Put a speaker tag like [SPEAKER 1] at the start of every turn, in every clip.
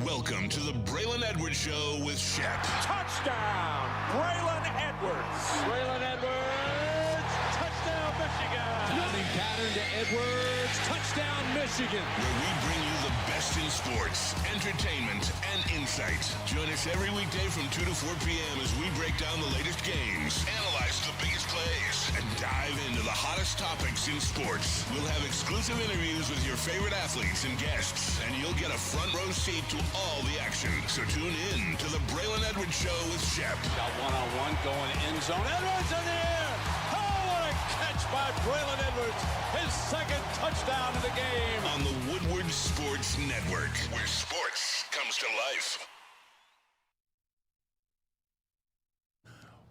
[SPEAKER 1] Welcome to the Braylon Edwards Show with Shep.
[SPEAKER 2] Touchdown, Braylon Edwards.
[SPEAKER 3] Braylon Edwards, touchdown, Michigan.
[SPEAKER 2] Running pattern to Edwards, touchdown, Michigan.
[SPEAKER 1] Where we bring you the best in sports, entertainment, and insight. Join us every weekday from 2 to 4 p.m. as we break down the latest games, analyze the biggest plays, and dive into the hottest topics in sports. We'll have exclusive interviews with your favorite athletes and guests, and you'll get a front row seat to all the action. So tune in to the Braylon Edwards Show with Shep.
[SPEAKER 2] Got one-on-one going end zone. Edwards in the air. Oh, what a catch by Braylon Edwards. His second touchdown of the game.
[SPEAKER 1] On the Woodward Sports Network, where sports comes to life.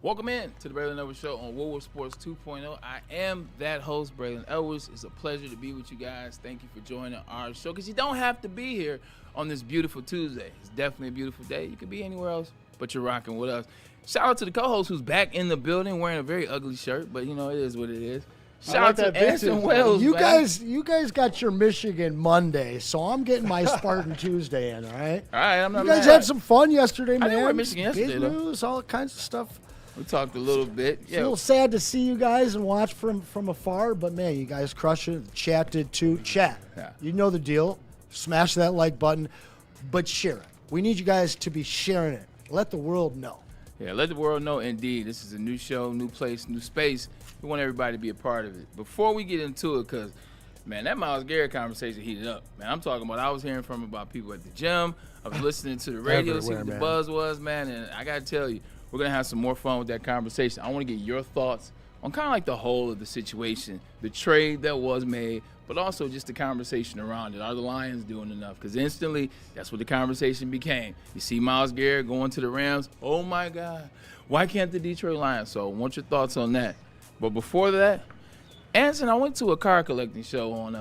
[SPEAKER 4] Welcome in to the Braylon Edwards Show on Woodward Sports 2.0. I am that host, Braylon Edwards. It's a pleasure to be with you guys. Thank you for joining our show, because you don't have to be here on this beautiful Tuesday. It's definitely a beautiful day. You could be anywhere else, but you're rocking with us. Shout out to the co-host who's back in the building wearing a very ugly shirt, but you know, it is what it is. Shout out to Anson Wells,
[SPEAKER 5] you
[SPEAKER 4] man.
[SPEAKER 5] You guys got your Michigan Monday, so I'm getting my Spartan Tuesday in, all right?
[SPEAKER 4] All right, I'm not
[SPEAKER 5] You guys
[SPEAKER 4] mad.
[SPEAKER 5] had some fun yesterday, man.
[SPEAKER 4] I didn't wear Michigan yesterday,
[SPEAKER 5] Big
[SPEAKER 4] though.
[SPEAKER 5] news, all kinds of stuff.
[SPEAKER 4] We talked a little bit.
[SPEAKER 5] It's a little sad to see you guys and watch from afar, but, man, you guys crushed it. The chat did, too. Chat,
[SPEAKER 4] Yeah.
[SPEAKER 5] you know the deal. Smash that like button, but share it. We need you guys to be sharing it. Let the world know.
[SPEAKER 4] Yeah, let the world know, indeed. This is a new show, new place, new space. We want everybody to be a part of it. Before we get into it, because, man, that Myles Garrett conversation heated up. Man, I'm talking about, I was hearing from about people at the gym. I was listening to the radio, see what the
[SPEAKER 5] man.
[SPEAKER 4] buzz was, man. And I got to tell you, we're going to have some more fun with that conversation. I want to get your thoughts on kind of like the whole of the situation, the trade that was made, but also just the conversation around it. Are the Lions doing enough? Because instantly, that's what the conversation became. You see Myles Garrett going to the Rams. Oh, my God. Why can't the Detroit Lions? So I want your thoughts on that. But before that, Anson, I went to a car collecting show on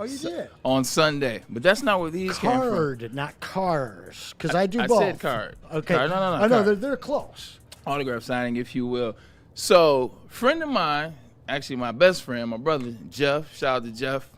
[SPEAKER 5] You did?
[SPEAKER 4] on Sunday. But that's not where these came from.
[SPEAKER 5] Card, not cars, because I do both.
[SPEAKER 4] I said card.
[SPEAKER 5] Okay.
[SPEAKER 4] Card. No,
[SPEAKER 5] I know,
[SPEAKER 4] card.
[SPEAKER 5] they're close.
[SPEAKER 4] Autograph signing, if you will. So, friend of mine, actually my best friend, my brother Jeff. Shout out to Jeff.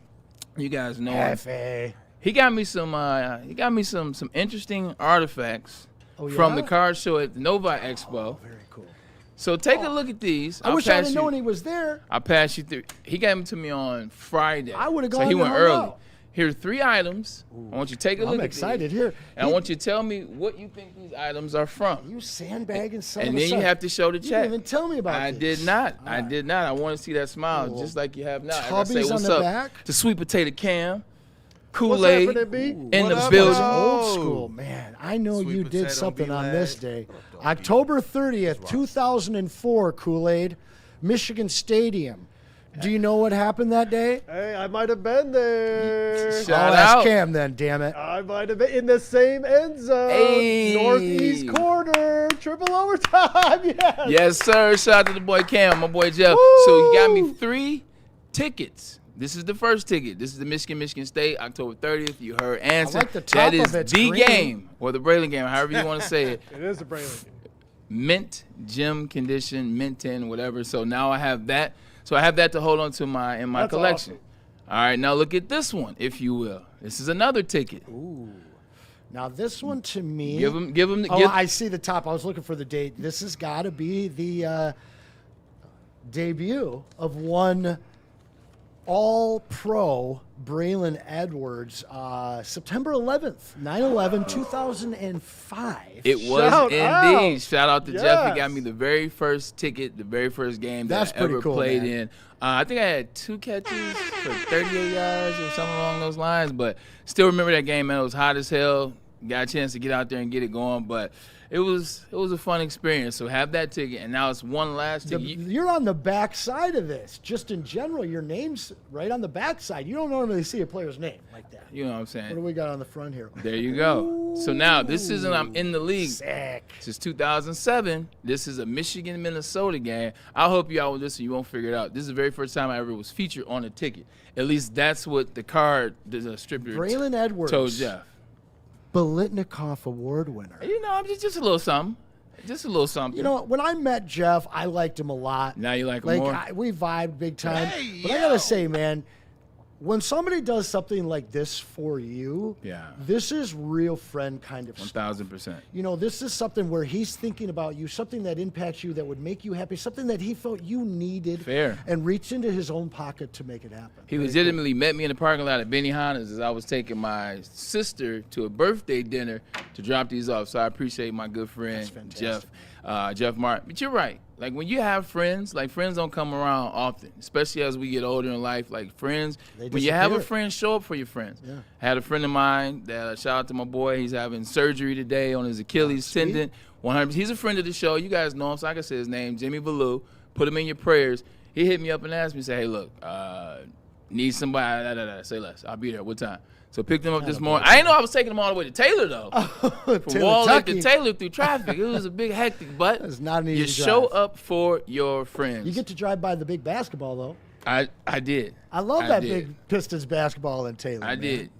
[SPEAKER 4] You guys know him.
[SPEAKER 5] F.A.
[SPEAKER 4] He got me some interesting artifacts from the card show at the Novi Expo.
[SPEAKER 5] Very cool.
[SPEAKER 4] So take a look at these.
[SPEAKER 5] I wish I had known he was there.
[SPEAKER 4] I'll pass you through. He gave them to me on Friday.
[SPEAKER 5] I would've
[SPEAKER 4] So
[SPEAKER 5] gone
[SPEAKER 4] he
[SPEAKER 5] to
[SPEAKER 4] went
[SPEAKER 5] hung
[SPEAKER 4] early.
[SPEAKER 5] out.
[SPEAKER 4] Here are 3 items. I want you to take a look
[SPEAKER 5] I'm
[SPEAKER 4] at
[SPEAKER 5] excited
[SPEAKER 4] these.
[SPEAKER 5] here.
[SPEAKER 4] And I want you to tell me what you think these items are from.
[SPEAKER 5] You sandbagging son
[SPEAKER 4] And
[SPEAKER 5] of a
[SPEAKER 4] then you
[SPEAKER 5] son.
[SPEAKER 4] have to show the
[SPEAKER 5] You
[SPEAKER 4] check.
[SPEAKER 5] didn't even tell me about
[SPEAKER 4] I
[SPEAKER 5] this.
[SPEAKER 4] did not.
[SPEAKER 5] All
[SPEAKER 4] I
[SPEAKER 5] right.
[SPEAKER 4] did not. I want to see that smile,
[SPEAKER 5] Cool.
[SPEAKER 4] just like you have now. As I
[SPEAKER 5] Tubbies
[SPEAKER 4] say,
[SPEAKER 5] on
[SPEAKER 4] what's
[SPEAKER 5] the
[SPEAKER 4] up
[SPEAKER 5] back.
[SPEAKER 4] to Sweet Potato Cam, Kool-Aid
[SPEAKER 3] happening, B?
[SPEAKER 4] in
[SPEAKER 3] What
[SPEAKER 4] the
[SPEAKER 3] up,
[SPEAKER 4] building.
[SPEAKER 3] what up?
[SPEAKER 5] Old school, man. I know
[SPEAKER 6] Sweet
[SPEAKER 5] you did
[SPEAKER 6] potato
[SPEAKER 5] something
[SPEAKER 6] be
[SPEAKER 5] on
[SPEAKER 6] lag.
[SPEAKER 5] this day. October 30th, 2004, Kool-Aid, Michigan Stadium. Do you know what happened that day?
[SPEAKER 3] Hey, I might have been there.
[SPEAKER 4] Shout
[SPEAKER 5] ask
[SPEAKER 4] out.
[SPEAKER 5] Cam then, damn it.
[SPEAKER 3] I might have been in the same end zone.
[SPEAKER 4] Hey.
[SPEAKER 3] Northeast corner. Triple overtime. Yes.
[SPEAKER 4] Yes, sir. Shout out to the boy Cam, my boy Jeff. So he got me 3 tickets. This is the first ticket. This is the Michigan State, October 30th. You heard Anson.
[SPEAKER 5] like the top
[SPEAKER 4] That is
[SPEAKER 5] of it's
[SPEAKER 4] the
[SPEAKER 5] green.
[SPEAKER 4] game, or the Braylon game, however you want to say it.
[SPEAKER 3] It is a Braylon.
[SPEAKER 4] Mint gym condition, mint 10, whatever. So now I have that. So I have that to hold on to in my
[SPEAKER 3] That's
[SPEAKER 4] collection.
[SPEAKER 3] awesome.
[SPEAKER 4] All right, now look at this one, if you will. This is another ticket.
[SPEAKER 5] Now, this one to me.
[SPEAKER 4] Give him.
[SPEAKER 5] Oh, I see the top. I was looking for the date. This has got to be the debut of one all-pro Braylon Edwards, September 11th, 9/11, 2005.
[SPEAKER 4] It was
[SPEAKER 3] Shout
[SPEAKER 4] indeed.
[SPEAKER 3] out.
[SPEAKER 4] Shout out to Jeff. He got
[SPEAKER 3] Yes.
[SPEAKER 4] me the very first ticket, the very first game that
[SPEAKER 5] That's
[SPEAKER 4] I
[SPEAKER 5] pretty
[SPEAKER 4] ever
[SPEAKER 5] cool,
[SPEAKER 4] played
[SPEAKER 5] man.
[SPEAKER 4] in. I think I had 2 catches for 38 yards or something along those lines, but still remember that game, man. It was hot as hell. Got a chance to get out there and get it going, but it was a fun experience. So have that ticket, and now it's one last ticket.
[SPEAKER 5] You're on the back side of this. Just in general, your name's right on the back side. You don't normally see a player's name like that.
[SPEAKER 4] You know what I'm
[SPEAKER 5] What do
[SPEAKER 4] saying?
[SPEAKER 5] we got on the front here?
[SPEAKER 4] There you go. So now this isn't I'm in the league.
[SPEAKER 5] Sick.
[SPEAKER 4] Since 2007, this is a Michigan-Minnesota game. I hope y'all will listen. You won't figure it out. This is the very first time I ever was featured on a ticket. At least that's what the card, the distributor
[SPEAKER 5] Braylon Edwards.
[SPEAKER 4] told Jeff.
[SPEAKER 5] Bolitnikoff Award winner.
[SPEAKER 4] You know, I'm just a little something. Just a little something.
[SPEAKER 5] You know, when I met Jeff, I liked him a lot.
[SPEAKER 4] Now you like him
[SPEAKER 5] Like
[SPEAKER 4] more?
[SPEAKER 5] we vibed big time. But I gotta say, man, when somebody does something like this for you, this is real friend kind of stuff.
[SPEAKER 4] 1,000%.
[SPEAKER 5] You know, this is something where he's thinking about you, something that impacts you, that would make you happy, something that he felt you needed.
[SPEAKER 4] Fair.
[SPEAKER 5] And reached into his own pocket to make it happen.
[SPEAKER 4] He legitimately met me in the parking lot at Benihana's as I was taking my sister to a birthday dinner to drop these off. So I appreciate my good friend, Jeff Martin. But you're right. Like, when you have friends, like, friends don't come around often, especially as we get older in life. Like, friends, when you have a friend, show up for your friends. Yeah. I had a friend of mine that, shout out to my boy, he's having surgery today on his Achilles tendon. 100%. He's a friend of the show. You guys know him, so I can say his name, Jimmy Ballou. Put him in your prayers. He hit me up and asked me, say, hey, look, need somebody, say less. I'll be there. What time? So picked him up this morning. I didn't know I was taking him all the way to Taylor, though. From Wall Lake to Taylor through traffic. It was a big hectic, but
[SPEAKER 5] it's not an easy
[SPEAKER 4] you show up for your friends.
[SPEAKER 5] You get to drive by the big basketball, though.
[SPEAKER 4] I did.
[SPEAKER 5] I love that big Pistons basketball in Taylor.
[SPEAKER 4] I did.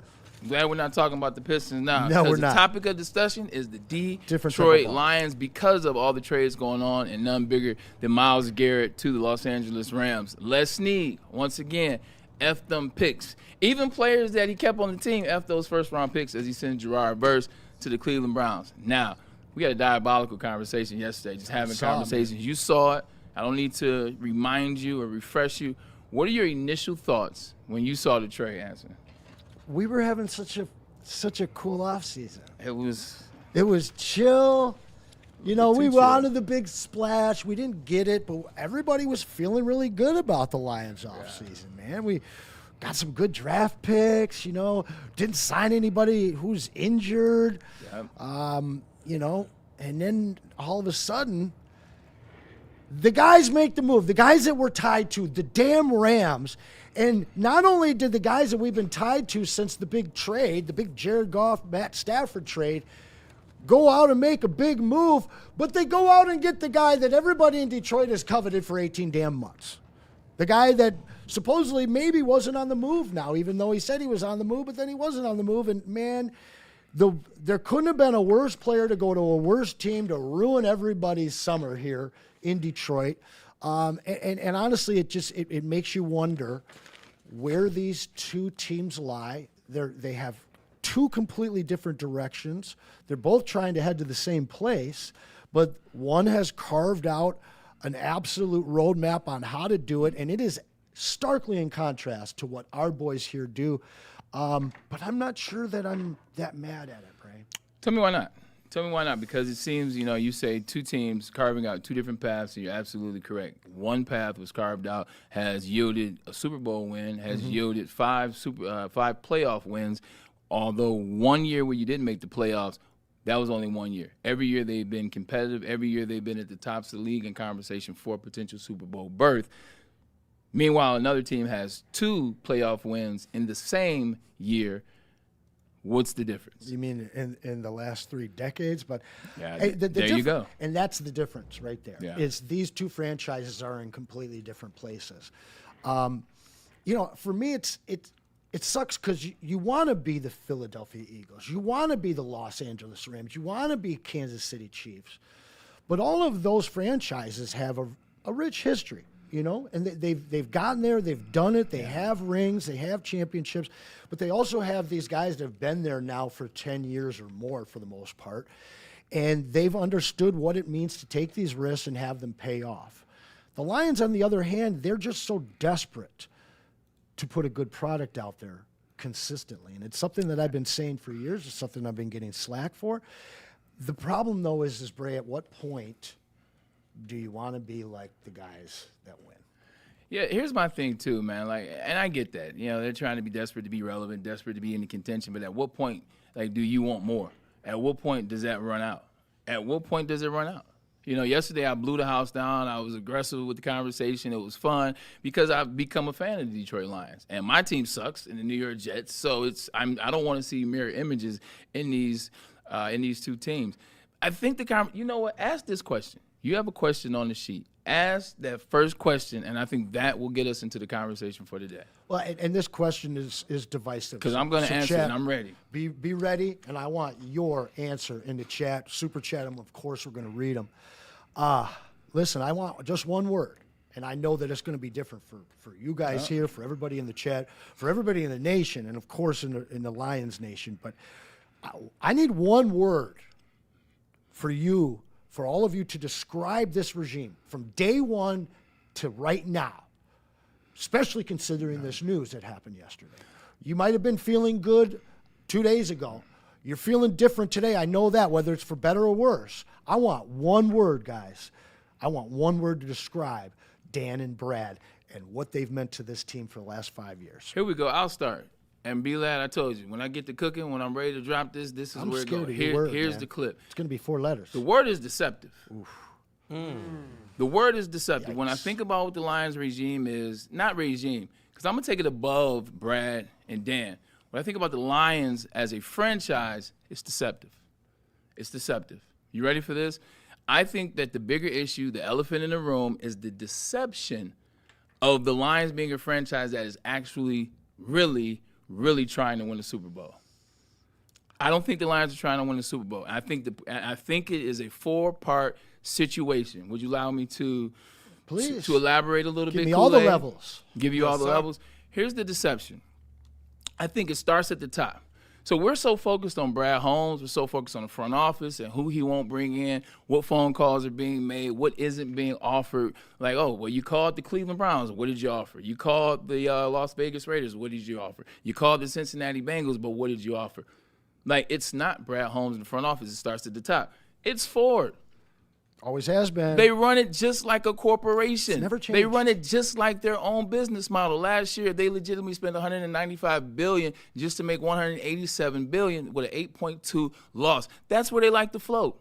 [SPEAKER 4] I'm glad we're not talking about the Pistons now.
[SPEAKER 5] No, we're
[SPEAKER 4] not. The topic of discussion is the Detroit Lions because of all the trades going on, and none bigger than Myles Garrett to the Los Angeles Rams. Les Snead, once again, F them picks. Even players that he kept on the team, F those first-round picks as he sent Gerard Verse to the Cleveland Browns. Now, we had a diabolical conversation yesterday, just having conversations. You saw it. I don't need to remind you or refresh you. What are your initial thoughts when you saw the trade, Anson?
[SPEAKER 5] We were having such a cool off season.
[SPEAKER 4] It
[SPEAKER 5] was chill. You know, we wanted the big splash. We didn't get it, but everybody was feeling really good about the Lions off season, man. We got some good draft picks, you know, didn't sign anybody who's injured. You know, and then all of a sudden the guys make the move. The guys that we're tied to, the damn Rams. And not only did the guys that we've been tied to since the big trade, the big Jared Goff, Matt Stafford trade, go out and make a big move, but they go out and get the guy that everybody in Detroit has coveted for 18 damn months. The guy that supposedly maybe wasn't on the move now, even though he said he was on the move, but then he wasn't on the move. And, man, there couldn't have been a worse player to go to a worse team to ruin everybody's summer here in Detroit. And honestly, it makes you wonder where these two teams lie. They have two completely different directions. They're both trying to head to the same place, but one has carved out an absolute roadmap on how to do it, and it is starkly in contrast to what our boys here do. But I'm not sure that I'm that mad at it, Ray.
[SPEAKER 4] Tell me why not. Tell me why not, because it seems, you know, you say two teams carving out two different paths, and you're absolutely correct. One path was carved out, has yielded a Super Bowl win, has yielded five playoff wins, although 1 year where you didn't make the playoffs, that was only 1 year. Every year they've been competitive. Every year they've been at the tops of the league in conversation for a potential Super Bowl berth. Meanwhile, another team has 2 playoff wins in the same year. What's the difference?
[SPEAKER 5] You mean in the last 3 decades? But
[SPEAKER 4] yeah,
[SPEAKER 5] hey,
[SPEAKER 4] there you go.
[SPEAKER 5] And that's the difference right there.
[SPEAKER 4] Yeah.
[SPEAKER 5] Is these two franchises are in completely different places. You know, for me, it sucks because you want to be the Philadelphia Eagles. You want to be the Los Angeles Rams. You want to be Kansas City Chiefs. But all of those franchises have a rich history. You know, and they've gotten there, they've done it, they have rings, they have championships, but they also have these guys that have been there now for 10 years or more for the most part, and they've understood what it means to take these risks and have them pay off. The Lions, on the other hand, they're just so desperate to put a good product out there consistently, and it's something that I've been saying for years. It's something I've been getting slack for. The problem, though, is Bray, at what point do you want to be like the guys that win?
[SPEAKER 4] Yeah, here's my thing too, man. Like, and I get that. You know, they're trying to be desperate to be relevant, desperate to be in the contention. But at what point, like, do you want more? At what point does that run out? At what point does it run out? You know, yesterday I blew the house down. I was aggressive with the conversation. It was fun because I've become a fan of the Detroit Lions, and my team sucks in the New York Jets. So I don't want to see mirror images in these two teams. I think you know what? Ask this question. You have a question on the sheet. Ask that first question, and I think that will get us into the conversation for today.
[SPEAKER 5] Well, and this question is divisive.
[SPEAKER 4] Because I'm going to answer
[SPEAKER 5] chat,
[SPEAKER 4] it, and I'm ready.
[SPEAKER 5] Be ready, and I want your answer in the chat. Super chat them. Of course, we're going to read them. Listen, I want just one word, And I know that it's going to be different for you guys here, for everybody in the chat, for everybody in the nation, and, of course, in the Lions nation. But I need one word for you, for all of you, to describe this regime from day one to right now, especially considering this news that happened yesterday. You might have been feeling good 2 days ago. You're feeling different today. I know that, whether it's for better or worse. I want one word, guys. I want one word to describe Dan and Brad and what they've meant to this team for the last 5 years.
[SPEAKER 4] Here we go. I'll start. And be glad I told you. When I get to cooking, when I'm ready to drop this is
[SPEAKER 5] I'm
[SPEAKER 4] where it
[SPEAKER 5] scared
[SPEAKER 4] goes.
[SPEAKER 5] of your word,
[SPEAKER 4] Here's
[SPEAKER 5] man.
[SPEAKER 4] the clip.
[SPEAKER 5] It's going to be 4 letters.
[SPEAKER 4] The word is deceptive. The word is deceptive.
[SPEAKER 5] Yikes.
[SPEAKER 4] When I think about what the Lions regime is, not regime, because I'm going to take it above Brad and Dan. When I think about the Lions as a franchise, it's deceptive. It's deceptive. You ready for this? I think that the bigger issue, the elephant in the room, is the deception of the Lions being a franchise that is actually really trying to win the Super Bowl. I don't think the Lions are trying to win the Super Bowl. I think it is a 4-part situation. Would you allow me to
[SPEAKER 5] Please.
[SPEAKER 4] to elaborate a little bit?
[SPEAKER 5] Give me all the
[SPEAKER 4] Kool-Aid?
[SPEAKER 5] levels.
[SPEAKER 4] Give you all the levels. Here's the deception. I think it starts at the top. So we're so focused on Brad Holmes. We're so focused on the front office and who he won't bring in, what phone calls are being made, what isn't being offered. Like, oh, well, you called the Cleveland Browns. What did you offer? You called the Las Vegas Raiders. What did you offer? You called the Cincinnati Bengals, but what did you offer? Like, it's not Brad Holmes in the front office. It starts at the top. It's Ford.
[SPEAKER 5] Always has been.
[SPEAKER 4] They run it just like a corporation.
[SPEAKER 5] It's never
[SPEAKER 4] They
[SPEAKER 5] changed.
[SPEAKER 4] run it just like their own business model. Last year, they legitimately spent $195 billion just to make $187 billion with an 8.2 loss. That's where they like to float.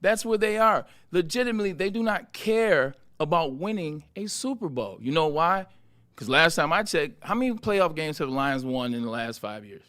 [SPEAKER 4] That's where they are. Legitimately, they do not care about winning a Super Bowl. You know why? Because last time I checked, how many playoff games have the Lions won in the last 5 years?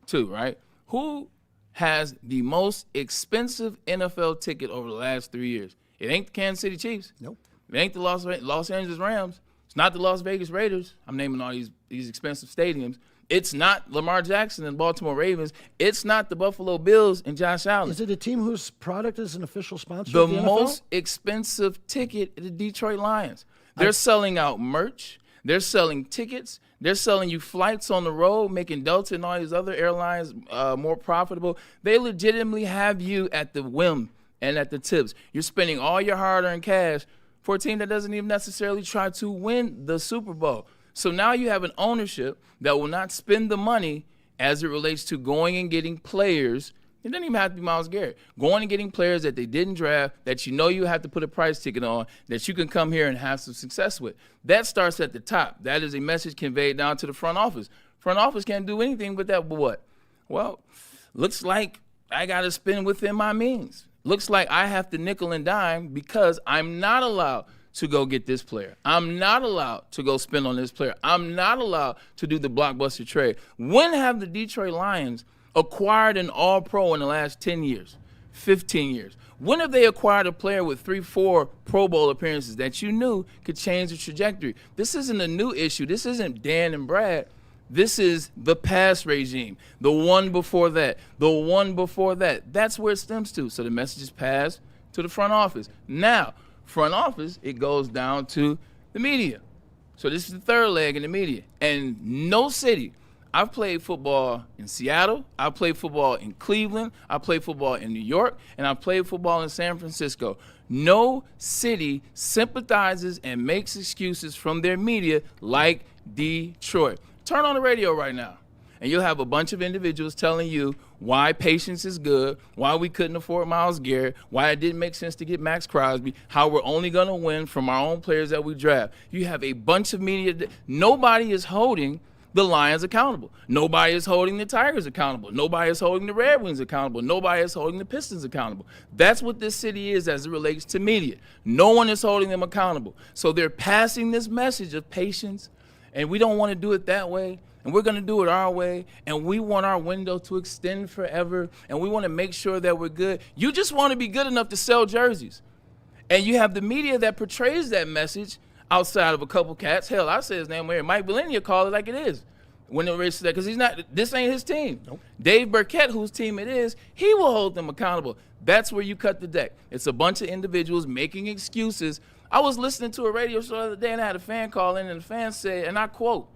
[SPEAKER 4] 2, right? Who has the most expensive NFL ticket over the last 3 years? It ain't the Kansas City Chiefs.
[SPEAKER 5] Nope.
[SPEAKER 4] It ain't the Los Angeles Rams. It's not the Las Vegas Raiders. I'm naming all these expensive stadiums. It's not Lamar Jackson and Baltimore Ravens. It's not the Buffalo Bills and Josh Allen.
[SPEAKER 5] Is it a team whose product is an official sponsor
[SPEAKER 4] The
[SPEAKER 5] of the NFL?
[SPEAKER 4] most expensive ticket is the Detroit Lions. They're selling out merch. They're selling tickets. They're selling you flights on the road, making Delta and all these other airlines more profitable. They legitimately have you at the whim and at the tips. You're spending all your hard-earned cash for a team that doesn't even necessarily try to win the Super Bowl. So now you have an ownership that will not spend the money as it relates to going and getting players. It doesn't even have to be Myles Garrett. Going and getting players that they didn't draft, that you know you have to put a price ticket on, that you can come here and have some success with. That starts at the top. That is a message conveyed down to the front office. Front office can't do anything but that, but what? Well, looks like I got to spend within my means. Looks like I have to nickel and dime because I'm not allowed to go get this player. I'm not allowed to go spend on this player. I'm not allowed to do the blockbuster trade. When have the Detroit Lions acquired an all-pro in the last 10 years, 15 years? When have they acquired a player with 3-4 Pro Bowl appearances that you knew could change the trajectory? This isn't a new issue. This isn't Dan and Brad. This is the past regime, the one before that, the one before that. That's where it stems to. So the message is passed to the front office. Now, front office, it goes down to the media. So this is the third leg in the media. And no city. I've played football in Seattle. I've played football in Cleveland. I played football in New York. And I've played football in San Francisco. No city sympathizes and makes excuses from their media like Detroit. Turn on the radio right now, and you'll have a bunch of individuals telling you why patience is good, why we couldn't afford Myles Garrett, why it didn't make sense to get Max Crosby, how we're only going to win from our own players that we draft. You have a bunch of media. Nobody is holding the Lions accountable. Nobody is holding the Tigers accountable. Nobody is holding the Red Wings accountable. Nobody is holding the Pistons accountable. That's what this city is as it relates to media. No one is holding them accountable. So they're passing this message of patience, and we don't want to do it that way, and we're going to do it our way, and we want our window to extend forever, and we want to make sure that we're good. You just want to be good enough to sell jerseys. And you have the media that portrays that message outside of a couple cats. Hell, I say his name here. Mike Bellini call it like it is when it races that, because he's not. This ain't his team. Nope. Dave Burkett, whose team it is, he will hold them accountable. That's where you cut the deck. It's a bunch of individuals making excuses I was listening to a radio show the other day, and I had a fan call in, and the fan said, and I quote,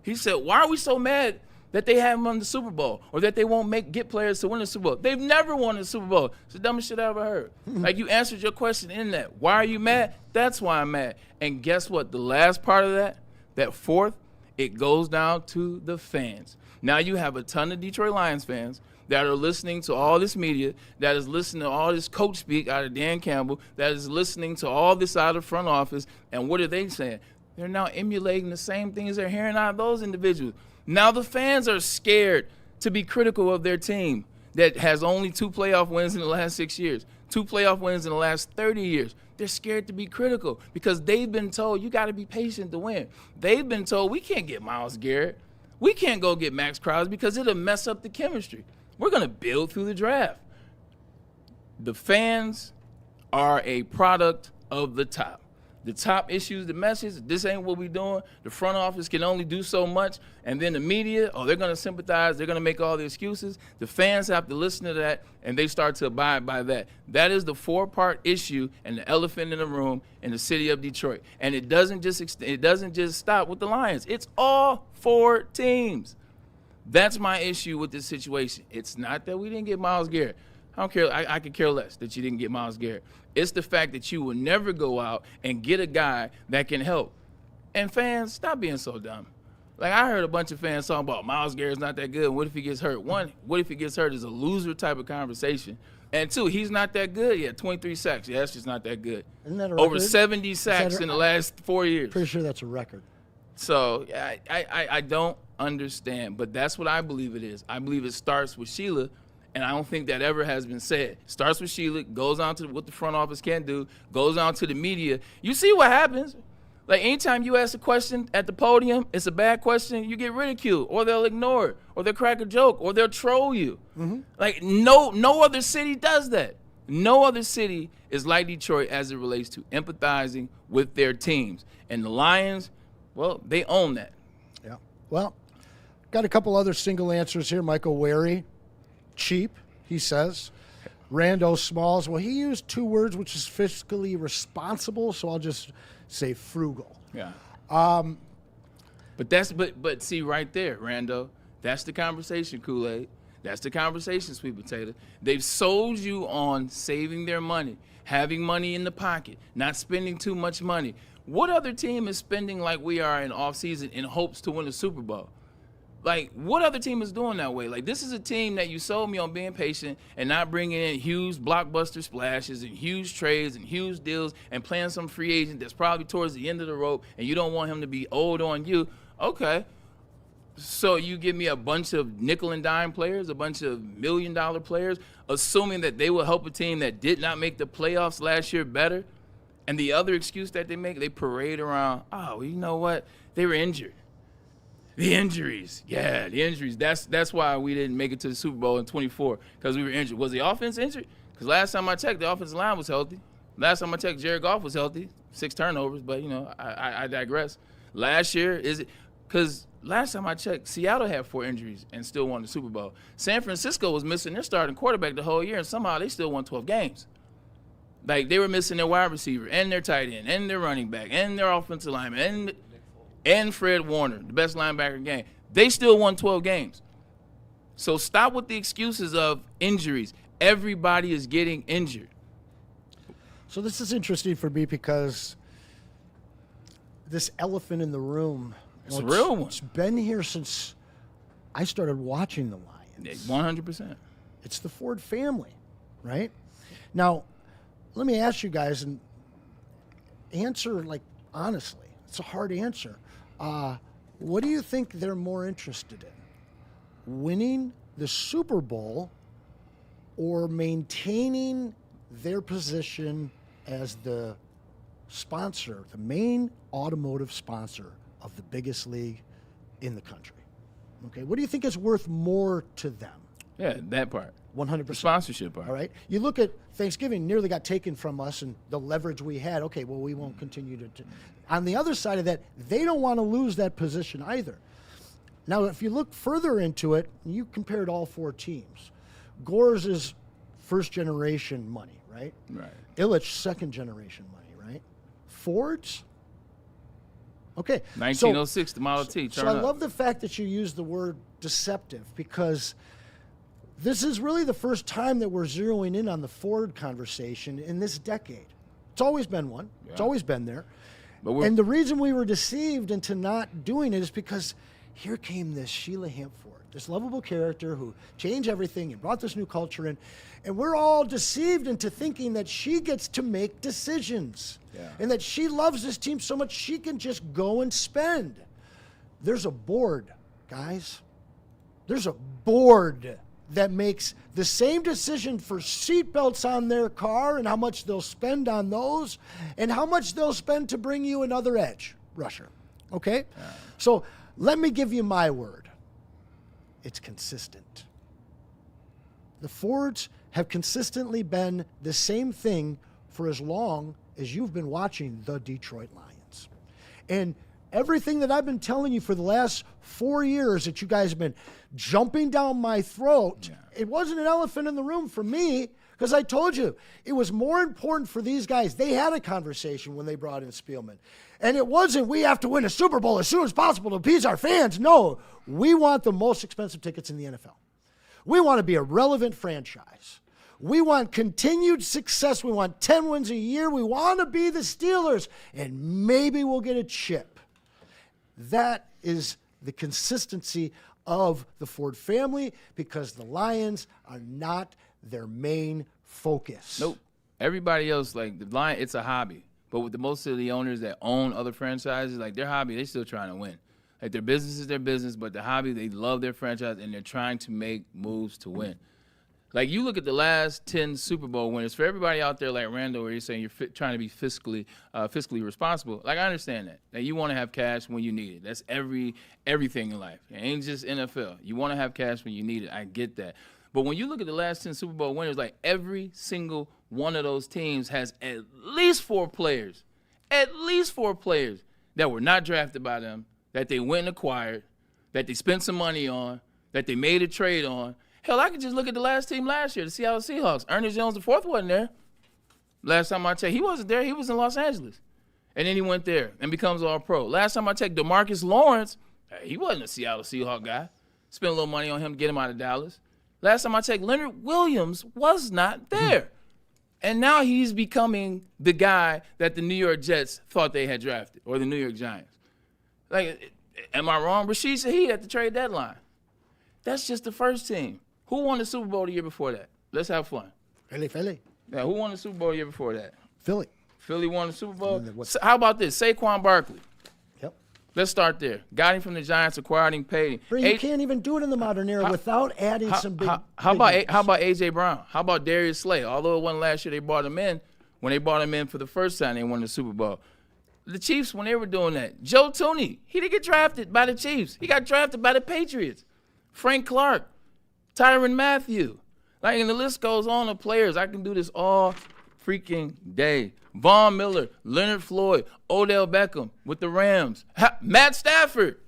[SPEAKER 4] he said, why are we so mad that they haven't won the Super Bowl or that they won't get players to win the Super Bowl? They've never won the Super Bowl. It's the dumbest shit I ever heard. Like, you answered your question in that. Why are you mad? That's why I'm mad. And guess what? The last part of that fourth, it goes down to the fans. Now you have a ton of Detroit Lions fans that are listening to all this media, that is listening to all this coach speak out of Dan Campbell, that is listening to all this out of the front office, and what are they saying? They're now emulating the same things they're hearing out of those individuals. Now the fans are scared to be critical of their team that has only 2 playoff wins in the last 6 years, 2 playoff wins in the last 30 years. They're scared to be critical because they've been told you got to be patient to win. They've been told we can't get Myles Garrett. We can't go get Max Crosby because it'll mess up the chemistry. We're going to build through the draft. The fans are a product of the top. The top issues the message. This ain't what we doing. The front office can only do so much. And then the media, they're going to sympathize. They're going to make all the excuses. The fans have to listen to that, and they start to abide by that. That is the 4-part issue and the elephant in the room in the city of Detroit. And it doesn't just stop with the Lions. It's all 4 teams. That's my issue with this situation. It's not that we didn't get Myles Garrett. I don't care. I could care less that you didn't get Myles Garrett. It's the fact that you will never go out and get a guy that can help. And fans, stop being so dumb. Like, I heard a bunch of fans talking about Myles Garrett's not that good. What if he gets hurt? One, what if he gets hurt is a loser type of conversation. And 2, he's not that good. Yeah, 23 sacks. Yeah, that's just not that good.
[SPEAKER 5] Isn't that a record?
[SPEAKER 4] Over 70 sacks in the last 4 years.
[SPEAKER 5] Pretty sure that's a record.
[SPEAKER 4] So I don't understand, but that's what I believe it is. I believe it starts with Sheila, and I don't think that ever has been said. Starts with Sheila, goes on to what the front office can do, goes on to the media. You see what happens. Like, anytime you ask a question at the podium, it's a bad question, you get ridiculed, or they'll ignore it, or they'll crack a joke, or they'll troll you. Mm-hmm. Like, no other city does that. No other city is like Detroit as it relates to empathizing with their teams. And the Lions, well, they own that.
[SPEAKER 5] Yeah. Well, got a couple other single answers here. Michael Wary, cheap, he says. Rando Smalls, well, he used 2 words, which is fiscally responsible, so I'll just say frugal.
[SPEAKER 4] Yeah. But see right there, Rando, that's the conversation, Kool-Aid. That's the conversation, sweet potato. They've sold you on saving their money, having money in the pocket, not spending too much money. What other team is spending like we are in offseason in hopes to win the Super Bowl? Like, what other team is doing that way? Like, this is a team that you sold me on being patient and not bringing in huge blockbuster splashes and huge trades and huge deals and playing some free agent that's probably towards the end of the rope and you don't want him to be old on you. Okay. So you give me a bunch of nickel and dime players, a bunch of $1 million players, assuming that they will help a team that did not make the playoffs last year better. And the other excuse that they make, they parade around, oh, you know what? They were injured. The injuries. Yeah, the injuries. That's why we didn't make it to the Super Bowl in 24, because we were injured. Was the offense injured? Because last time I checked, the offensive line was healthy. Last time I checked, Jared Goff was healthy. 6 turnovers, but, I digress. Last year, is it – because last time I checked, Seattle had 4 injuries and still won the Super Bowl. San Francisco was missing their starting quarterback the whole year, and somehow they still won 12 games. Like, they were missing their wide receiver and their tight end and their running back and their offensive lineman and Fred Warner, the best linebacker in the game. They still won 12 games. So stop with the excuses of injuries. Everybody is getting injured.
[SPEAKER 5] So this is interesting for me because this elephant in the room,
[SPEAKER 4] it's a real one.
[SPEAKER 5] It's been here since I started watching the Lions.
[SPEAKER 4] 100%.
[SPEAKER 5] It's the Ford family, right? Now, let me ask you guys and answer, like, honestly. It's a hard answer. What do you think they're more interested in? Winning the Super Bowl or maintaining their position as the sponsor, the main automotive sponsor of the biggest league in the country? Okay, what do you think is worth more to them?
[SPEAKER 4] Yeah, that part.
[SPEAKER 5] 100%.
[SPEAKER 4] The sponsorship part.
[SPEAKER 5] All right. You look at Thanksgiving, nearly got taken from us, and the leverage we had. Okay, well, we won't continue to. On the other side of that, they don't want to lose that position either. Now, if you look further into it, you compared all 4 teams. Gore's is first-generation money, right?
[SPEAKER 4] Right.
[SPEAKER 5] Illich, second-generation money, right? Fords? Okay.
[SPEAKER 4] 1906, the Model T.
[SPEAKER 5] So I love the fact that you use the word deceptive, because this is really the first time that we're zeroing in on the Ford conversation in this decade. It's always been one. Yeah. It's always been there. And the reason we were deceived into not doing it is because here came this Sheila Hamp Ford, this lovable character who changed everything and brought this new culture in. And we're all deceived into thinking that she gets to make decisions and that she loves this team so much she can just go and spend. There's a board, guys. There's a board that makes the same decision for seatbelts on their car and how much they'll spend on those and how much they'll spend to bring you another edge rusher. Okay? So let me give you my word. It's consistent. The Fords have consistently been the same thing for as long as you've been watching the Detroit Lions. And everything that I've been telling you for the last 4 years that you guys have been jumping down my throat, it wasn't an elephant in the room for me, because I told you it was more important for these guys. They had a conversation when they brought in Spielman. And it wasn't, we have to win a Super Bowl as soon as possible to appease our fans. No, we want the most expensive tickets in the NFL. We want to be a relevant franchise. We want continued success. We want 10 wins a year. We want to be the Steelers. And maybe we'll get a chip. That is the consistency of the Ford family, because the Lions are not their main focus.
[SPEAKER 4] Nope. Everybody else, like the Lions, it's a hobby. But with most of the owners that own other franchises, like their hobby, they're still trying to win. Like their business is their business, but the hobby, they love their franchise and they're trying to make moves to win. Like you look at the last 10 Super Bowl winners, for everybody out there like Randall, where you're saying you're trying to be fiscally responsible. Like I understand that. That you want to have cash when you need it. That's everything in life. It ain't just NFL. You want to have cash when you need it. I get that. But when you look at the last 10 Super Bowl winners, like every single one of those teams has at least four players that were not drafted by them, that they went and acquired, that they spent some money on, that they made a trade on. Hell, I could just look at the last team last year, the Seattle Seahawks. Ernest Jones IV wasn't there. Last time I checked, he wasn't there. He was in Los Angeles. And then he went there and becomes All-Pro. Last time I checked, DeMarcus Lawrence, he wasn't a Seattle Seahawks guy. Spent a little money on him to get him out of Dallas. Last time I checked, Leonard Williams was not there. And now he's becoming the guy that the New York Jets thought they had drafted, or the New York Giants. Like, am I wrong? Rashid Shaheed at the trade deadline. That's just the first team. Who won the Super Bowl the year before that? Let's have fun.
[SPEAKER 5] Philly.
[SPEAKER 4] Yeah, who won the Super Bowl the year before that?
[SPEAKER 5] Philly.
[SPEAKER 4] Philly won the Super Bowl. How about this? Saquon Barkley.
[SPEAKER 5] Yep.
[SPEAKER 4] Let's start there. Got him from the Giants, acquired him, paid him.
[SPEAKER 5] Bro, you can't even do it in the modern era without adding some big.
[SPEAKER 4] How about A.J. Brown? How about Darius Slay? Although it wasn't last year, they brought him in. When they brought him in for the first time, they won the Super Bowl. The Chiefs, when they were doing that, Joe Tooney, he didn't get drafted by the Chiefs. He got drafted by the Patriots. Frank Clark, Tyrann Mathieu. Like, and the list goes on of players. I can do this all freaking day. Von Miller, Leonard Floyd, Odell Beckham with the Rams. Matt Stafford.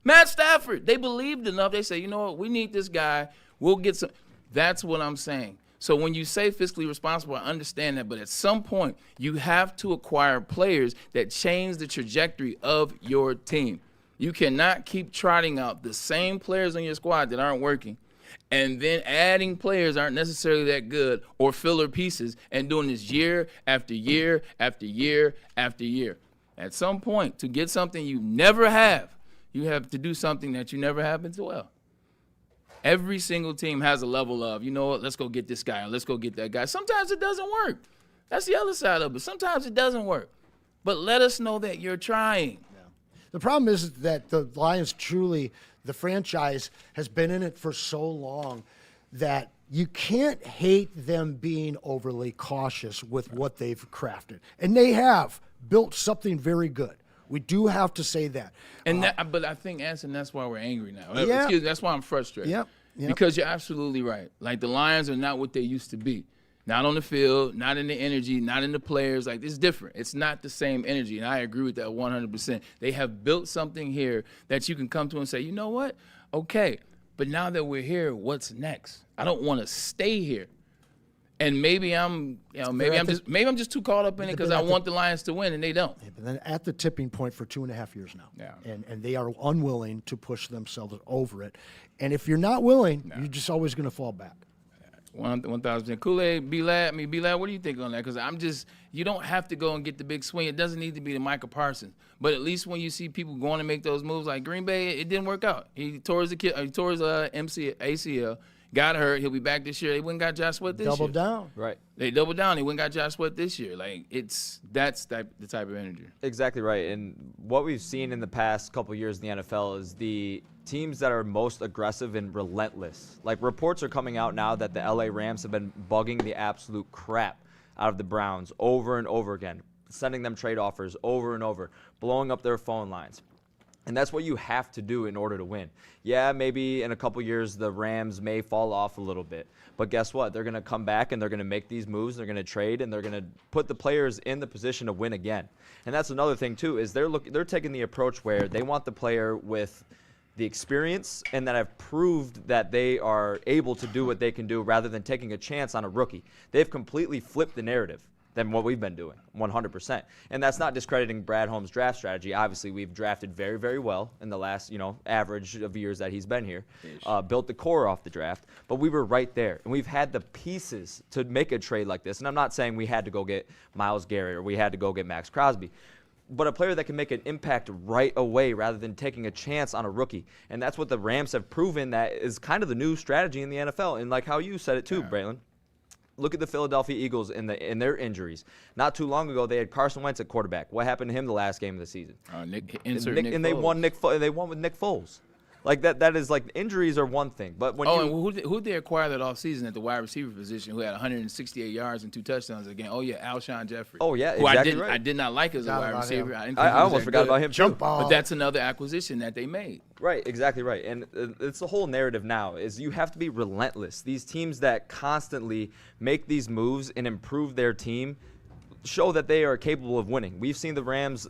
[SPEAKER 4] They believed enough. They say, you know what, we need this guy. We'll get some. That's what I'm saying. So when you say fiscally responsible, I understand that. But at some point, you have to acquire players that change the trajectory of your team. You cannot keep trotting out the same players on your squad that aren't working, and then adding players aren't necessarily that good, or filler pieces, and doing this year after year after year after year. At some point, to get something you never have, you have to do something that you never have as well. Every single team has a level of, you know what, let's go get this guy, and let's go get that guy. Sometimes it doesn't work. That's the other side of it. Sometimes it doesn't work. But let us know that you're trying.
[SPEAKER 5] The problem is that the Lions truly, the franchise has been in it for so long that you can't hate them being overly cautious with what they've crafted. And they have built something very good. We do have to say that.
[SPEAKER 4] And but I think, Anson, that's why we're angry now.
[SPEAKER 5] Yeah.
[SPEAKER 4] Excuse me, that's why I'm frustrated.
[SPEAKER 5] Yep.
[SPEAKER 4] Because you're absolutely right. Like, the Lions are not what they used to be. Not on the field, not in the energy, not in the players. Like, it's different. It's not the same energy, and I agree with that 100%. They have built something here that you can come to and say, you know what? Okay, but now that we're here, what's next? I don't want to stay here. And maybe I'm just too caught up in it because I want the Lions to win, and they don't.
[SPEAKER 5] Yeah, but then at the tipping point for 2.5 years now.
[SPEAKER 4] Yeah.
[SPEAKER 5] And they are unwilling to push themselves over it. And if you're not willing, you're just always going to fall back.
[SPEAKER 4] 1,000%. Kool-Aid, B-Lad, what do you think on that? Because you don't have to go and get the big swing. It doesn't need to be the Micah Parsons. But at least when you see people going to make those moves, like Green Bay, it didn't work out. He tore his ACL, got hurt. He'll be back this year. They went and got Josh Sweat this year.
[SPEAKER 5] Double down.
[SPEAKER 6] Right.
[SPEAKER 4] They doubled down. They went and got Josh Sweat this year. Like, that's the type of energy.
[SPEAKER 6] Exactly right. And what we've seen in the past couple years in the NFL is the teams that are most aggressive and relentless. Like, reports are coming out now that the LA Rams have been bugging the absolute crap out of the Browns over and over again, sending them trade offers over and over, blowing up their phone lines. And that's what you have to do in order to win. Yeah, maybe in a couple years the Rams may fall off a little bit. But guess what? They're going to come back and they're going to make these moves. They're going to trade and they're going to put the players in the position to win again. And that's another thing too, is they're taking the approach where they want the player with the experience and that have proved that they are able to do what they can do rather than taking a chance on a rookie. They've completely flipped the narrative than what we've been doing, 100%. And that's not discrediting Brad Holmes' draft strategy. Obviously, we've drafted very, very well in the last, average of years that he's been here. Built the core off the draft, but we were right there. And we've had the pieces to make a trade like this. And I'm not saying we had to go get Myles Garrett or we had to go get Max Crosby, but a player that can make an impact right away rather than taking a chance on a rookie. And that's what the Rams have proven that is kind of the new strategy in the NFL. And like how you said it too, Braylon. Look at the Philadelphia Eagles in their injuries. Not too long ago, they had Carson Wentz at quarterback. What happened to him the last game of the season?
[SPEAKER 4] Nick
[SPEAKER 6] They won They won with Nick Foles. Like that is like injuries are one thing, but when
[SPEAKER 4] and who they acquire that offseason at the wide receiver position who had 168 yards and 2 touchdowns again? Oh yeah, Alshon Jeffrey.
[SPEAKER 6] Oh yeah, exactly right.
[SPEAKER 4] I did not like as a wide receiver.
[SPEAKER 6] I almost forgot about him.
[SPEAKER 5] Jump ball.
[SPEAKER 4] But that's another acquisition that they made.
[SPEAKER 6] Right, exactly right. And it's the whole narrative now is you have to be relentless. These teams that constantly make these moves and improve their team show that they are capable of winning. We've seen the Rams,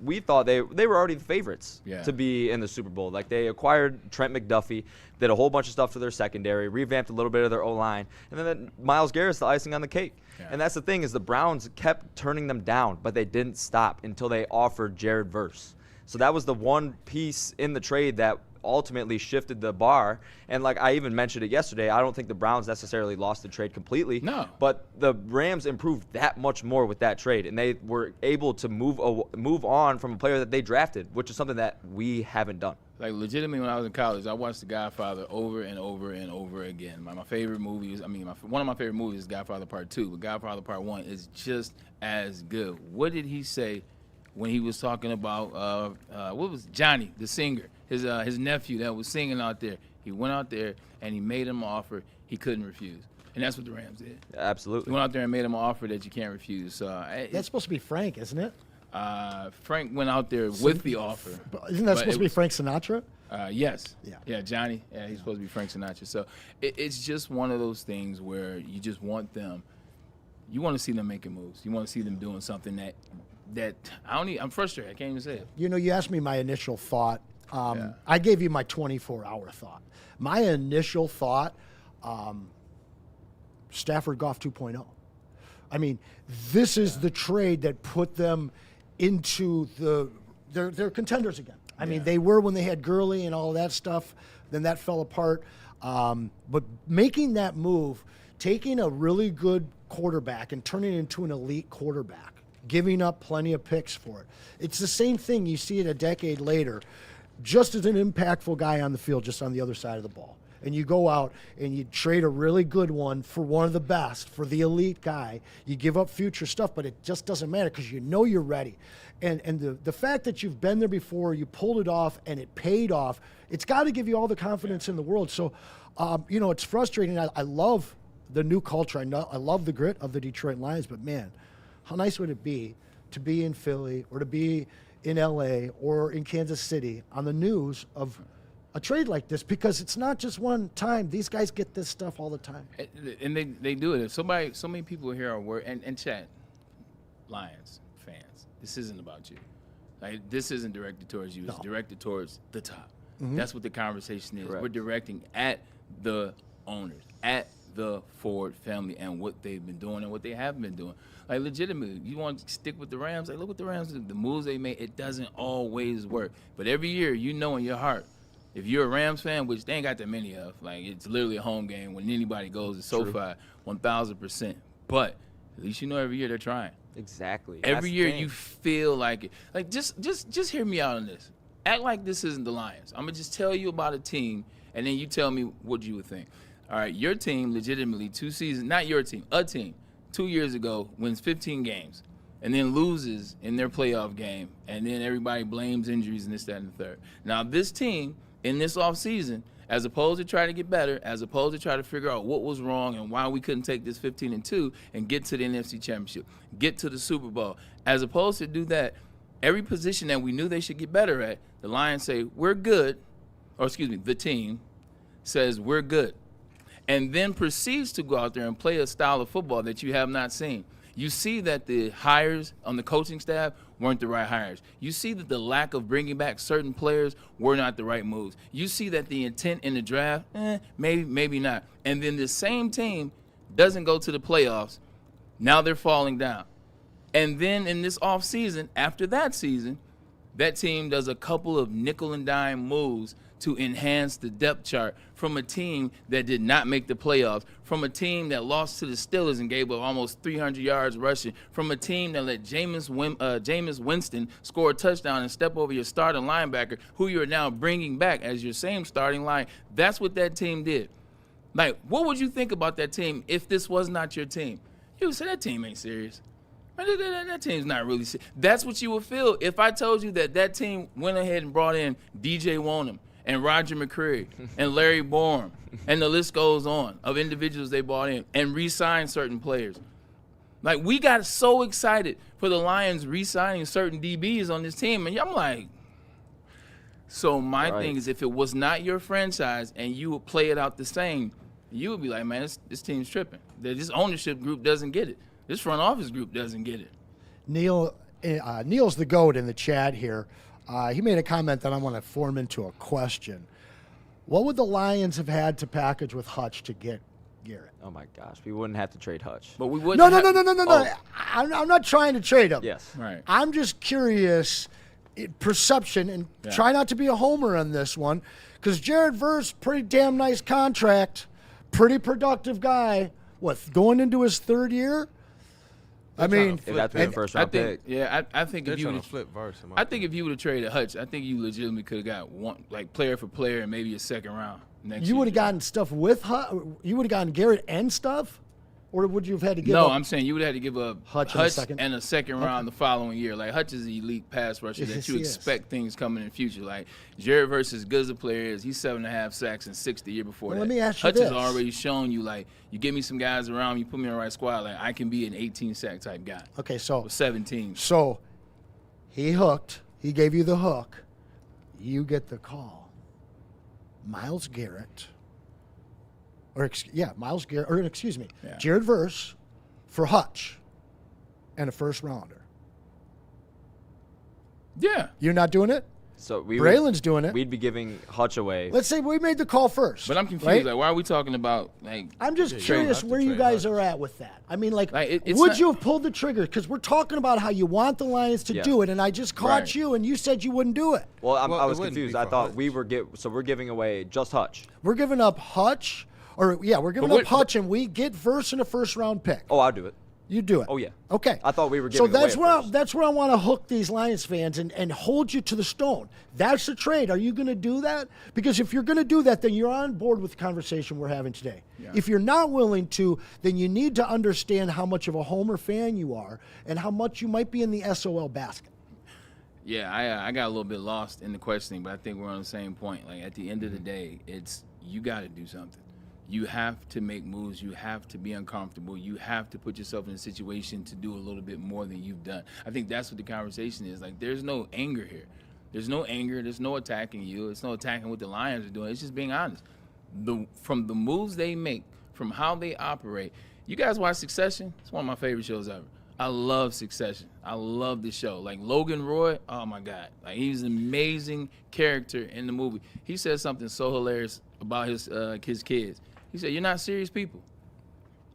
[SPEAKER 6] we thought they were already the favorites to be in the Super Bowl. Like, they acquired Trent McDuffie, did a whole bunch of stuff for their secondary, revamped a little bit of their O-line, and then Myles Garrett's the icing on the cake. Yeah. And that's the thing is the Browns kept turning them down, but they didn't stop until they offered Jared Verse. So that was the one piece in the trade that ultimately shifted the bar. And like I even mentioned it yesterday, I don't think the Browns necessarily lost the trade completely.
[SPEAKER 4] No.
[SPEAKER 6] But the Rams improved that much more with that trade, and they were able to move on from a player that they drafted, which is something that we haven't done.
[SPEAKER 4] Like, legitimately, when I was in college, I watched The Godfather over and over and over again. My favorite movie is, one of my favorite movies is Godfather Part 2, but Godfather Part 1 is just as good. What did he say when he was talking about, what was Johnny, the singer, his nephew that was singing out there? He went out there and he made him an offer he couldn't refuse. And that's what the Rams did.
[SPEAKER 6] Absolutely.
[SPEAKER 4] He went out there and made him an offer that you can't refuse. So
[SPEAKER 5] that's supposed to be Frank, isn't it?
[SPEAKER 4] Frank went out there with the offer.
[SPEAKER 5] Isn't that supposed to be Frank Sinatra?
[SPEAKER 4] Yes.
[SPEAKER 5] Yeah,
[SPEAKER 4] Johnny. Yeah, he's supposed to be Frank Sinatra. So it's just one of those things where you just want them. You want to see them making moves. You want to see them doing something that I'm frustrated. I can't even say it.
[SPEAKER 5] You asked me my initial thought. I gave you my 24-hour thought. My initial thought, Stafford Goff 2.0. I mean, this is the trade that put them into they're contenders again. I mean, they were when they had Gurley and all that stuff. Then that fell apart. But making that move, taking a really good quarterback and turning it into an elite quarterback, giving up plenty of picks for it. It's the same thing. You see it a decade later, just as an impactful guy on the field, just on the other side of the ball. And you go out and you trade a really good one for one of the best, for the elite guy. You give up future stuff, but it just doesn't matter because you know you're ready. And the fact that you've been there before, you pulled it off, and it paid off, it's got to give you all the confidence in the world. So, it's frustrating. I love the new culture. I love the grit of the Detroit Lions, but, man, how nice would it be to be in Philly or to be in L.A. or in Kansas City on the news of a trade like this, because it's not just one time. These guys get this stuff all the time.
[SPEAKER 4] And they do it. If so many people here are worried, and chat, Lions fans, this isn't about you. Like, this isn't directed towards you. It's directed towards the top. Mm-hmm. That's what the conversation is. Correct. We're directing at the owners, at the Ford family and what they've been doing and what they haven't been doing. Like, legitimately, you want to stick with the Rams? Like, look what the Rams do. The moves they made, it doesn't always work. But every year, you know in your heart, if you're a Rams fan, which they ain't got that many of, like, it's literally a home game when anybody goes to SoFi, 1,000%. But at least you know every year they're trying.
[SPEAKER 6] Exactly.
[SPEAKER 4] Every year you feel like it. Like, just hear me out on this. Act like this isn't the Lions. I'm going to just tell you about a team, and then you tell me what you would think. All right, your team legitimately 2 seasons, not your team, a team, 2 years ago wins 15 games and then loses in their playoff game, and then everybody blames injuries and this, that, and the third. Now, this team in this offseason, as opposed to try to get better, as opposed to try to figure out what was wrong and why we couldn't take this 15-2 and get to the NFC Championship, get to the Super Bowl, as opposed to do that, every position that we knew they should get better at, the Lions say, we're good, or excuse me, the team says we're good, and then proceeds to go out there and play a style of football that you have not seen. You see that the hires on the coaching staff weren't the right hires. You see that the lack of bringing back certain players were not the right moves. You see that the intent in the draft, maybe not. And then the same team doesn't go to the playoffs. Now they're falling down. And then in this offseason, after that season, that team does a couple of nickel and dime moves to enhance the depth chart from a team that did not make the playoffs, from a team that lost to the Steelers and gave up almost 300 yards rushing, from a team that let Jameis Winston score a touchdown and step over your starting linebacker, who you're now bringing back as your same starting line. That's what that team did. Like, what would you think about that team if this was not your team? You would say that team ain't serious. That team's not really serious. That's what you would feel if I told you that team went ahead and brought in DJ Wonham and Roger McCreary and Larry Borum, and the list goes on of individuals they brought in and re-signed certain players. Like, we got so excited for the Lions re-signing certain DBs on this team, and I'm like, so my thing is, if it was not your franchise and you would play it out the same, you would be like, man, this team's tripping. This ownership group doesn't get it. This front office group doesn't get it.
[SPEAKER 5] Neil's the GOAT in the chat here. He made a comment that I want to form into a question. What would the Lions have had to package with Hutch to get Garrett?
[SPEAKER 6] Oh, my gosh. We wouldn't have to trade Hutch.
[SPEAKER 4] But we wouldn't.
[SPEAKER 5] No. I'm not trying to trade him.
[SPEAKER 6] Yes.
[SPEAKER 4] Right.
[SPEAKER 5] I'm just curious, perception, and try not to be a homer on this one, because Jared Verse, pretty damn nice contract, pretty productive guy. What, going into his third year? I mean,
[SPEAKER 6] if that's the first round pick.
[SPEAKER 4] Yeah, I think if you would
[SPEAKER 3] flip Verse.
[SPEAKER 4] I think if you would have traded Hutch, I think you legitimately could have got one, like, player for player and maybe a second round next year.
[SPEAKER 5] You would have gotten stuff with Hutch? You would have gotten Garrett and stuff? Or would you have had to give up?
[SPEAKER 4] No, I'm saying you would have had to give up
[SPEAKER 5] Hutch
[SPEAKER 4] and a second round the following year. Like, Hutch is the elite pass rusher that you expect things coming in the future. Like, Jared Verse, as good as a player is, he's 7.5 sacks and 6 the year before that.
[SPEAKER 5] Let me ask you
[SPEAKER 4] Hutch
[SPEAKER 5] this.
[SPEAKER 4] has already shown you, like, you give me some guys around me, you put me in the right squad, like, I can be an 18-sack type guy.
[SPEAKER 5] Okay, so
[SPEAKER 4] With 17.
[SPEAKER 5] So he hooked. He gave you the hook. You get the call. Myles Garrett. Myles Garrett. Or excuse me, Jared Verse for Hutch and a first rounder.
[SPEAKER 4] Yeah.
[SPEAKER 5] You're not doing it?
[SPEAKER 6] So
[SPEAKER 5] Braylon's doing it.
[SPEAKER 6] We'd be giving Hutch away.
[SPEAKER 5] Let's say we made the call first.
[SPEAKER 4] But I'm confused.
[SPEAKER 5] right?
[SPEAKER 4] Like, why are we talking about, like,
[SPEAKER 5] I'm just curious where you guys are at with that. I mean, like
[SPEAKER 4] it's
[SPEAKER 5] would
[SPEAKER 4] not-
[SPEAKER 5] you have pulled the trigger? Because we're talking about how you want the Lions to do it, and I just caught
[SPEAKER 4] Right.
[SPEAKER 5] you, and you said you wouldn't do it.
[SPEAKER 6] Well, I
[SPEAKER 3] Well,
[SPEAKER 6] was
[SPEAKER 3] it wouldn't
[SPEAKER 6] confused.
[SPEAKER 3] be
[SPEAKER 6] I
[SPEAKER 3] for
[SPEAKER 6] thought
[SPEAKER 3] Hutch.
[SPEAKER 6] we're giving away just Hutch.
[SPEAKER 5] We're giving up Hutch, we're giving up Hutch, and we get Verse in a first-round pick.
[SPEAKER 6] Oh, I'll do it.
[SPEAKER 5] You do it.
[SPEAKER 6] Oh, yeah.
[SPEAKER 5] Okay.
[SPEAKER 6] I thought we were
[SPEAKER 5] So
[SPEAKER 6] giving
[SPEAKER 5] that's
[SPEAKER 6] away
[SPEAKER 5] where
[SPEAKER 6] first.
[SPEAKER 5] that's where I want to hook these Lions fans and hold you to the stone. That's the trade. Are you going to do that? Because if you're going to do that, then you're on board with the conversation we're having today.
[SPEAKER 4] Yeah.
[SPEAKER 5] If you're not willing to, then you need to understand how much of a homer fan you are and how much you might be in the SOL basket.
[SPEAKER 4] Yeah, I got a little bit lost in the questioning, but I think we're on the same point. Like, at the end of the day, it's you got to do something. You have to make moves. You have to be uncomfortable. You have to put yourself in a situation to do a little bit more than you've done. I think that's what the conversation is. Like, there's no anger here. There's no anger. There's no attacking you. It's no attacking what the Lions are doing. It's just being honest. From the moves they make, from how they operate. You guys watch Succession? It's one of my favorite shows ever. I love Succession. I love the show. Like, Logan Roy, oh my God. Like, he's an amazing character in the movie. He said something so hilarious about his kids. He said, "You're not serious people.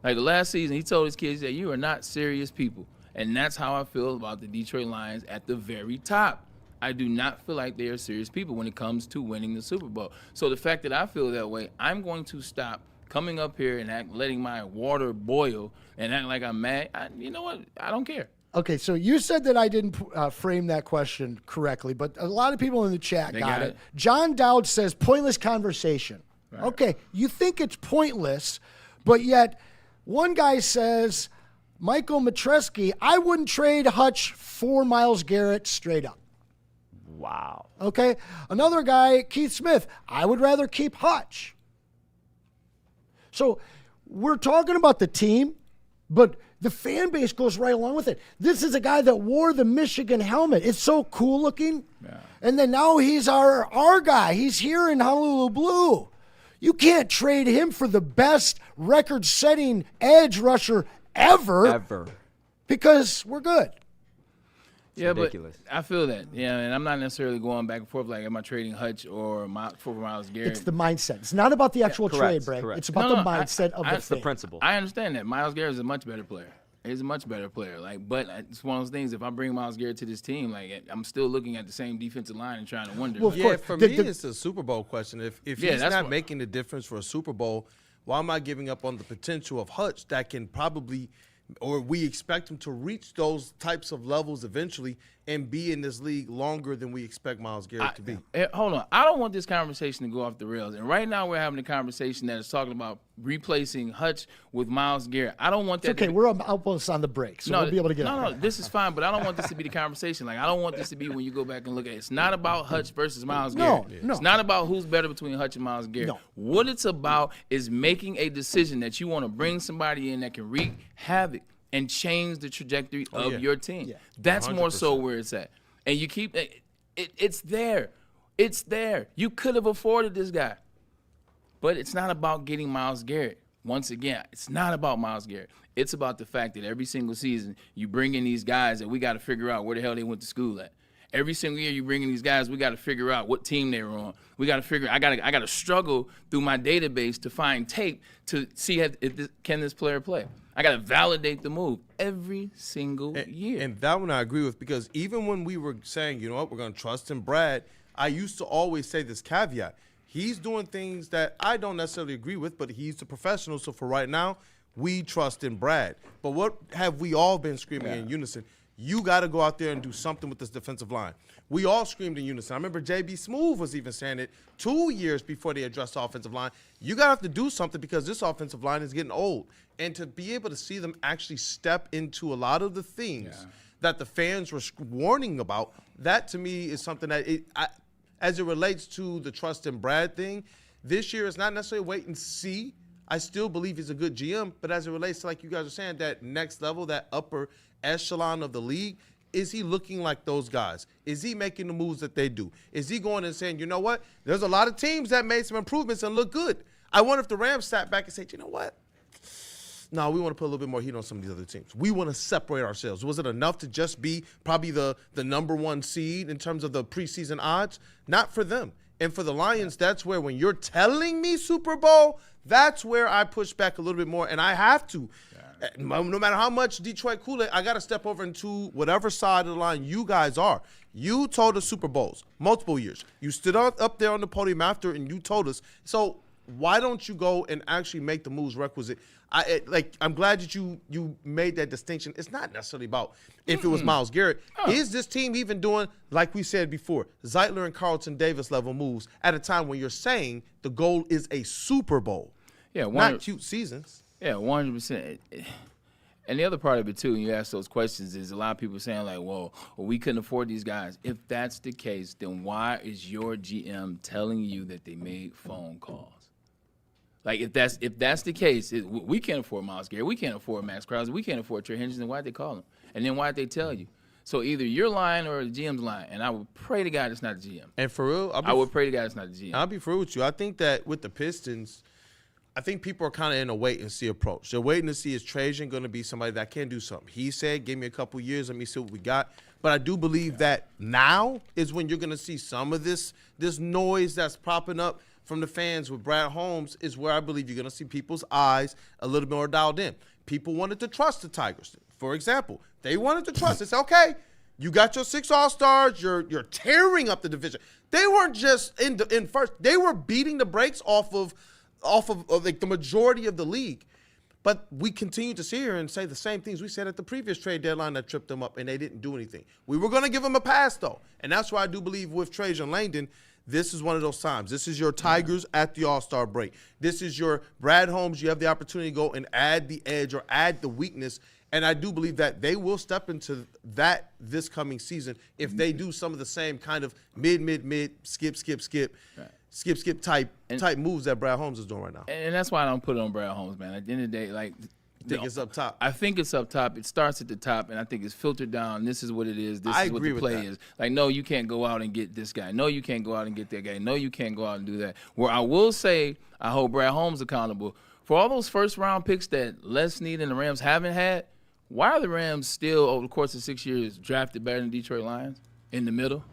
[SPEAKER 4] Like the last season, he told his kids that you are not serious people. And that's how I feel about the Detroit Lions at the very top. I do not feel like they are serious people when it comes to winning the Super Bowl. So the fact that I feel that way, I'm going to stop coming up here and letting my water boil and act like I'm mad. You know what? I don't care.
[SPEAKER 5] Okay, so you said that I didn't frame that question correctly, but a lot of people in the chat got it. John Dowd says pointless conversation. Right. Okay, you think it's pointless, but yet one guy says, Michael Matreski, I wouldn't trade Hutch for Myles Garrett straight up.
[SPEAKER 6] Wow.
[SPEAKER 5] Okay, another guy, Keith Smith, I would rather keep Hutch. So we're talking about the team, but the fan base goes right along with it. This is a guy that wore the Michigan helmet. It's so cool looking. Yeah. And then now he's our guy. He's here in Honolulu Blue. You can't trade him for the best record-setting edge rusher ever. Because we're good.
[SPEAKER 6] It's ridiculous.
[SPEAKER 4] But I feel that. Yeah, and I'm not necessarily going back and forth like, am I trading Hutch or for Myles Garrett?
[SPEAKER 5] It's the mindset. It's not about the actual trade, Bray. It's about the mindset of the
[SPEAKER 6] thing. The principle.
[SPEAKER 4] I understand that. Myles Garrett is a much better player. He's a much better player. But it's one of those things. If I bring Myles Garrett to this team, I'm still looking at the same defensive line and trying to wonder.
[SPEAKER 3] Well, for me, it's a Super Bowl question. If he's not making the difference for a Super Bowl, why am I giving up on the potential of Hutch that can probably, or we expect him to reach those types of levels eventually and be in this league longer than we expect Myles Garrett to be?
[SPEAKER 4] Hold on. I don't want this conversation to go off the rails. And right now we're having a conversation that is talking about replacing Hutch with Myles Garrett. I don't want that.
[SPEAKER 5] It's okay. We're almost on the break, so we'll be able to get
[SPEAKER 4] No, this is fine, but I don't want this to be the conversation. I don't want this to be when you go back and look at it. It's not about Hutch versus Myles Garrett.
[SPEAKER 5] No.
[SPEAKER 4] It's not about who's better between Hutch and Myles Garrett.
[SPEAKER 5] No.
[SPEAKER 4] What it's about is making a decision that you want to bring somebody in that can wreak havoc and change the trajectory of your team. Yeah. That's 100%. More so where it's at. And you keep it's there. It's there. You could have afforded this guy. But it's not about getting Myles Garrett. Once again, it's not about Myles Garrett. It's about the fact that every single season you bring in these guys that we got to figure out where the hell they went to school at. Every single year you bring in these guys, we got to figure out what team they were on. We got to figure. I got to struggle through my database to find tape to see can this player play. I got to validate the move every single year.
[SPEAKER 3] And that one I agree with, because even when we were saying, you know what, we're going to trust in Brad, I used to always say this caveat. He's doing things that I don't necessarily agree with, but he's the professional. So for right now, we trust in Brad. But what have we all been screaming in unison? You got to go out there and do something with this defensive line. We all screamed in unison. I remember J.B. Smoove was even saying it 2 years before they addressed the offensive line. You got to have to do something because this offensive line is getting old. And to be able to see them actually step into a lot of the things that the fans were warning about, that to me is something that, as it relates to the trust in Brad thing, this year is not necessarily wait and see. I still believe he's a good GM, but as it relates to, like you guys are saying, that next level, that upper echelon of the league, is he looking like those guys? Is he making the moves that they do? Is he going and saying, you know what, there's a lot of teams that made some improvements and look good. I wonder if the Rams sat back and said, you know what? No, we want to put a little bit more heat on some of these other teams. We want to separate ourselves. Was it enough to just be probably the number one seed in terms of the preseason odds? Not for them. And for the Lions, that's where, when you're telling me Super Bowl, that's where I push back a little bit more, and I have to. No matter how much Detroit Kool-Aid, I got to step over into whatever side of the line you guys are. You told us Super Bowls multiple years. You stood up there on the podium after, and you told us. So why don't you go and actually make the moves requisite? I'm glad that you made that distinction. It's not necessarily about if it was Myles Garrett. Oh. Is this team even doing, like we said before, Zeitler and Carlton Davis level moves at a time when you're saying the goal is a Super Bowl? Yeah, not cute seasons.
[SPEAKER 4] Yeah, 100%. And the other part of it, too, when you ask those questions, is a lot of people saying, like, well, we couldn't afford these guys. If that's the case, then why is your GM telling you that they made phone calls? Like, if that's the case, we can't afford Myles Garrett, we can't afford Max Crosby, we can't afford Trey Hendrickson, why'd they call him? And then why'd they tell you? So either you're lying or the GM's lying, and I would pray to God it's not the GM.
[SPEAKER 3] And for real,
[SPEAKER 4] I would pray to God it's not the GM.
[SPEAKER 3] I'll be real with you. I think that with the Pistons, I think people are kind of in a wait-and-see approach. They're waiting to see, is Trajan going to be somebody that can do something? He said, give me a couple years, let me see what we got. But I do believe that now is when you're going to see some of this noise that's popping up from the fans with Brad Holmes is where I believe you're going to see people's eyes a little bit more dialed in. People wanted to trust the Tigers. For example, they wanted to trust. They said, okay, you got your 6 All-Stars. You're tearing up the division. They weren't just in first. They were beating the brakes off of like the majority of the league. But we continue to sit here and say the same things we said at the previous trade deadline that tripped them up, and they didn't do anything. We were going to give them a pass, though. And that's why I do believe with Trajan Langdon, this is one of those times. This is your Tigers at the All-Star break. This is your Brad Holmes. You have the opportunity to go and add the edge or add the weakness. And I do believe that they will step into that this coming season if they do some of the same kind of mid, skip type moves that Brad Holmes is doing right now.
[SPEAKER 4] And that's why I don't put it on Brad Holmes, man. At the end of the day, like,
[SPEAKER 3] it's up top.
[SPEAKER 4] I think it's up top. It starts at the top, and I think it's filtered down. This is what it is. This is what the play is. Like, no, you can't go out and get this guy. No, you can't go out and get that guy. No, you can't go out and do that. Where I will say I hold Brad Holmes accountable for all those first-round picks that Les Snead and the Rams haven't had. Why are the Rams still, over the course of 6 years, drafted better than Detroit Lions in the middle?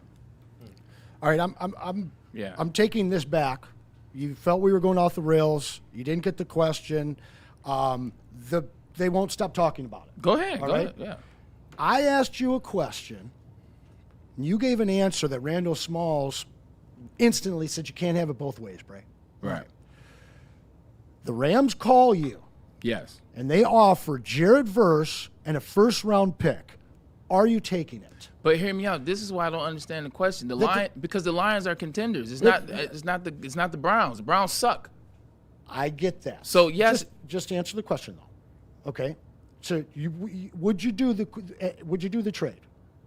[SPEAKER 5] All right, I'm taking this back. You felt we were going off the rails. You didn't get the question. They won't stop talking about it.
[SPEAKER 4] Go ahead. Yeah.
[SPEAKER 5] I asked you a question. And you gave an answer that Randall Smalls instantly said you can't have it both ways, Bray.
[SPEAKER 4] Right.
[SPEAKER 5] The Rams call you.
[SPEAKER 4] Yes.
[SPEAKER 5] And they offer Jared Verse and a first-round pick. Are you taking it?
[SPEAKER 4] But hear me out. This is why I don't understand the question. Because the Lions are contenders. It's not the Browns. The Browns suck.
[SPEAKER 5] I get that.
[SPEAKER 4] So yes,
[SPEAKER 5] just answer the question though. Okay. So would you do the trade?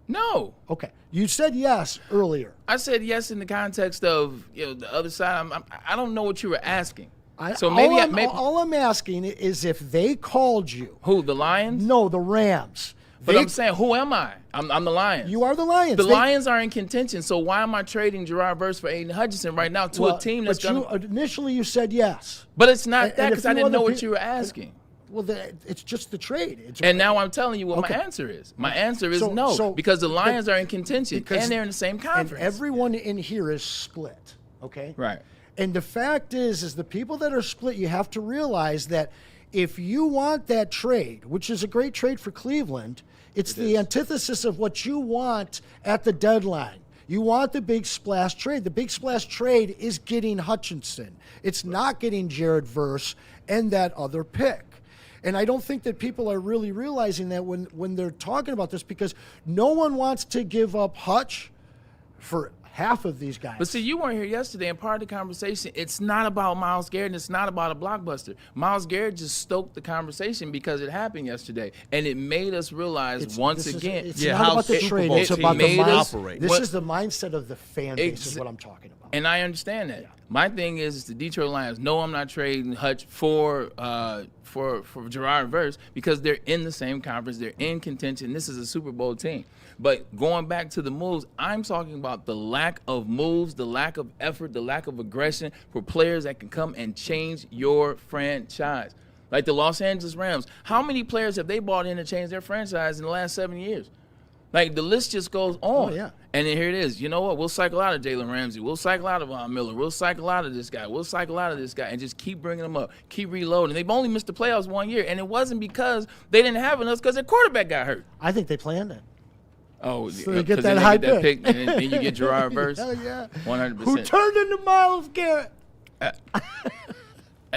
[SPEAKER 4] No.
[SPEAKER 5] Okay. You said yes earlier.
[SPEAKER 4] I said yes in the context of the other side. I don't know what you were asking.
[SPEAKER 5] All I'm asking is if they called you.
[SPEAKER 4] Who, the Lions?
[SPEAKER 5] No, the Rams.
[SPEAKER 4] But I'm saying, who am I? I'm the Lions.
[SPEAKER 5] You are the Lions.
[SPEAKER 4] The Lions are in contention, so why am I trading Gerard Verse for Aiden Hutchinson right now to a team that's going to –
[SPEAKER 5] initially you said yes.
[SPEAKER 4] But it's not that because I didn't know what you were asking.
[SPEAKER 5] Well, it's just the trade.
[SPEAKER 4] And now I'm telling you what my answer is. My answer is no, because the Lions are in contention, and they're in the same conference.
[SPEAKER 5] And everyone in here is split, okay?
[SPEAKER 4] Right.
[SPEAKER 5] And the fact is the people that are split, you have to realize that if you want that trade, which is a great trade for Cleveland, it's the antithesis of what you want at the deadline. You want the big splash trade. The big splash trade is getting Hutchinson. It's not getting Jared Verse and that other pick. And I don't think that people are really realizing that when they're talking about this, because no one wants to give up Hutch for half of these guys.
[SPEAKER 4] But see, you weren't here yesterday, and part of the conversation, it's not about Myles Garrett, and it's not about a blockbuster. Myles Garrett just stoked the conversation because it happened yesterday, and it made us realize once again.
[SPEAKER 5] It's not about the trade. It's about the mindset. This is the mindset of the fan base is what I'm talking about.
[SPEAKER 4] And I understand that. Yeah. My thing is the Detroit Lions. No, I'm not trading Hutch for Gerard Verse because they're in the same conference. They're in contention. This is a Super Bowl team. But going back to the moves, I'm talking about the lack of moves, the lack of effort, the lack of aggression for players that can come and change your franchise. Like the Los Angeles Rams. How many players have they brought in to change their franchise in the last 7 years? Like, the list just goes on.
[SPEAKER 5] Oh, yeah.
[SPEAKER 4] And then here it is. You know what? We'll cycle out of Jalen Ramsey. We'll cycle out of Von Miller. We'll cycle out of this guy. We'll cycle out of this guy and just keep bringing them up, keep reloading. They've only missed the playoffs 1 year, and it wasn't because they didn't have enough, because their quarterback got hurt.
[SPEAKER 5] I think they planned it.
[SPEAKER 4] Oh,
[SPEAKER 5] so they get that high pick.
[SPEAKER 4] And then you get Gerard Verse.
[SPEAKER 5] Hell yeah.
[SPEAKER 4] 100%.
[SPEAKER 5] Who turned into Myles Garrett?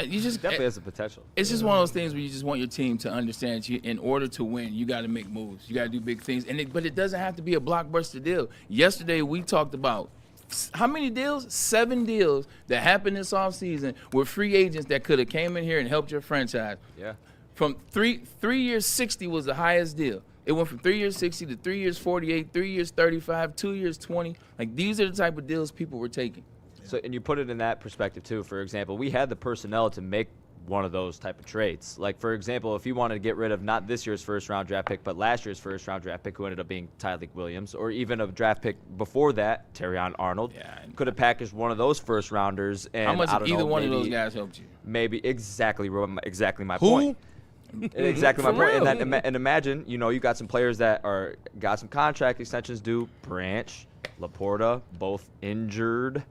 [SPEAKER 4] You just
[SPEAKER 6] definitely has the potential.
[SPEAKER 4] It's just one of those things where you just want your team to understand that in order to win, you got to make moves. You got to do big things. But it doesn't have to be a blockbuster deal. Yesterday we talked about how many deals? 7 deals that happened this offseason with free agents that could have came in here and helped your franchise.
[SPEAKER 6] Yeah.
[SPEAKER 4] From 3 years, 60 was the highest deal. It went from 3 years 60 to 3 years 48, 3 years 35, 2 years 20. Like, these are the type of deals people were taking.
[SPEAKER 6] So, and you put it in that perspective too. For example, we had the personnel to make one of those type of trades. Like, for example, if you wanted to get rid of not this year's first-round draft pick, but last year's first-round draft pick, who ended up being Tyreek Williams, or even a draft pick before that, Terrion Arnold, could have packaged one of those first-rounders. And
[SPEAKER 4] how much of either one of those guys helped you?
[SPEAKER 6] Maybe exactly my point. Exactly my point. And imagine, you got some players that got some contract extensions due. Branch, Laporta, both injured.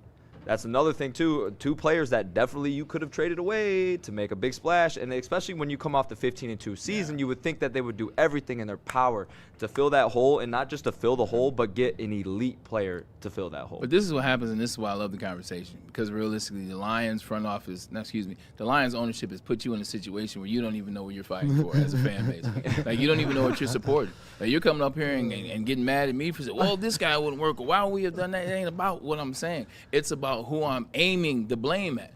[SPEAKER 6] That's another thing, too. Two players that definitely you could have traded away to make a big splash. And especially when you come off the 15-2 season, you would think that they would do everything in their power to fill that hole, and not just to fill the hole, but get an elite player to fill that hole.
[SPEAKER 4] But this is what happens, and this is why I love the conversation. Because realistically, the Lions the Lions ownership has put you in a situation where you don't even know what you're fighting for as a fan base. Like, you don't even know what you're supporting. Like, you're coming up here and getting mad at me for saying, well, this guy wouldn't work, or why would we have done that? It ain't about what I'm saying. It's about who I'm aiming the blame at.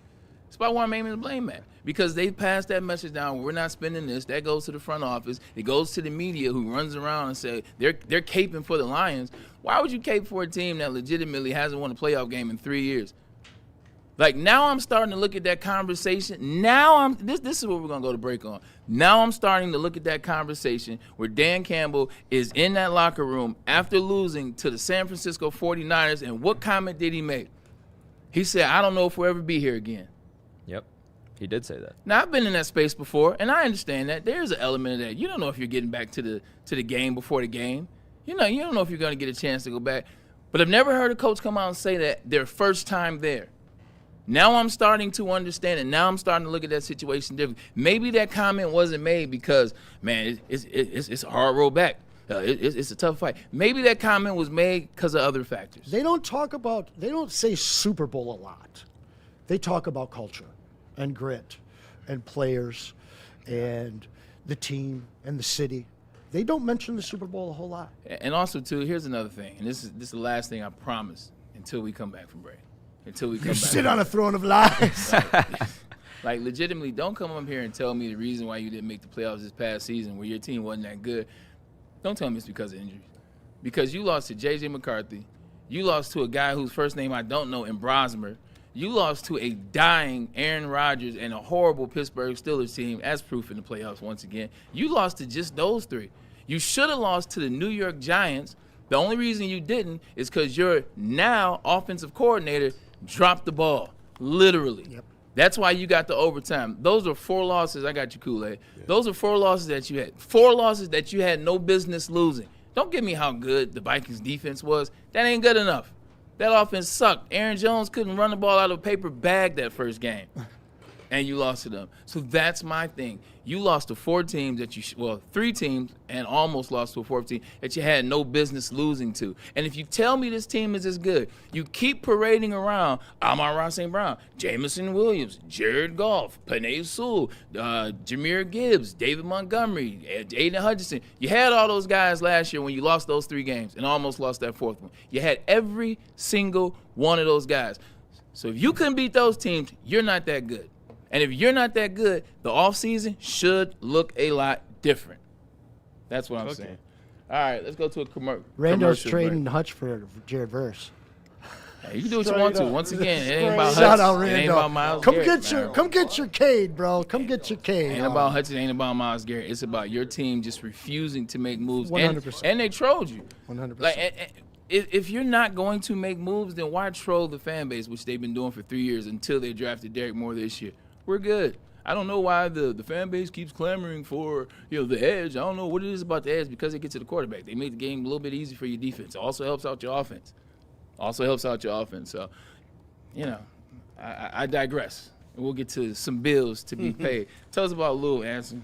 [SPEAKER 4] It's about who I'm aiming the blame at. Because they passed that message down, we're not spending this. That goes to the front office. It goes to the media who runs around and say they're caping for the Lions. Why would you cape for a team that legitimately hasn't won a playoff game in 3 years? Like, now I'm starting to look at that conversation. Now this is what we're going to go to break on. Now I'm starting to look at that conversation where Dan Campbell is in that locker room after losing to the San Francisco 49ers, and what comment did he make? He said, I don't know if we'll ever be here again.
[SPEAKER 6] Yep, he did say that.
[SPEAKER 4] Now, I've been in that space before, and I understand that. There's an element of that. You don't know if you're getting back to the game before the game. You don't know if you're going to get a chance to go back. But I've never heard a coach come out and say that their first time there. Now I'm starting to understand it. Now I'm starting to look at that situation differently. Maybe that comment wasn't made because, man, it's a hard road back. It's a tough fight. Maybe that comment was made because of other factors.
[SPEAKER 5] They don't say Super Bowl a lot. They talk about culture and grit and players and the team and the city. They don't mention the Super Bowl a whole lot.
[SPEAKER 4] And also, too, here's another thing, and this is the last thing I promise until we come back from break. Until we come back.
[SPEAKER 5] Sit on a throne of lies.
[SPEAKER 4] Like, legitimately, don't come up here and tell me the reason why you didn't make the playoffs this past season where your team wasn't that good. Don't tell me it's because of injuries. Because you lost to J.J. McCarthy. You lost to a guy whose first name I don't know in Brosmer. You lost to a dying Aaron Rodgers and a horrible Pittsburgh Steelers team, as proof in the playoffs once again. You lost to just those three. You should have lost to the New York Giants. The only reason you didn't is because your now offensive coordinator dropped the ball, literally.
[SPEAKER 5] Yep.
[SPEAKER 4] That's why you got the overtime. Those are 4 losses. I got you, Kool-Aid. Yeah. Those are 4 losses that you had. 4 losses that you had no business losing. Don't give me how good the Vikings defense was. That ain't good enough. That offense sucked. Aaron Jones couldn't run the ball out of a paper bag that first game. And you lost to them. So that's my thing. You lost to 4 teams 3 teams, and almost lost to a 4th team that you had no business losing to. And if you tell me this team is as good, you keep parading around Amon-Ra St. Brown, Jamison Williams, Jared Goff, Penei Sewell, Jahmyr Gibbs, David Montgomery, Aiden Hutchinson. You had all those guys last year when you lost those 3 games and almost lost that 4th one. You had every single one of those guys. So if you couldn't beat those teams, you're not that good. And if you're not that good, the offseason should look a lot different. That's what I'm saying. All right, let's go to a commercial.
[SPEAKER 5] Rando's trading Hutch for Jared Verse.
[SPEAKER 4] Hey, you can do what you want to. Once again, it ain't about
[SPEAKER 5] Shout
[SPEAKER 4] Hutch.
[SPEAKER 5] out
[SPEAKER 4] It
[SPEAKER 5] Rando.
[SPEAKER 4] ain't about Myles
[SPEAKER 5] Come
[SPEAKER 4] Garrett.
[SPEAKER 5] get your Cade, bro. Come get your Cade.
[SPEAKER 4] Ain't about Hutch. It ain't about Myles Garrett. It's about your team just refusing to make moves.
[SPEAKER 5] 100%.
[SPEAKER 4] And they trolled you.
[SPEAKER 5] 100%.
[SPEAKER 4] Like, if you're not going to make moves, then why troll the fan base, which they've been doing for 3 years until they drafted Derek Moore this year? We're good. I don't know why the fan base keeps clamoring for the edge. I don't know what it is about the edge because they get to the quarterback. They make the game a little bit easy for your defense. It also helps out your offense. So, I digress. We'll get to some bills to be paid. Tell us about Lou, Anson.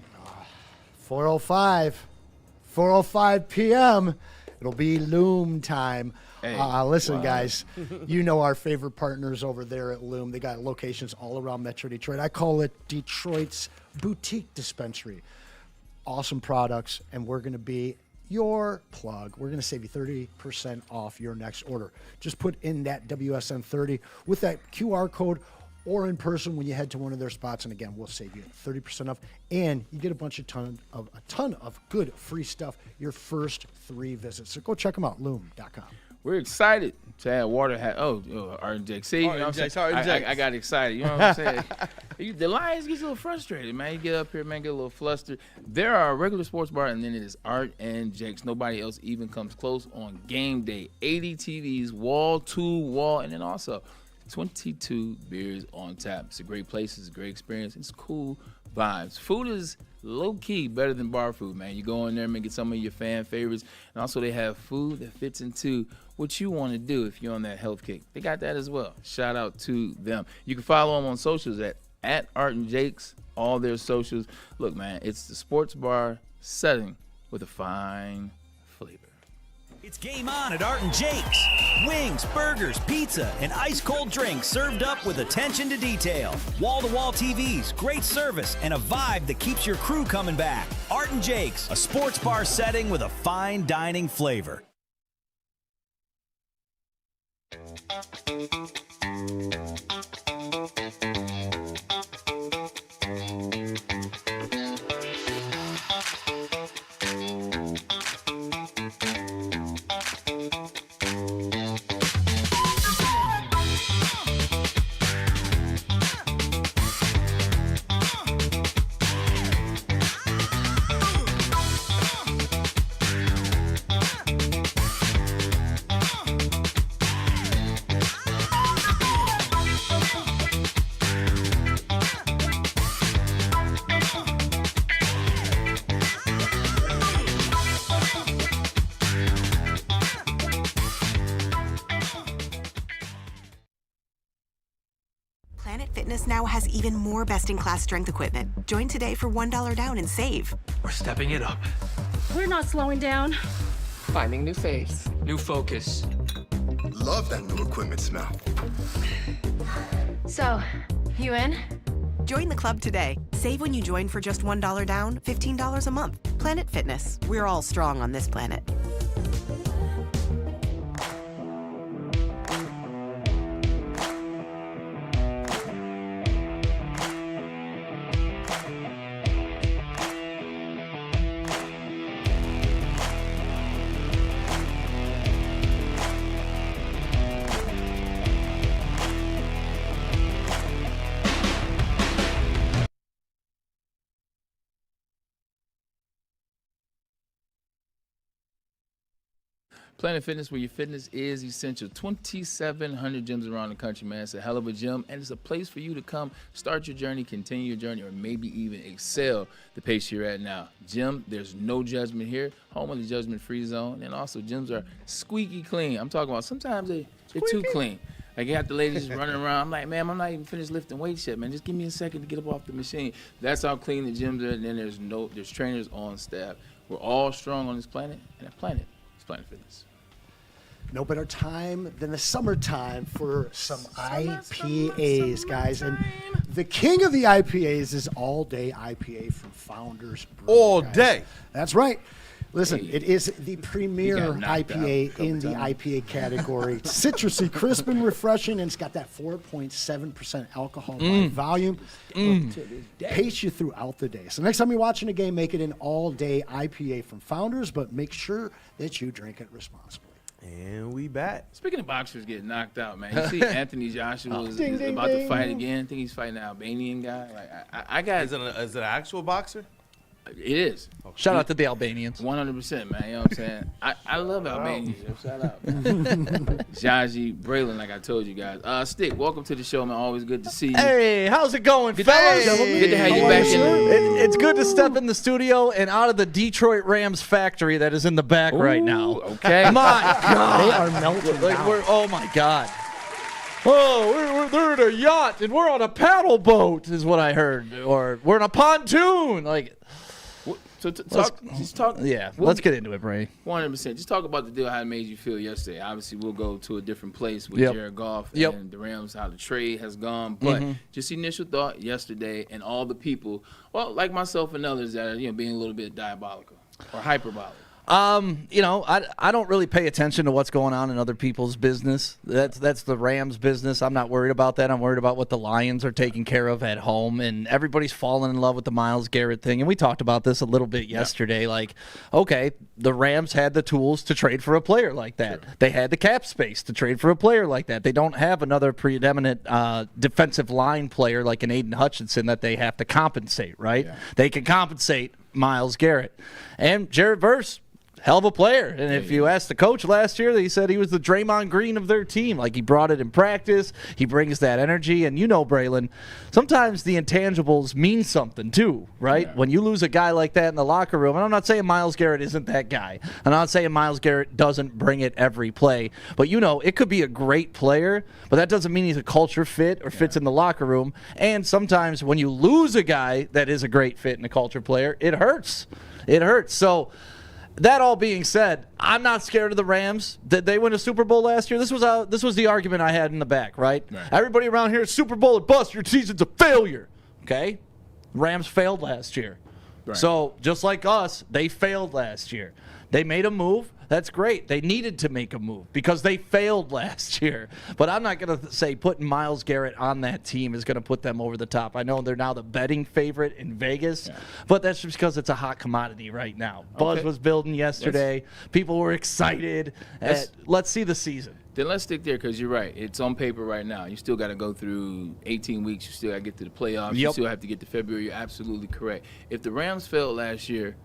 [SPEAKER 5] 4:05 p.m. It'll be Loom time.
[SPEAKER 4] Hey,
[SPEAKER 5] listen,
[SPEAKER 4] wow.
[SPEAKER 5] guys, you know our favorite partners over there at Loom. They got locations all around Metro Detroit. I call it Detroit's boutique dispensary. Awesome products, and we're going to be your plug. We're going to save you 30% off your next order. Just put in that WSN30 with that QR code or in person when you head to one of their spots. And again, we'll save you 30% off, and you get a ton of good free stuff your first 3 visits. So go check them out, loom.com.
[SPEAKER 4] We're excited to have water. RJ. See, you know what I'm saying? I got excited. You know what I'm saying? The Lions get a little frustrated, man. You get up here, man, get a little flustered. There are a regular sports bar, and then it is Art and Jake's. Nobody else even comes close on game day. 80 TVs, wall to wall, and then also 22 beers on tap. It's a great place. It's a great experience. It's cool vibes. Food is low-key better than bar food, man. You go in there and get some of your fan favorites. And also they have food that fits into what you want to do if you're on that health kick. They got that as well. Shout out to them. You can follow them on socials at Art and Jake's, all their socials. Look, man, it's the sports bar setting with a fine flavor.
[SPEAKER 7] It's game on at Art and Jake's. Wings, burgers, pizza, and ice-cold drinks served up with attention to detail. Wall-to-wall TVs, great service, and a vibe that keeps your crew coming back. Art and Jake's, a sports bar setting with a fine dining flavor.
[SPEAKER 8] Planet Fitness now has even more best-in-class strength equipment. Join today for $1 down and save.
[SPEAKER 9] We're stepping it up.
[SPEAKER 10] We're not slowing down.
[SPEAKER 11] Finding new faith.
[SPEAKER 9] New focus.
[SPEAKER 12] Love that new equipment smell.
[SPEAKER 10] So, you in?
[SPEAKER 8] Join the club today. Save when you join for just $1 down, $15 a month. Planet Fitness. We're all strong on this planet.
[SPEAKER 4] Planet Fitness, where your fitness is essential. 2,700 gyms around the country, man. It's a hell of a gym, and it's a place for you to come start your journey, continue your journey, or maybe even excel the pace you're at now. Gym, there's no judgment here. Home of the judgment-free zone. And also, gyms are squeaky clean. I'm talking about sometimes they're too clean. Like, you got the ladies just running around. I'm like, man, I'm not even finished lifting weights yet, man. Just give me a second to get up off the machine. That's how clean the gyms are. And then there's trainers on staff. We're all strong on this planet, and that planet is Planet Fitness.
[SPEAKER 5] No better time than the summertime for some IPAs, guys. And the king of the IPAs is All Day IPA from Founders Brewing.
[SPEAKER 3] All day.
[SPEAKER 5] That's right. Listen,
[SPEAKER 4] Hey,
[SPEAKER 5] it is the premier
[SPEAKER 4] got knocked out a
[SPEAKER 5] IPA
[SPEAKER 4] couple
[SPEAKER 5] in the
[SPEAKER 4] times.
[SPEAKER 5] IPA category. Citrusy, crisp, and refreshing, and it's got that 4.7% alcohol by volume. Pace you throughout the day. So next time you're watching a game, make it an all-day IPA from Founders, but make sure that you drink it responsibly.
[SPEAKER 3] And we back.
[SPEAKER 4] Speaking of boxers getting knocked out, man, you see Anthony Joshua is about to fight again. I think he's fighting an Albanian guy. Like I got
[SPEAKER 3] Is it an actual boxer?
[SPEAKER 4] it is.
[SPEAKER 11] Shout out to the Albanians.
[SPEAKER 4] 100%, man. You know what I'm saying? I love Albanians. Yo. Shout out, man. Jaji, Braylon, like I told you guys. Stick, welcome to the show, man. Always good to see you.
[SPEAKER 11] Hey, how's it going,
[SPEAKER 4] Good
[SPEAKER 11] fellas?
[SPEAKER 4] to have you back in.
[SPEAKER 11] It's good to step in the studio and out of the Detroit Rams factory that is in the back right now.
[SPEAKER 4] Okay.
[SPEAKER 11] My God.
[SPEAKER 5] They are melting down.
[SPEAKER 11] Oh, my God. Oh, they're in a yacht and we're on a paddle boat is what I heard. Or we're in a pontoon. Like,
[SPEAKER 4] So talk.
[SPEAKER 11] yeah, let's get into it, Bray.
[SPEAKER 4] 100%. Just talk about the deal, how it made you feel yesterday. Obviously, we'll go to a different place with
[SPEAKER 11] Yep.
[SPEAKER 4] Jared Goff
[SPEAKER 11] Yep.
[SPEAKER 4] and the Rams, how the trade has gone. But just initial thought yesterday and all the people, well, like myself and others that are being a little bit diabolical or hyperbolic.
[SPEAKER 11] I don't really pay attention to what's going on in other people's business. That's the Rams' business. I'm not worried about that. I'm worried about what the Lions are taking care of at home. And everybody's falling in love with the Myles Garrett thing. And we talked about this a little bit yesterday. Yeah. Like, okay, the Rams had the tools to trade for a player like that. Sure. They had the cap space to trade for a player like that. They don't have another preeminent defensive line player like an Aiden Hutchinson that they have to compensate, right? Yeah. They can compensate Myles Garrett. And Jared Verse hell of a player. And if you asked the coach last year, he said he was the Draymond Green of their team. Like, he brought it in practice. He brings that energy. And you know, Braylon, sometimes the intangibles mean something too, right? When you lose a guy like that in the locker room, and I'm not saying Myles Garrett isn't that guy. I'm not saying Myles Garrett doesn't bring it every play. But, you know, it could be a great player, but that doesn't mean he's a culture fit or fits in the locker room. And sometimes when you lose a guy that is a great fit and a culture player, it hurts. It hurts. So, that all being said, I'm not scared of the Rams. Did they win a Super Bowl last year? This was the argument I had in the back, right? Everybody around here is Super Bowl or bust. Your season's a failure. Okay? Rams failed last year. Right. So, just like us, they failed last year. They made a move. That's great. They needed to make a move because they failed last year. But I'm not going to say putting Myles Garrett on that team is going to put them over the top. I know they're now the betting favorite in Vegas, but that's just because it's a hot commodity right now. Buzz was building yesterday. People were excited. Let's see the season.
[SPEAKER 4] Then let's stick there because you're right. It's on paper right now. You still got to go through 18 weeks. You still got to get to the playoffs. You still have to get to February. You're absolutely correct. If the Rams failed last year,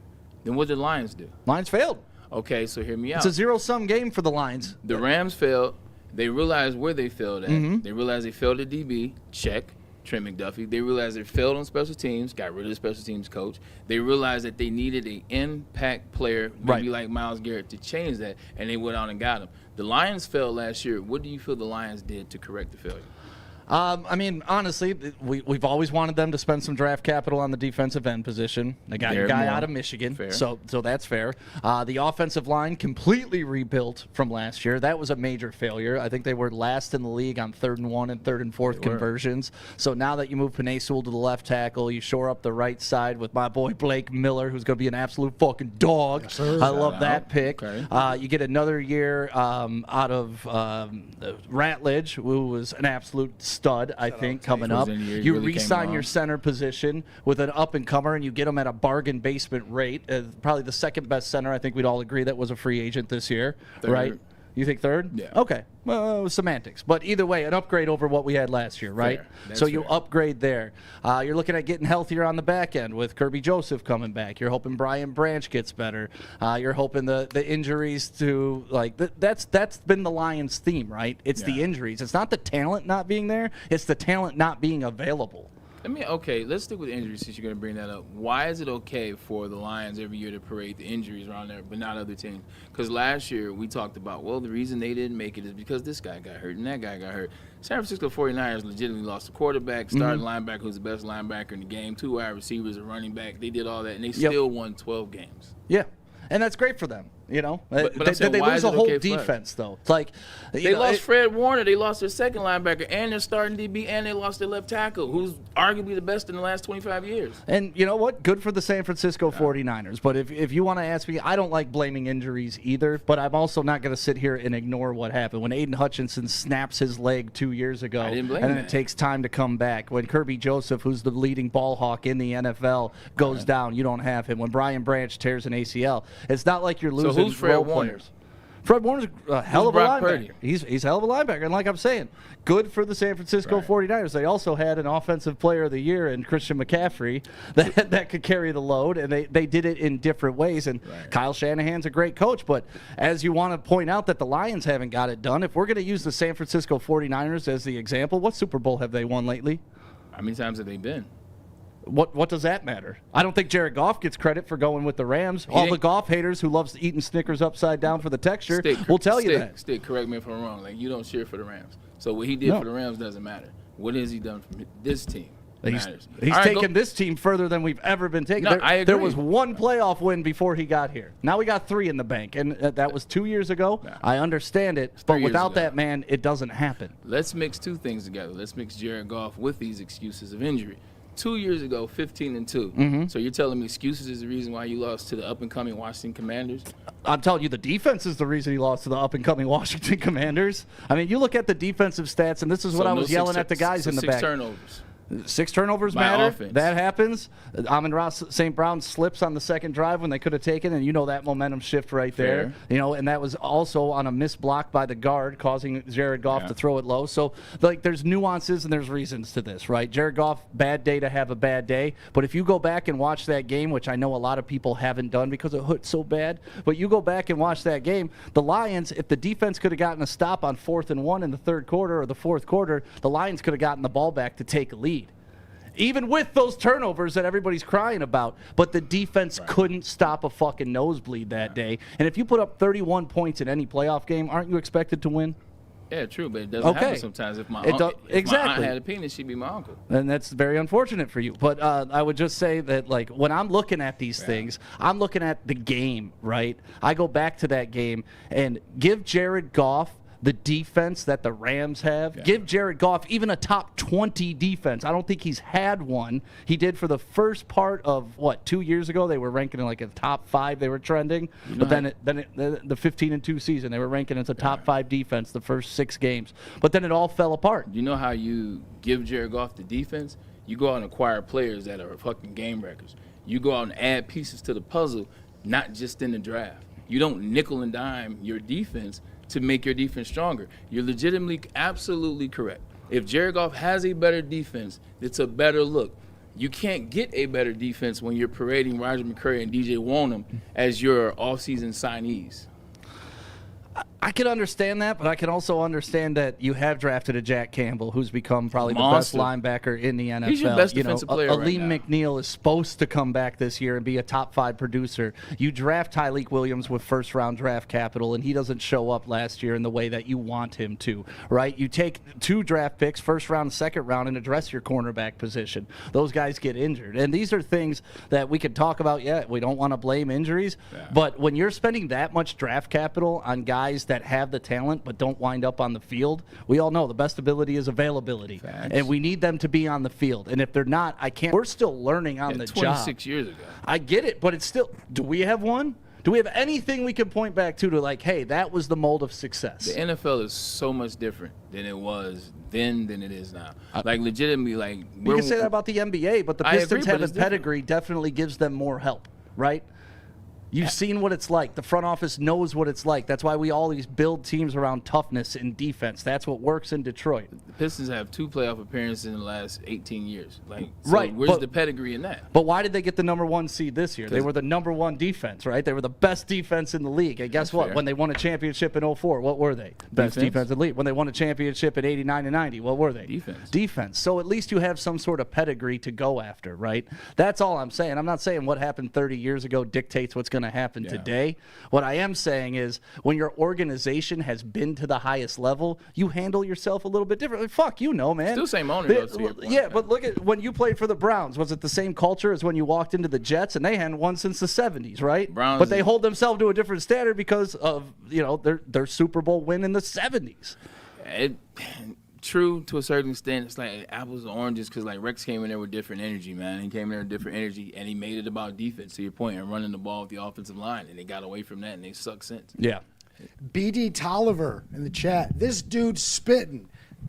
[SPEAKER 4] then what did the Lions do?
[SPEAKER 11] Lions failed.
[SPEAKER 4] Okay, so hear me out.
[SPEAKER 11] It's a zero-sum game for the Lions.
[SPEAKER 4] The Rams failed. They realized where they failed at. They realized they failed at DB. Check. Trent McDuffie. They realized they failed on special teams. Got rid of the special teams coach. They realized that they needed an impact player, maybe like Myles Garrett, to change that, and they went out and got him. The Lions failed last year. What do you feel the Lions did to correct the failure?
[SPEAKER 11] I mean, honestly, we've always wanted them to spend some draft capital on the defensive end position. They got a guy out of Michigan, so that's fair. The offensive line completely rebuilt from last year. That was a major failure. I think they were last in the league on 3rd and 1 and 3rd and 4th conversions. So now that you move Penei Sewell to the left tackle, you shore up the right side with my boy Blake Miller, who's going to be an absolute fucking dog. Yes, I love that pick. You get another year out of Ratledge, who was an absolute stud, I think, coming up. You really re-sign your center position with an up-and-comer, and you get him at a bargain basement rate. Probably the second best center, I think we'd all agree, that was a free agent this year, right? You think third? Yeah. Okay. Well, semantics. But either way, an upgrade over what we had last year, right? So you upgrade there. You're looking at getting healthier on the back end with Kirby Joseph coming back. You're hoping Brian Branch gets better. You're hoping the injuries to, like, that's been the Lions' theme, right? It's the injuries. It's not the talent not being there. It's the talent not being available.
[SPEAKER 4] Let's stick with injuries since you're going to bring that up. Why is it okay for the Lions every year to parade the injuries around there, but not other teams? Because last year we talked about, well, the reason they didn't make it is because this guy got hurt and that guy got hurt. San Francisco 49ers legitimately lost a quarterback, starting linebacker who's the best linebacker in the game, 2 wide receivers, a running back. They did all that, and they still won 12 games.
[SPEAKER 11] Yeah. And that's great for them, you know.
[SPEAKER 4] But
[SPEAKER 11] they lose a whole defense, though. It's like
[SPEAKER 4] they lost Fred Warner, they lost their second linebacker, and their starting DB, and they lost their left tackle, who's arguably the best in the last 25 years.
[SPEAKER 11] And you know what? Good for the San Francisco 49ers. But if you want to ask me, I don't like blaming injuries either, but I'm also not going to sit here and ignore what happened. When Aiden Hutchinson snaps his leg 2 years ago, and then it takes time to come back. When Kirby Joseph, who's the leading ball hawk in the NFL, goes down, you don't have him. When Brian Branch tears an ACL, it's not like you're losing.
[SPEAKER 4] So who's Fred Warner?
[SPEAKER 11] Fred Warner's a hell of a linebacker. He's a hell of a linebacker. And like I'm saying, good for the San Francisco 49ers. They also had an offensive player of the year in Christian McCaffrey that could carry the load, and they did it in different ways. And Kyle Shanahan's a great coach. But as you want to point out that the Lions haven't got it done, if we're going to use the San Francisco 49ers as the example, what Super Bowl have they won lately?
[SPEAKER 4] How many times have they been?
[SPEAKER 11] What does that matter? I don't think Jared Goff gets credit for going with the Rams. All the Goff haters who loves eating Snickers upside down for the texture will tell you that.
[SPEAKER 4] Stick, correct me if I'm wrong. Like, you don't cheer for the Rams. So what he did for the Rams doesn't matter. What has he done for this team? Matters.
[SPEAKER 11] He's taken this team further than we've ever been taken.
[SPEAKER 4] No, I agree.
[SPEAKER 11] There was one playoff win before he got here. Now we got 3 in the bank, and that was 2 years ago. I understand it, but without that man, it doesn't happen.
[SPEAKER 4] Let's mix two things together. Let's mix Jared Goff with these excuses of injury. 2 years ago, 15-2. So you're telling me excuses is the reason why you lost to the up-and-coming Washington Commanders?
[SPEAKER 11] I'm telling you the defense is the reason he lost to the up-and-coming Washington Commanders. I mean, you look at the defensive stats, and this is what I was yelling at the guys in the back.
[SPEAKER 4] 6 turnovers.
[SPEAKER 11] 6 turnovers
[SPEAKER 4] By
[SPEAKER 11] matter.
[SPEAKER 4] offense.
[SPEAKER 11] That happens. Amon-Ra St. Brown slips on the second drive when they could have taken, and that momentum shift right there.
[SPEAKER 4] Fair.
[SPEAKER 11] And that was also on a missed block by the guard, causing Jared Goff to throw it low. So, there's nuances and there's reasons to this, right? Jared Goff, bad day to have a bad day. But if you go back and watch that game, which I know a lot of people haven't done because it hurt so bad, but you go back and watch that game, the Lions, if the defense could have gotten a stop on 4th and 1 in the third quarter or the fourth quarter, the Lions could have gotten the ball back to take a lead. Even with those turnovers that everybody's crying about. But the defense couldn't stop a fucking nosebleed that day. And if you put up 31 points in any playoff game, aren't you expected to win?
[SPEAKER 4] Yeah, true, but it doesn't happen sometimes. If my aunt had a penis, she'd be my uncle.
[SPEAKER 11] And that's very unfortunate for you. But I would just say that, when I'm looking at these things, I'm looking at the game, right? I go back to that game and give Jared Goff the defense that the Rams have. Yeah. Give Jared Goff even a top 20 defense. I don't think he's had one. He did for the first part of, 2 years ago? They were ranking in a top 5. They were trending. But then the 15-2 season, they were ranking as a top 5 defense the first 6 games. But then it all fell apart.
[SPEAKER 4] You know how you give Jared Goff the defense? You go out and acquire players that are fucking game wreckers. You go out and add pieces to the puzzle, not just in the draft. You don't nickel and dime your defense to make your defense stronger. You're legitimately, absolutely correct. If Jared Goff has a better defense, it's a better look. You can't get a better defense when you're parading Roger McCray and DJ Wonnum as your offseason signees.
[SPEAKER 11] I can understand that, but I can also understand that you have drafted a Jack Campbell, who's become probably the best linebacker in the NFL.
[SPEAKER 4] He's your best defensive player
[SPEAKER 11] Aleem
[SPEAKER 4] right now.
[SPEAKER 11] McNeil is supposed to come back this year and be a top 5 producer. You draft Tyleik Williams with first-round draft capital, and he doesn't show up last year in the way that you want him to, right? You take 2 draft picks, first round, second round, and address your cornerback position. Those guys get injured. And these are things that we could talk about. Yeah, we don't want to blame injuries, but when you're spending that much draft capital on guys that have the talent but don't wind up on the field, we all know the best ability is availability.
[SPEAKER 4] Facts.
[SPEAKER 11] And we need them to be on the field. And if they're not, we're still learning on the
[SPEAKER 4] 26
[SPEAKER 11] job.
[SPEAKER 4] 26 years ago.
[SPEAKER 11] I get it, but it's still, do we have one? Do we have anything we can point back to hey, that was the mold of success?
[SPEAKER 4] The NFL is so much different than it was then than it is now. Legitimately,
[SPEAKER 11] you can say that about the NBA, but the Pistons having pedigree definitely gives them more help, right? You've seen what it's like. The front office knows what it's like. That's why we always build teams around toughness and defense. That's what works in Detroit.
[SPEAKER 4] The Pistons have 2 playoff appearances in the last 18 years.
[SPEAKER 11] Right.
[SPEAKER 4] Where's the pedigree in that?
[SPEAKER 11] But why did they get the number 1 seed this year? They were the number 1 defense, right? They were the best defense in the league. And guess what?
[SPEAKER 4] Fair.
[SPEAKER 11] When they won a championship in 2004, what were they? Best defense in the league. When they won a championship in 89 and 90, what were they? Defense. So at least you have some sort of pedigree to go after, right? That's all I'm saying. I'm not saying what happened 30 years ago dictates what's going to happen today. What I am saying is when your organization has been to the highest level, you handle yourself a little bit differently. Fuck, man.
[SPEAKER 4] Still same owner, though.
[SPEAKER 11] Yeah, but look at when you played for the Browns. Was it the same culture as when you walked into the Jets? And they hadn't won since the 70s, right? But they hold themselves to a different standard because of, their Super Bowl win in the 70s.
[SPEAKER 4] True to a certain extent. It's like apples and oranges because Rex came in there with different energy, man. He came in there with different energy, and he made it about defense, to your point, and running the ball with the offensive line, and they got away from that, and they suck since.
[SPEAKER 11] Yeah.
[SPEAKER 5] BD Tolliver in the chat. This dude's spitting.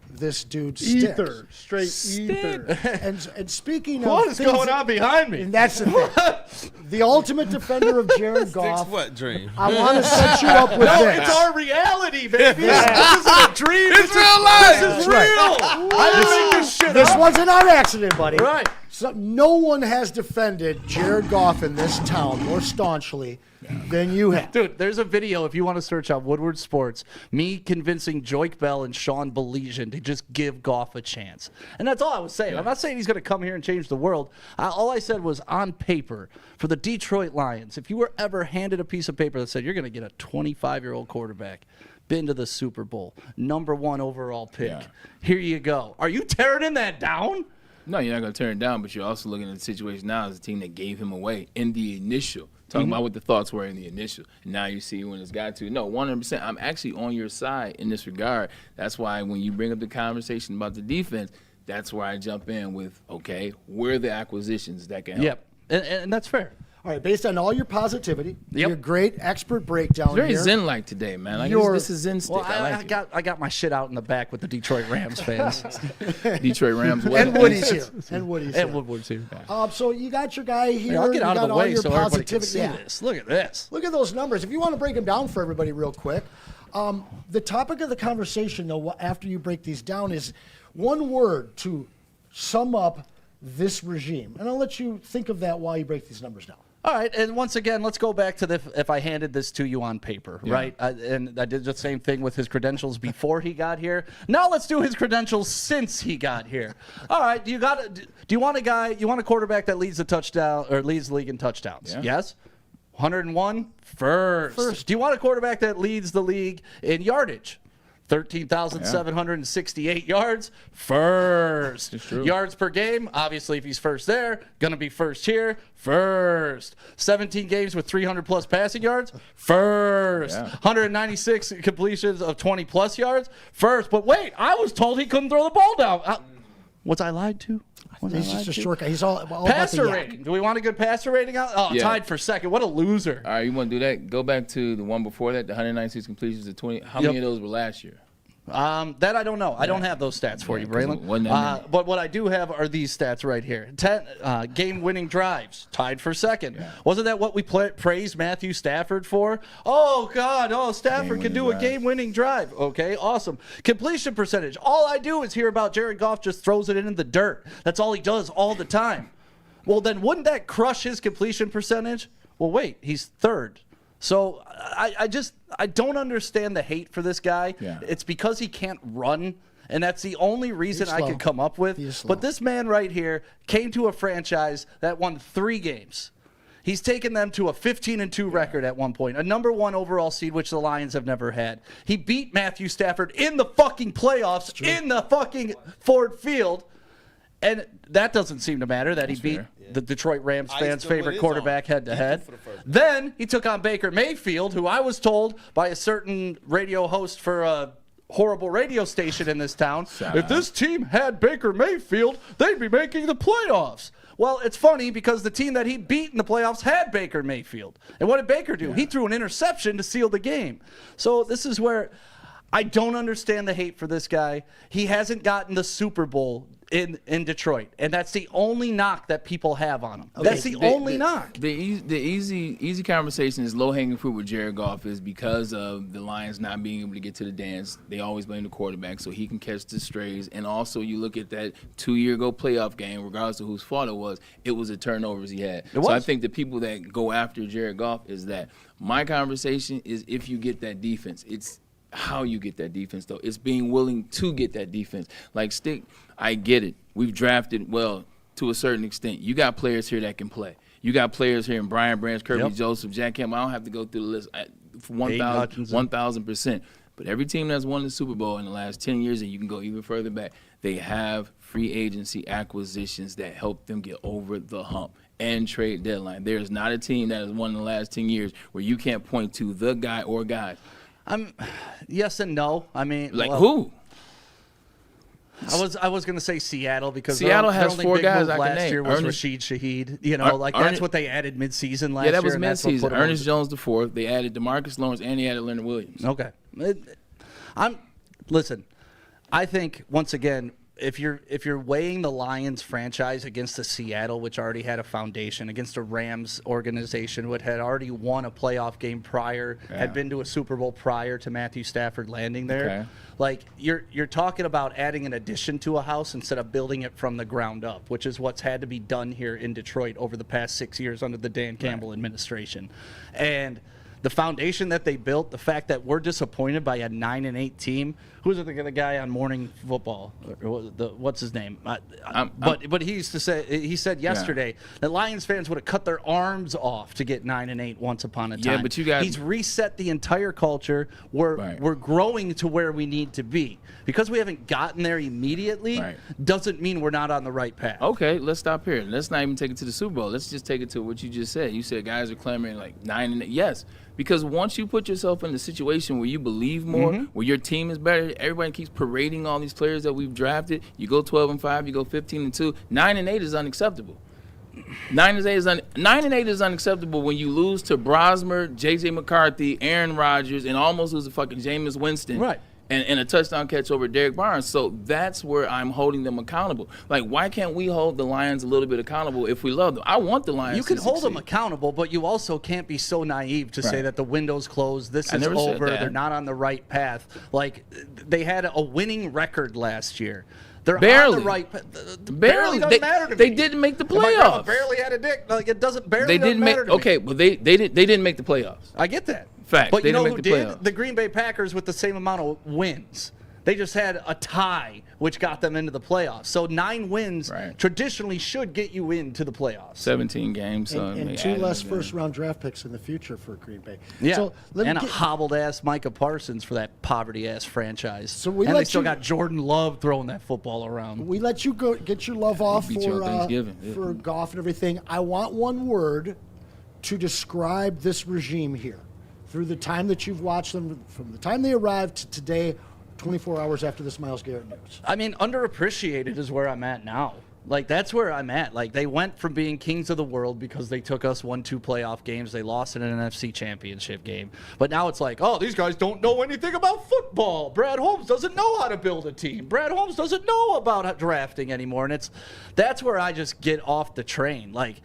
[SPEAKER 5] This dude's
[SPEAKER 3] ether, straight ether.
[SPEAKER 5] And speaking of
[SPEAKER 11] what is going on behind me?
[SPEAKER 5] And that's the thing. The ultimate defender of Jared Goff.
[SPEAKER 3] What dream?
[SPEAKER 5] I want to set you up with this.
[SPEAKER 11] It's our reality, baby. This isn't a dream.
[SPEAKER 3] It's real life.
[SPEAKER 11] This is real. I didn't make this shit
[SPEAKER 5] This
[SPEAKER 11] up.
[SPEAKER 5] wasn't on accident, buddy.
[SPEAKER 11] Right.
[SPEAKER 5] So no one has defended Jared Goff in this town more staunchly than you have.
[SPEAKER 11] Dude, there's a video, if you want to search on Woodward Sports, me convincing Joik Bell and Sean Belizean to just give Goff a chance. And that's all I was saying. I'm not saying he's going to come here and change the world. All I said was on paper, for the Detroit Lions, if you were ever handed a piece of paper that said you're going to get a 25-year-old quarterback, been to the Super Bowl, number 1 overall pick, here you go. Are you tearing that down?
[SPEAKER 4] No, you're not going to turn it down, but you're also looking at the situation now as a team that gave him away in the initial. Talking about what the thoughts were in the initial. And now you see when it's got to. No, 100%. I'm actually on your side in this regard. That's why when you bring up the conversation about the defense, that's where I jump in with, okay, where are the acquisitions that can help?
[SPEAKER 11] Yep, and that's fair.
[SPEAKER 5] All right, based on all your positivity, your great expert breakdown
[SPEAKER 4] It's very
[SPEAKER 5] here.
[SPEAKER 4] zen-like today, man. Like this is zen stick.
[SPEAKER 11] Well,
[SPEAKER 4] I like
[SPEAKER 11] I got my shit out in the back with the Detroit Rams fans.
[SPEAKER 4] Detroit Rams.
[SPEAKER 5] And Woody's here. And Woody's
[SPEAKER 11] And
[SPEAKER 5] here.
[SPEAKER 11] Woodward's here.
[SPEAKER 5] So you got your guy here.
[SPEAKER 11] I'll get
[SPEAKER 5] you
[SPEAKER 11] out
[SPEAKER 5] got
[SPEAKER 11] of the
[SPEAKER 5] all
[SPEAKER 11] way
[SPEAKER 5] your
[SPEAKER 11] so everybody can
[SPEAKER 5] positivity.
[SPEAKER 11] see this. Look at this.
[SPEAKER 5] Look at those numbers. If you want to break them down for everybody real quick. The topic of the conversation, though, after you break these down is one word to sum up this regime. And I'll let you think of that while you break these numbers down.
[SPEAKER 11] All right, and once again, let's go back to if I handed this to you on paper, right? And I did the same thing with his credentials before he got here. Now let's do his credentials since he got here. All right, do you want a quarterback that leads the league in touchdowns?
[SPEAKER 4] Yeah.
[SPEAKER 11] Yes. 101 first. Do you want a quarterback that leads the league in yardage? 13,768 yards, first. Yards per game, obviously if he's first there, going to be first here, first. 17 games with 300-plus passing yards, first. 196 completions of 20-plus yards, first. But wait, I was told he couldn't throw the ball down. Was I lied to?
[SPEAKER 5] He's just a short guy. He's all
[SPEAKER 11] passer
[SPEAKER 5] about the
[SPEAKER 11] rating. Do we want a good passer rating out? Oh, tied for second. What a loser.
[SPEAKER 4] All right, you want to do that? Go back to the one before that, the 196 completions of 20. How many of those were last year?
[SPEAKER 11] That I don't know. I don't have those stats for you, Braylon. But what I do have are these stats right here. 10 game-winning drives, tied for second. Yeah. Wasn't that what we praised Matthew Stafford for? Oh, God. Oh, Stafford can do a game-winning drive. Okay, awesome. Completion percentage. All I do is hear about Jared Goff just throws it in the dirt. That's all he does all the time. Well, then wouldn't that crush his completion percentage? Well, wait. He's third. So I don't understand the hate for this guy. Yeah. It's because he can't run, and that's the only reason I could come up with. But this man right here came to a franchise that won 3 games. He's taken them to a 15-2 record at one point, a number 1 overall seed, which the Lions have never had. He beat Matthew Stafford in the fucking playoffs, in the fucking Ford Field. And that doesn't seem to matter that he beat the Detroit Rams fans' favorite quarterback head-to-head. Then he took on Baker Mayfield, who I was told by a certain radio host for a horrible radio station in this town, if this team had Baker Mayfield, they'd be making the playoffs. Well, it's funny because the team that he beat in the playoffs had Baker Mayfield. And what did Baker do? He threw an interception to seal the game. So this is where I don't understand the hate for this guy. He hasn't gotten the Super Bowl in Detroit, and that's the only knock that people have on him. Okay. That's the only knock.
[SPEAKER 4] The easy conversation is low-hanging fruit with Jared Goff is because of the Lions not being able to get to the dance. They always blame the quarterback so he can catch the strays. And also you look at that 2-year-ago playoff game, regardless of whose fault it was the turnovers he had. So I think the people that go after Jared Goff is that. My conversation is if you get that defense, it's how you get that defense, though. It's being willing to get that defense. Like Stick, I get it. We've drafted well to a certain extent. You got players here that can play. You got players here in Brian Branch, Kirby Joseph, Jack Campbell. I don't have to go through the list 1,000%. But every team that's won the Super Bowl in the last 10 years, and you can go even further back, they have free agency acquisitions that help them get over the hump and trade deadline. There is not a team that has won in the last 10 years where you can't point to the guy or guys.
[SPEAKER 11] Yes and no. I mean,
[SPEAKER 4] who?
[SPEAKER 11] I was going to say Seattle because
[SPEAKER 4] Seattle has 4 guys I can
[SPEAKER 11] last
[SPEAKER 4] name.
[SPEAKER 11] year was Rashid Shaheed. You know, that's what they added midseason last year.
[SPEAKER 4] Yeah, that was midseason. Ernest Jones the 4th. They added DeMarcus Lawrence and they added Leonard Williams.
[SPEAKER 11] Okay. Listen, I think once again, if you're weighing the Lions franchise against the Seattle, which already had a foundation, against a Rams organization, which had already won a playoff game prior, had been to a Super Bowl prior to Matthew Stafford landing there, like you're talking about adding an addition to a house instead of building it from the ground up, which is what's had to be done here in Detroit over the past 6 years under the Dan Campbell administration. And the foundation that they built, the fact that we're disappointed by a 9-8 team. Who's the guy on Morning Football? What's his name? But he used to say, he said yesterday that Lions fans would have cut their arms off to get 9-8 once upon a time.
[SPEAKER 4] Yeah, but he's
[SPEAKER 11] reset the entire culture. We're growing to where we need to be. Because we haven't gotten there immediately doesn't mean we're not on the right path.
[SPEAKER 4] Okay, let's stop here. Let's not even take it to the Super Bowl. Let's just take it to what you just said. You said guys are clamoring like 9-8. Yes. Because once you put yourself in a situation where you believe more, where your team is better, everybody keeps parading all these players that we've drafted. You go 12-5, you go 15-2. 9-8 is unacceptable. 9-8 is unacceptable when you lose to Brosmer, J.J. McCarthy, Aaron Rodgers, and almost lose to fucking Jameis Winston.
[SPEAKER 11] Right.
[SPEAKER 4] And a touchdown catch over Derek Barnes. So that's where I'm holding them accountable. Like, why can't we hold the Lions a little bit accountable if we love them? I want the Lions
[SPEAKER 11] You can
[SPEAKER 4] to
[SPEAKER 11] hold
[SPEAKER 4] succeed.
[SPEAKER 11] them accountable, but you also can't be so naive to say
[SPEAKER 4] Right.
[SPEAKER 11] that the window's closed, this
[SPEAKER 4] I
[SPEAKER 11] is
[SPEAKER 4] never said
[SPEAKER 11] over,
[SPEAKER 4] that.
[SPEAKER 11] they're not on the right path. Like, they had a winning record last year. They're
[SPEAKER 4] Barely.
[SPEAKER 11] on the right path.
[SPEAKER 4] Barely.
[SPEAKER 11] Doesn't matter to
[SPEAKER 4] They
[SPEAKER 11] me.
[SPEAKER 4] didn't make the
[SPEAKER 11] If my grandma
[SPEAKER 4] playoffs.
[SPEAKER 11] barely had a dick. Like, it doesn't barely
[SPEAKER 4] They
[SPEAKER 11] doesn't
[SPEAKER 4] didn't make.
[SPEAKER 11] matter to me.
[SPEAKER 4] Okay, well they didn't make the playoffs.
[SPEAKER 11] I get that.
[SPEAKER 4] Fact.
[SPEAKER 11] But
[SPEAKER 4] They
[SPEAKER 11] you know
[SPEAKER 4] didn't
[SPEAKER 11] who
[SPEAKER 4] make the
[SPEAKER 11] did?
[SPEAKER 4] playoffs.
[SPEAKER 11] The Green Bay Packers with the same amount of wins. They just had a tie, which got them into the playoffs. So 9 wins traditionally should get you into the playoffs.
[SPEAKER 4] 17 games. So
[SPEAKER 5] And 2 less first-round draft picks in the future for Green Bay.
[SPEAKER 11] Yeah,
[SPEAKER 5] So let me
[SPEAKER 11] and a
[SPEAKER 5] get-
[SPEAKER 11] hobbled-ass Micah Parsons for that poverty-ass franchise.
[SPEAKER 5] So we
[SPEAKER 11] and
[SPEAKER 5] let
[SPEAKER 11] they still
[SPEAKER 5] you-
[SPEAKER 11] got Jordan Love throwing that football around.
[SPEAKER 5] We let you go get your love off
[SPEAKER 4] beat you on
[SPEAKER 5] for
[SPEAKER 4] Thanksgiving, yeah.
[SPEAKER 5] for golf and everything. I want one word to describe this regime here. Through the time that you've watched them, from the time they arrived to today, 24 hours after this Myles Garrett news.
[SPEAKER 11] I mean, underappreciated is where I'm at now. Like, that's where I'm at. Like, they went from being kings of the world because they took us 1-2 playoff games. They lost in an NFC championship game. But now it's like, oh, these guys don't know anything about football. Brad Holmes doesn't know how to build a team. Brad Holmes doesn't know about drafting anymore. And that's where I just get off the train. Like,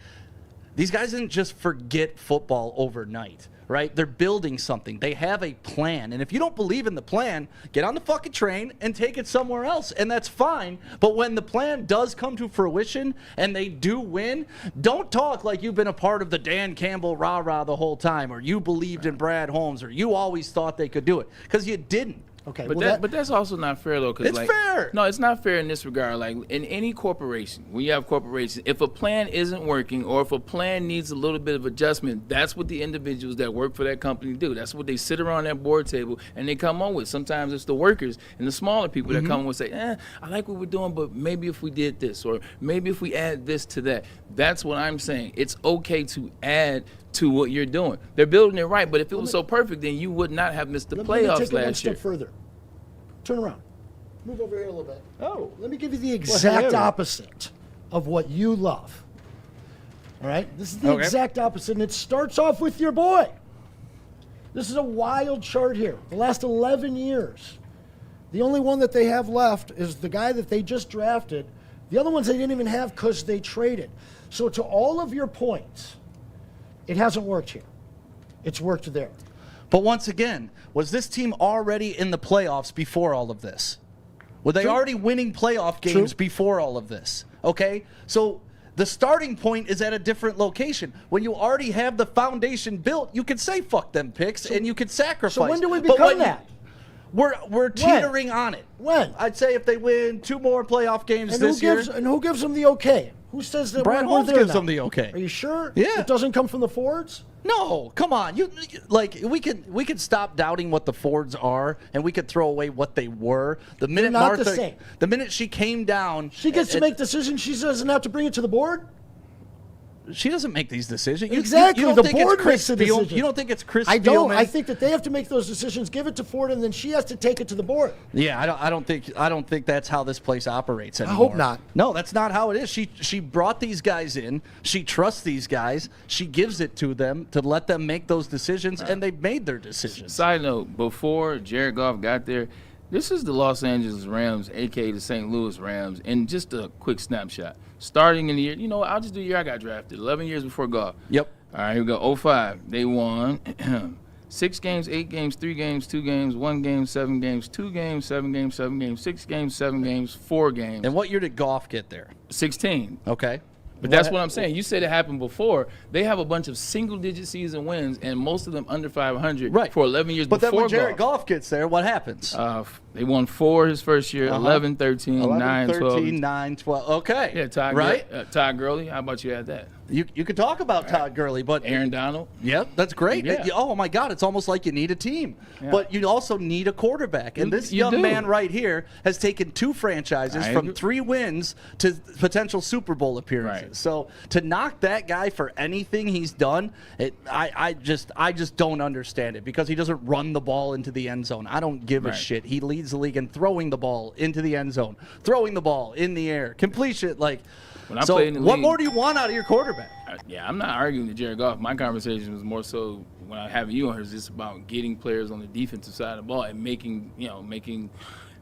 [SPEAKER 11] these guys didn't just forget football overnight. Right? They're building something. They have a plan. And if you don't believe in the plan, get on the fucking train and take it somewhere else. And that's fine. But when the plan does come to fruition and they do win, don't talk like you've been a part of the Dan Campbell rah-rah the whole time, or you believed in Brad Holmes, or you always thought they could do it. Because you didn't.
[SPEAKER 5] Okay,
[SPEAKER 4] But that's also not fair though, because
[SPEAKER 11] It's
[SPEAKER 4] like
[SPEAKER 11] fair.
[SPEAKER 4] no, it's not fair in this regard. Like in any corporation, when you have corporations, if a plan isn't working or if a plan needs a little bit of adjustment, that's what the individuals that work for that company do. That's what they sit around that board table and they come on with. Sometimes it's the workers and the smaller people that come and say, I like what we're doing, but maybe if we did this, or maybe if we add this to that. That's what I'm saying. It's okay to add to what you're doing. They're building it right, but if it was so perfect, then you would not have missed the
[SPEAKER 5] Let me
[SPEAKER 4] playoffs
[SPEAKER 5] take it one
[SPEAKER 4] last year.
[SPEAKER 5] step further. Turn around. Move over here a little bit.
[SPEAKER 11] Oh.
[SPEAKER 5] Let me give you the exact opposite of what you love. All right? This is the exact opposite, and it starts off with your boy. This is a wild chart here. The last 11 years. The only one that they have left is the guy that they just drafted. The other ones they didn't even have because they traded. So to all of your points, it hasn't worked here. It's worked there.
[SPEAKER 11] But once again, was this team already in the playoffs before all of this? Were they already winning playoff games before all of this? Okay? So the starting point is at a different location. When you already have the foundation built, you can say fuck them picks and you can sacrifice.
[SPEAKER 5] So when do we
[SPEAKER 11] But
[SPEAKER 5] become
[SPEAKER 11] when
[SPEAKER 5] that?
[SPEAKER 11] We're teetering on it.
[SPEAKER 5] When?
[SPEAKER 11] I'd say if they win 2 more playoff games
[SPEAKER 5] And
[SPEAKER 11] this year.
[SPEAKER 5] who gives them the okay? Who says that
[SPEAKER 11] Brad
[SPEAKER 5] we're
[SPEAKER 11] Holmes
[SPEAKER 5] there
[SPEAKER 11] gives
[SPEAKER 5] now?
[SPEAKER 11] them the okay.
[SPEAKER 5] Are you sure?
[SPEAKER 11] Yeah.
[SPEAKER 5] It doesn't come from the Fords?
[SPEAKER 11] No, come on. You like we could stop doubting what the Fords are, and we could throw away what they were. The minute
[SPEAKER 5] not the
[SPEAKER 11] Martha,
[SPEAKER 5] same.
[SPEAKER 11] the minute she came down,
[SPEAKER 5] She gets to make decisions. She doesn't have to bring it to the board?
[SPEAKER 11] She doesn't make these decisions.
[SPEAKER 5] Exactly.
[SPEAKER 11] You don't
[SPEAKER 5] The
[SPEAKER 11] think it's
[SPEAKER 5] board
[SPEAKER 11] Chris
[SPEAKER 5] makes the
[SPEAKER 11] Spielman?
[SPEAKER 5] decisions.
[SPEAKER 11] You don't think it's Chris
[SPEAKER 5] I don't.
[SPEAKER 11] Spielman?
[SPEAKER 5] I think that they have to make those decisions, give it to Ford, and then she has to take it to the board.
[SPEAKER 11] Yeah, I don't think that's how this place operates anymore.
[SPEAKER 5] hope not.
[SPEAKER 11] No, that's not how it is. She brought these guys in. She trusts these guys. She gives it to them to let them make those decisions, and they've made their decisions.
[SPEAKER 4] Side note, before Jared Goff got there, this is the Los Angeles Rams, a.k.a. the St. Louis Rams, and just a quick snapshot. Starting in the year, I'll just do the year I got drafted, 11 years before Goff.
[SPEAKER 11] Yep.
[SPEAKER 4] All right, here we go, 05. They won 6 games, 8 games, 3 games, 2 games, 1 game, 7 games, 2 games, 7 games, 7 games, 6 games, 7 games, 4 games.
[SPEAKER 11] And what year did Goff get there?
[SPEAKER 4] 16.
[SPEAKER 11] Okay.
[SPEAKER 4] But that's what I'm saying. You said it happened before. They have a bunch of single-digit season wins, and most of them under 500 for 11 years
[SPEAKER 11] but
[SPEAKER 4] before
[SPEAKER 11] then when Jared
[SPEAKER 4] Goff.
[SPEAKER 11] Goff gets there, what happens?
[SPEAKER 4] They won 4 his first year, 11, 13, 9, 12.
[SPEAKER 11] 13, 9, 12. Okay.
[SPEAKER 4] Yeah, Todd,
[SPEAKER 11] right?
[SPEAKER 4] Todd Gurley. How about you add that?
[SPEAKER 11] You could talk about Todd Gurley, but
[SPEAKER 4] Aaron Donald.
[SPEAKER 11] Yep, that's great.
[SPEAKER 4] Yeah.
[SPEAKER 11] Oh my God, it's almost like you need a team,
[SPEAKER 4] Yeah.
[SPEAKER 11] but you also need a quarterback. And this
[SPEAKER 4] You
[SPEAKER 11] young
[SPEAKER 4] do.
[SPEAKER 11] man right here has taken 2 franchises
[SPEAKER 4] I
[SPEAKER 11] from
[SPEAKER 4] agree.
[SPEAKER 11] 3 wins to potential Super Bowl appearances.
[SPEAKER 4] Right.
[SPEAKER 11] So to knock that guy for anything he's done, I just don't understand it because he doesn't run the ball into the end zone. I don't give a
[SPEAKER 4] Right.
[SPEAKER 11] shit. He leads leads the league in throwing the ball into the end zone, throwing the ball in the air, completion. Like,
[SPEAKER 4] When I
[SPEAKER 11] so
[SPEAKER 4] played in the
[SPEAKER 11] what
[SPEAKER 4] league-
[SPEAKER 11] more do you want out of your quarterback?
[SPEAKER 4] Yeah, I'm not arguing with Jared Goff. My conversation was more so when I have you on here, is just about getting players on the defensive side of the ball and making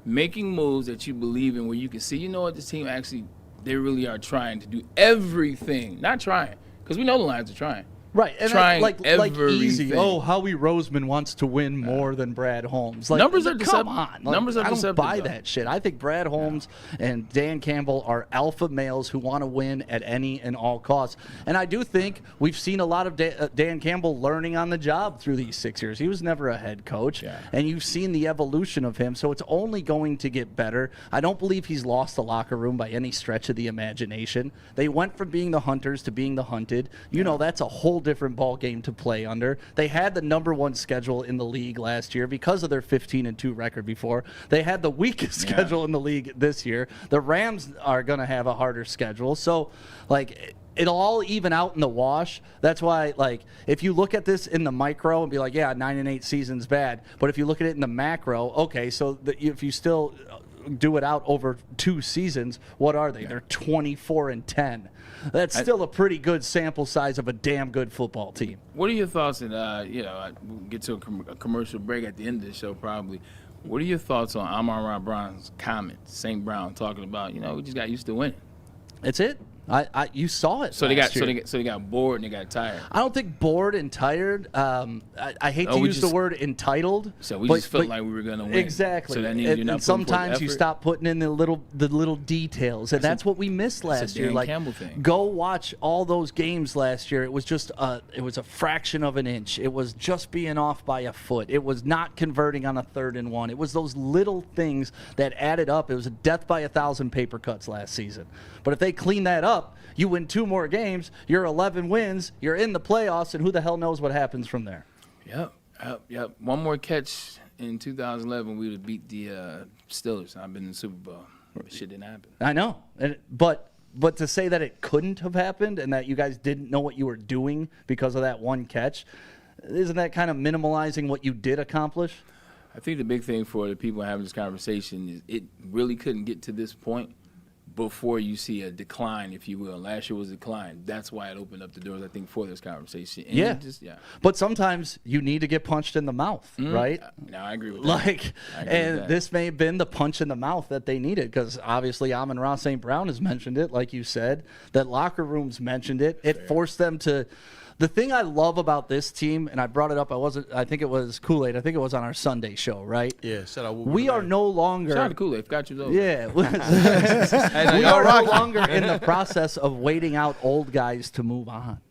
[SPEAKER 4] moves that you believe in, where you can see, you know what, this team actually, they really are trying to do everything. Not trying, because we know the Lions are trying.
[SPEAKER 11] Right, and
[SPEAKER 4] trying
[SPEAKER 11] like easy.
[SPEAKER 4] everything.
[SPEAKER 11] Oh, Howie Roseman wants to win more than Brad Holmes. Like,
[SPEAKER 4] Numbers are
[SPEAKER 11] come
[SPEAKER 4] deceptive.
[SPEAKER 11] on. Like,
[SPEAKER 4] Numbers are
[SPEAKER 11] I don't
[SPEAKER 4] deceptive,
[SPEAKER 11] buy
[SPEAKER 4] though.
[SPEAKER 11] that shit. I think Brad Holmes and Dan Campbell are alpha males who want to win at any and all costs. And I do think we've seen a lot of Dan Campbell learning on the job through these 6 years. He was never a head coach, and you've seen the evolution of him. So it's only going to get better. I don't believe he's lost the locker room by any stretch of the imagination. They went from being the hunters to being the hunted. You know, that's a whole different ball game to play under. They had the number one schedule in the league last year because of their 15-2 record before. They had the weakest schedule in the league this year. The Rams are going to have a harder schedule. So, like, it'll all even out in the wash. That's why, like, if you look at this in the micro and be like, yeah, 9-8 season's bad. But if you look at it in the macro, okay, so if you still do it out over 2 seasons, what are they? They're 24-10. That's still a pretty good sample size of a damn good football team.
[SPEAKER 4] What are your thoughts? And we'll get to a commercial break at the end of the show probably. What are your thoughts on Amon-Ra Brown's comments? St. Brown talking about, we just got used to winning.
[SPEAKER 11] That's it. You saw it.
[SPEAKER 4] So they
[SPEAKER 11] last
[SPEAKER 4] got bored and they got tired.
[SPEAKER 11] I don't think bored and tired. I hate to use the word entitled.
[SPEAKER 4] So we just felt like we were going to win.
[SPEAKER 11] Exactly.
[SPEAKER 4] So that means you're not
[SPEAKER 11] and sometimes you stop putting in the little details, and that's what we missed last year.
[SPEAKER 4] Like, Campbell thing.
[SPEAKER 11] Go watch all those games last year. It was just it was a fraction of an inch. It was just being off by a foot. It was not converting on a 3rd and 1. It was those little things that added up. It was a death by 1,000 paper cuts last season. But if they clean that up, you win 2 more games, you're 11 wins, you're in the playoffs, and who the hell knows what happens from there.
[SPEAKER 4] Yep. One more catch in 2011, we would have beat the Steelers. I've been in the Super Bowl. Shit didn't happen.
[SPEAKER 11] I know. But to say that it couldn't have happened and that you guys didn't know what you were doing because of that one catch, isn't that kind of minimalizing what you did accomplish?
[SPEAKER 4] I think the big thing for the people having this conversation is it really couldn't get to this point before you see a decline, if you will. Last year was a decline. That's why it opened up the doors, I think, for this conversation. And
[SPEAKER 11] But sometimes you need to get punched in the mouth, right?
[SPEAKER 4] No, I agree with that.
[SPEAKER 11] This may have been the punch in the mouth that they needed, because obviously Amon-Ra St. Brown has mentioned it, like you said. That locker room's mentioned it. It forced them to. The thing I love about this team, and I brought it up, I think it was Kool-Aid. I think it was on our Sunday show, right?
[SPEAKER 3] Yeah, shout out Woodward.
[SPEAKER 11] We are no longer.
[SPEAKER 4] Shout out to Kool-Aid. Got you, though.
[SPEAKER 11] Yeah. We are no longer in the process of waiting out old guys to move on.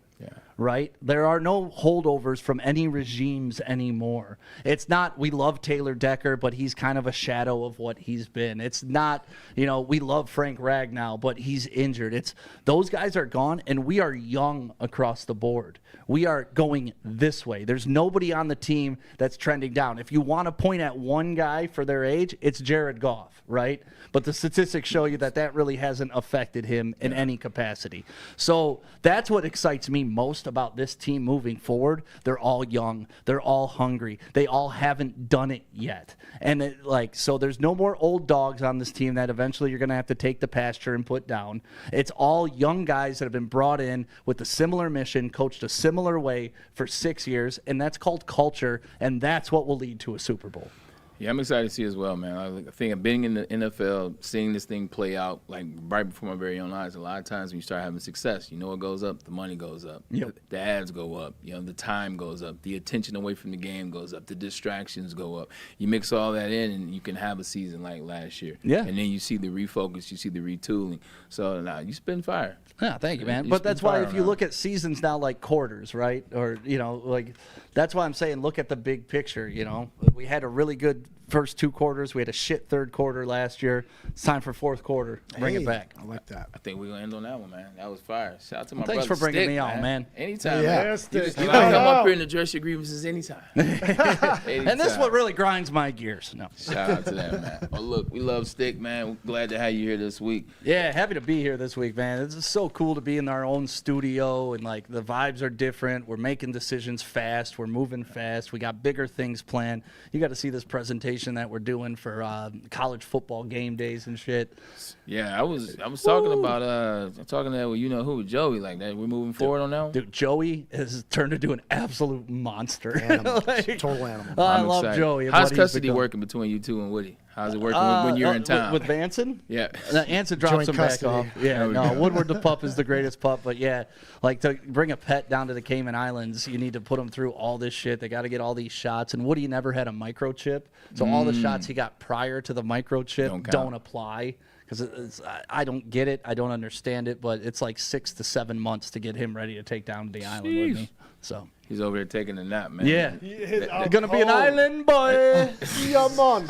[SPEAKER 11] Right? There are no holdovers from any regimes anymore. It's not, we love Taylor Decker, but he's kind of a shadow of what he's been. It's not, we love Frank Ragnow, but he's injured. It's, those guys are gone, and we are young across the board. We are going this way. There's nobody on the team that's trending down. If you want to point at one guy for their age, it's Jared Goff, right? But the statistics show you that really hasn't affected him in any capacity. So that's what excites me most about this team moving forward. They're all young. They're all hungry. They all haven't done it yet. And so there's no more old dogs on this team that eventually you're going to have to take the pasture and put down. It's all young guys that have been brought in with a similar mission, coached a similar way for 6 years, and that's called culture, and that's what will lead to a Super Bowl.
[SPEAKER 4] Yeah, I'm excited to see as well, man. I think of being in the NFL, seeing this thing play out like right before my very own eyes. A lot of times when you start having success, what goes up? The money goes up.
[SPEAKER 11] Yep.
[SPEAKER 4] The ads go up. The time goes up. The attention away from the game goes up. The distractions go up. You mix all that in, and you can have a season like last year.
[SPEAKER 11] Yeah.
[SPEAKER 4] And then you see the refocus. You see the retooling. So now you spin fire.
[SPEAKER 11] Yeah, thank you, man. But that's why if you look at seasons now like quarters, right? Or, that's why I'm saying look at the big picture, We had a really good first 2 quarters. We had a shit 3rd quarter last year. It's time for 4th quarter. Bring it back.
[SPEAKER 5] I like that.
[SPEAKER 4] I think we're going to end on that one, man. That was fire. Shout out to my
[SPEAKER 11] Thanks
[SPEAKER 4] brother
[SPEAKER 11] for bringing
[SPEAKER 4] Stick,
[SPEAKER 11] me on, man.
[SPEAKER 4] Anytime,
[SPEAKER 5] Yeah.
[SPEAKER 4] man.
[SPEAKER 5] Stick.
[SPEAKER 4] You can come up here and address your grievances anytime.
[SPEAKER 11] And this is what really grinds my gears. No.
[SPEAKER 4] Shout out to that, man. Well, look, we love Stick, man. We're glad to have you here this week.
[SPEAKER 11] Yeah, happy to be here this week, man. It's just so cool to be in our own studio, and the vibes are different. We're making decisions fast. We're moving fast. We got bigger things planned. You got to see this presentation conversation that we're doing for college football game days and shit.
[SPEAKER 4] Yeah, I was talking about talking to that, you know who, Joey, like that. We're moving forward on that one.
[SPEAKER 11] Dude, Joey has turned into an absolute monster.
[SPEAKER 5] Animal. Total animal.
[SPEAKER 11] I
[SPEAKER 4] I'm
[SPEAKER 11] love
[SPEAKER 4] excited.
[SPEAKER 11] Joey.
[SPEAKER 4] How's custody working between you two and Woody? How's it working when you're in town?
[SPEAKER 11] With Vanson?
[SPEAKER 4] Yeah.
[SPEAKER 11] Anson drops
[SPEAKER 5] Joint
[SPEAKER 11] him
[SPEAKER 5] custody.
[SPEAKER 11] back off. Yeah, no, Woodward the pup is the greatest pup. But, yeah, like to bring a pet down to the Cayman Islands, you need to put them through all this shit. They got to get all these shots. And Woody never had a microchip. So all the shots he got prior to the microchip don't apply. Because I don't get it. I don't understand it. But it's like 6 to 7 months to get him ready to take down the island with me. So
[SPEAKER 4] he's over there taking a nap, man.
[SPEAKER 11] yeah, it's gonna be an island boy.
[SPEAKER 5] Yeah, man.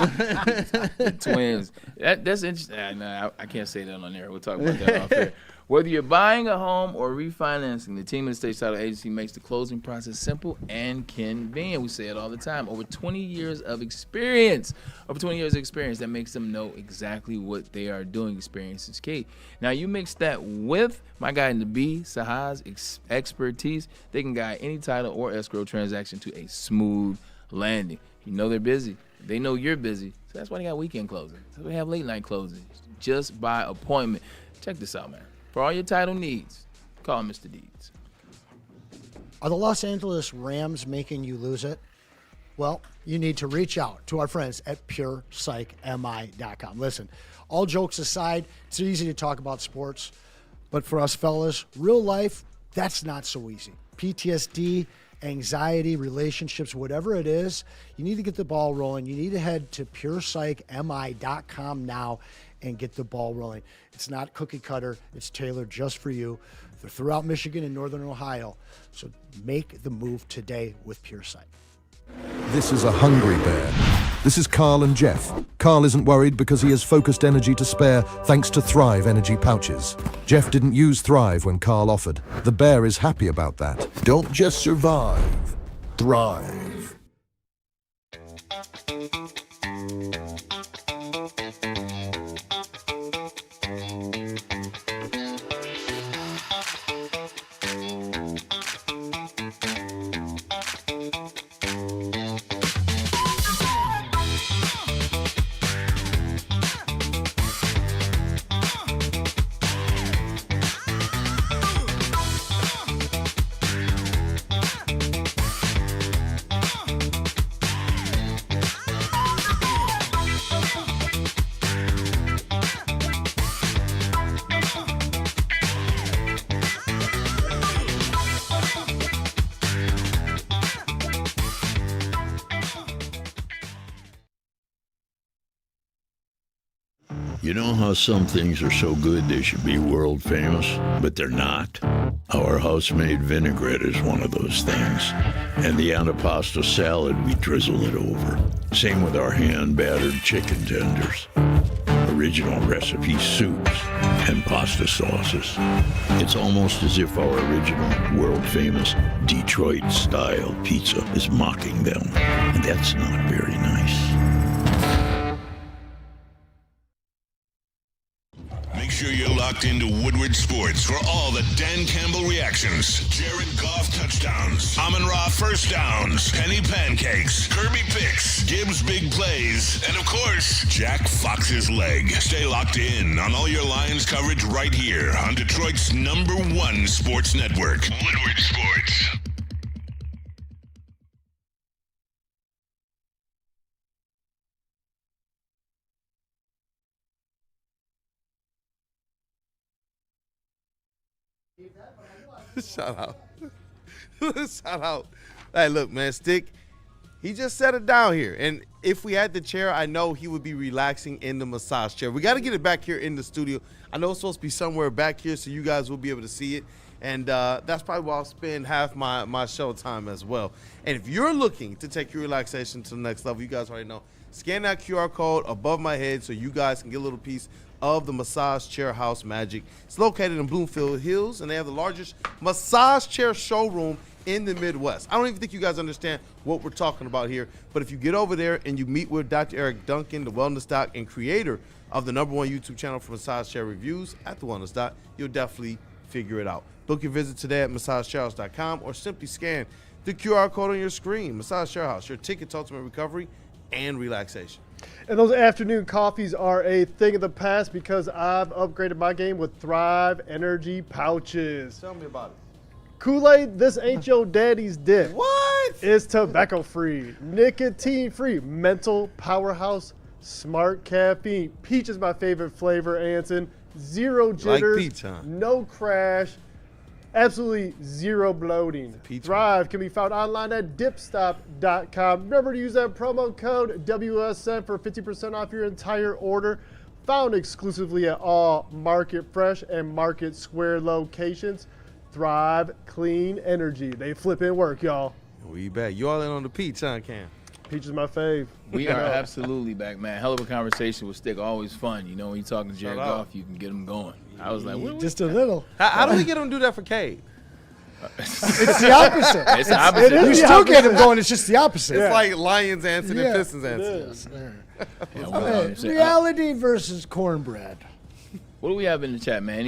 [SPEAKER 4] Twins. That's interesting. No, I can't say that on there. We'll talk about that off here. Whether you're buying a home or refinancing, the team at the State Title Agency makes the closing process simple and convenient. We say it all the time. Over 20 years of experience. That makes them know exactly what they are doing. Experience is key. Now, you mix that with my guy in the B, Sahai's expertise. They can guide any title or escrow transaction to a smooth landing. You know they're busy. They know you're busy. So that's why they got weekend closings. So they have late night closings. Just by appointment. Check this out, man. For all your title needs, call Mr. Deeds.
[SPEAKER 5] Are the Los Angeles Rams making you lose it? Well, you need to reach out to our friends at PurePsychMI.com. Listen, all jokes aside, it's easy to talk about sports, but for us fellas, real life, that's not so easy. PTSD, anxiety, relationships, whatever it is, you need to get the ball rolling. You need to head to PurePsychMI.com now and get the ball rolling. It's not cookie cutter. It's tailored just for you. They're throughout Michigan and Northern Ohio. So make the move today with Pure Sight.
[SPEAKER 13] This is a hungry bear. This is Carl and Jeff. Carl isn't worried because he has focused energy to spare thanks to Thrive energy pouches. Jeff didn't use Thrive when Carl offered. The bear is happy about that. Don't just survive. Thrive.
[SPEAKER 14] You know how some things are so good they should be world famous, but they're not? Our house-made vinaigrette is one of those things. And the antipasto salad, we drizzle it over. Same with our hand-battered chicken tenders. Original recipe soups and pasta sauces. It's almost as if our original, world-famous Detroit-style pizza is mocking them. And that's not very nice.
[SPEAKER 1] Make sure you're locked into Woodward Sports for all the Dan Campbell reactions, Jared Goff touchdowns, Amon-Ra first downs, Penny pancakes, Kirby picks, Gibbs big plays, and of course, Jack Fox's leg. Stay locked in on all your Lions coverage right here on Detroit's #1 sports network, Woodward Sports.
[SPEAKER 3] Shout out. Shout out. Hey, look, man, Stick, he just set it down here. And if we had the chair, I know he would be relaxing in the massage chair. We got to get it back here in the studio. I know it's supposed to be somewhere back here so you guys will be able to see it. And that's probably where I'll spend half my show time as well. And if you're looking to take your relaxation to the next level, you guys already know, scan that QR code above my head so you guys can get a little piece of the Massage Chair House magic. It's located in Bloomfield Hills, and they have the largest massage chair showroom in the Midwest. I don't even think you guys understand what we're talking about here, but if you get over there and you meet with Dr. Eric Duncan, the Wellness Doc and creator of the #1 YouTube channel for massage chair reviews at the Wellness Doc, you'll definitely figure it out. Book your visit today at massagechairhouse.com or simply scan the QR code on your screen. Massage Chair House, your ticket to ultimate recovery and relaxation.
[SPEAKER 15] And those afternoon coffees are a thing of the past because I've upgraded my game with Thrive Energy pouches.
[SPEAKER 3] Tell me about it.
[SPEAKER 15] Kool-Aid, this ain't your daddy's dip.
[SPEAKER 3] What?
[SPEAKER 15] It's tobacco-free, nicotine-free, mental powerhouse, smart caffeine. Peach is my favorite flavor, Anson. Zero jitters,
[SPEAKER 3] Like peach, huh?
[SPEAKER 15] no crash, absolutely zero bloating. Thrive can be found online at dipstop.com. Remember to use that promo code WSN for 50% off your entire order. Found exclusively at all Market Fresh and Market Square locations. Thrive Clean Energy. They flip and work, y'all.
[SPEAKER 3] We back. You all in on the peach, huh, Cam?
[SPEAKER 15] Peach is my fave.
[SPEAKER 4] We are absolutely back, man. Hell of a conversation with Stick. Always fun. You know, when you talking to Jared Goff, you can get him going. I was like, what
[SPEAKER 5] just a little.
[SPEAKER 3] How do we get him to do that for Cade?
[SPEAKER 5] It's the opposite.
[SPEAKER 4] It's the opposite.
[SPEAKER 5] You still get him going. It's just the opposite.
[SPEAKER 3] It's like Lions answer and Pistons answer.
[SPEAKER 5] Reality versus cornbread.
[SPEAKER 4] What do we have in the chat, man?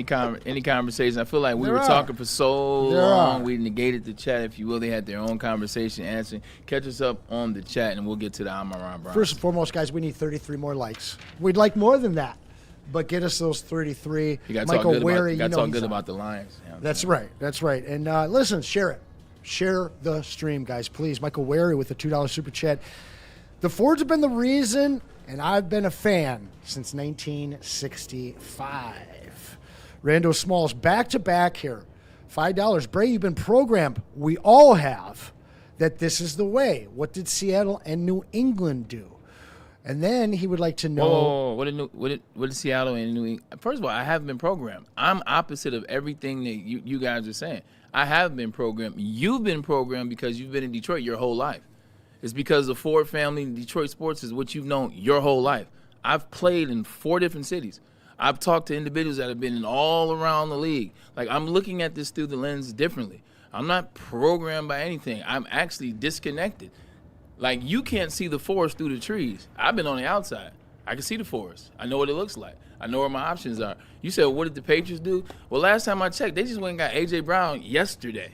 [SPEAKER 4] Any conversation? I feel like we were
[SPEAKER 5] are.
[SPEAKER 4] talking for so
[SPEAKER 5] There
[SPEAKER 4] long.
[SPEAKER 5] are.
[SPEAKER 4] We negated the chat, if you will. They had their own conversation answering. Catch us up on the chat, and we'll get to the Amon-Ra Browns.
[SPEAKER 5] First and foremost, guys, we need 33 more likes. We'd like more than that, but get us those 33.
[SPEAKER 4] You got to
[SPEAKER 5] Michael
[SPEAKER 4] talk
[SPEAKER 5] Wary,
[SPEAKER 4] good
[SPEAKER 5] he's on.
[SPEAKER 4] about the Lions. Yeah,
[SPEAKER 5] That's right. That's right. And listen, share it. Share the stream, guys, please. Michael Wary with the $2 super chat. The Fords have been the reason, and I've been a fan since 1965. Rando Smalls, back-to-back here. $5. Bray, you've been programmed. We all have that this is the way. What did Seattle and New England do? And then he would like to know.
[SPEAKER 4] Whoa, what did Seattle and New England? First of all, I haven't been programmed. I'm opposite of everything that you guys are saying. I have been programmed. You've been programmed because you've been in Detroit your whole life. It's because the Ford family and Detroit sports is what you've known your whole life. I've played in 4 different cities. I've talked to individuals that have been in all around the league. Like, I'm looking at this through the lens differently. I'm not programmed by anything. I'm actually disconnected. Like, you can't see the forest through the trees. I've been on the outside. I can see the forest. I know what it looks like. I know where my options are. You said, what did the Patriots do? Well, last time I checked, they just went and got A.J. Brown yesterday.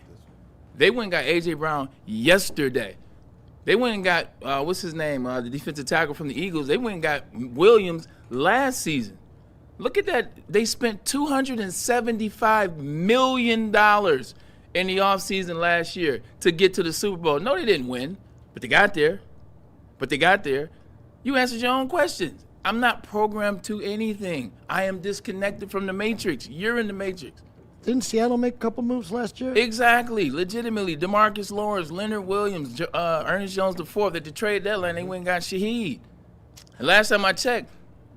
[SPEAKER 4] They went and got A.J. Brown yesterday. They went and got, what's his name, the defensive tackle from the Eagles. They went and got Williams last season. Look at that. They spent $275 million in the offseason last year to get to the Super Bowl. No, they didn't win, but they got there. You answered your own questions. I'm not programmed to anything. I am disconnected from the Matrix. You're in the Matrix.
[SPEAKER 5] Didn't Seattle make a couple moves last year?
[SPEAKER 4] Exactly. Legitimately. DeMarcus Lawrence, Leonard Williams, Ernest Jones IV, at the trade deadline, they went and got Shaheed. And last time I checked,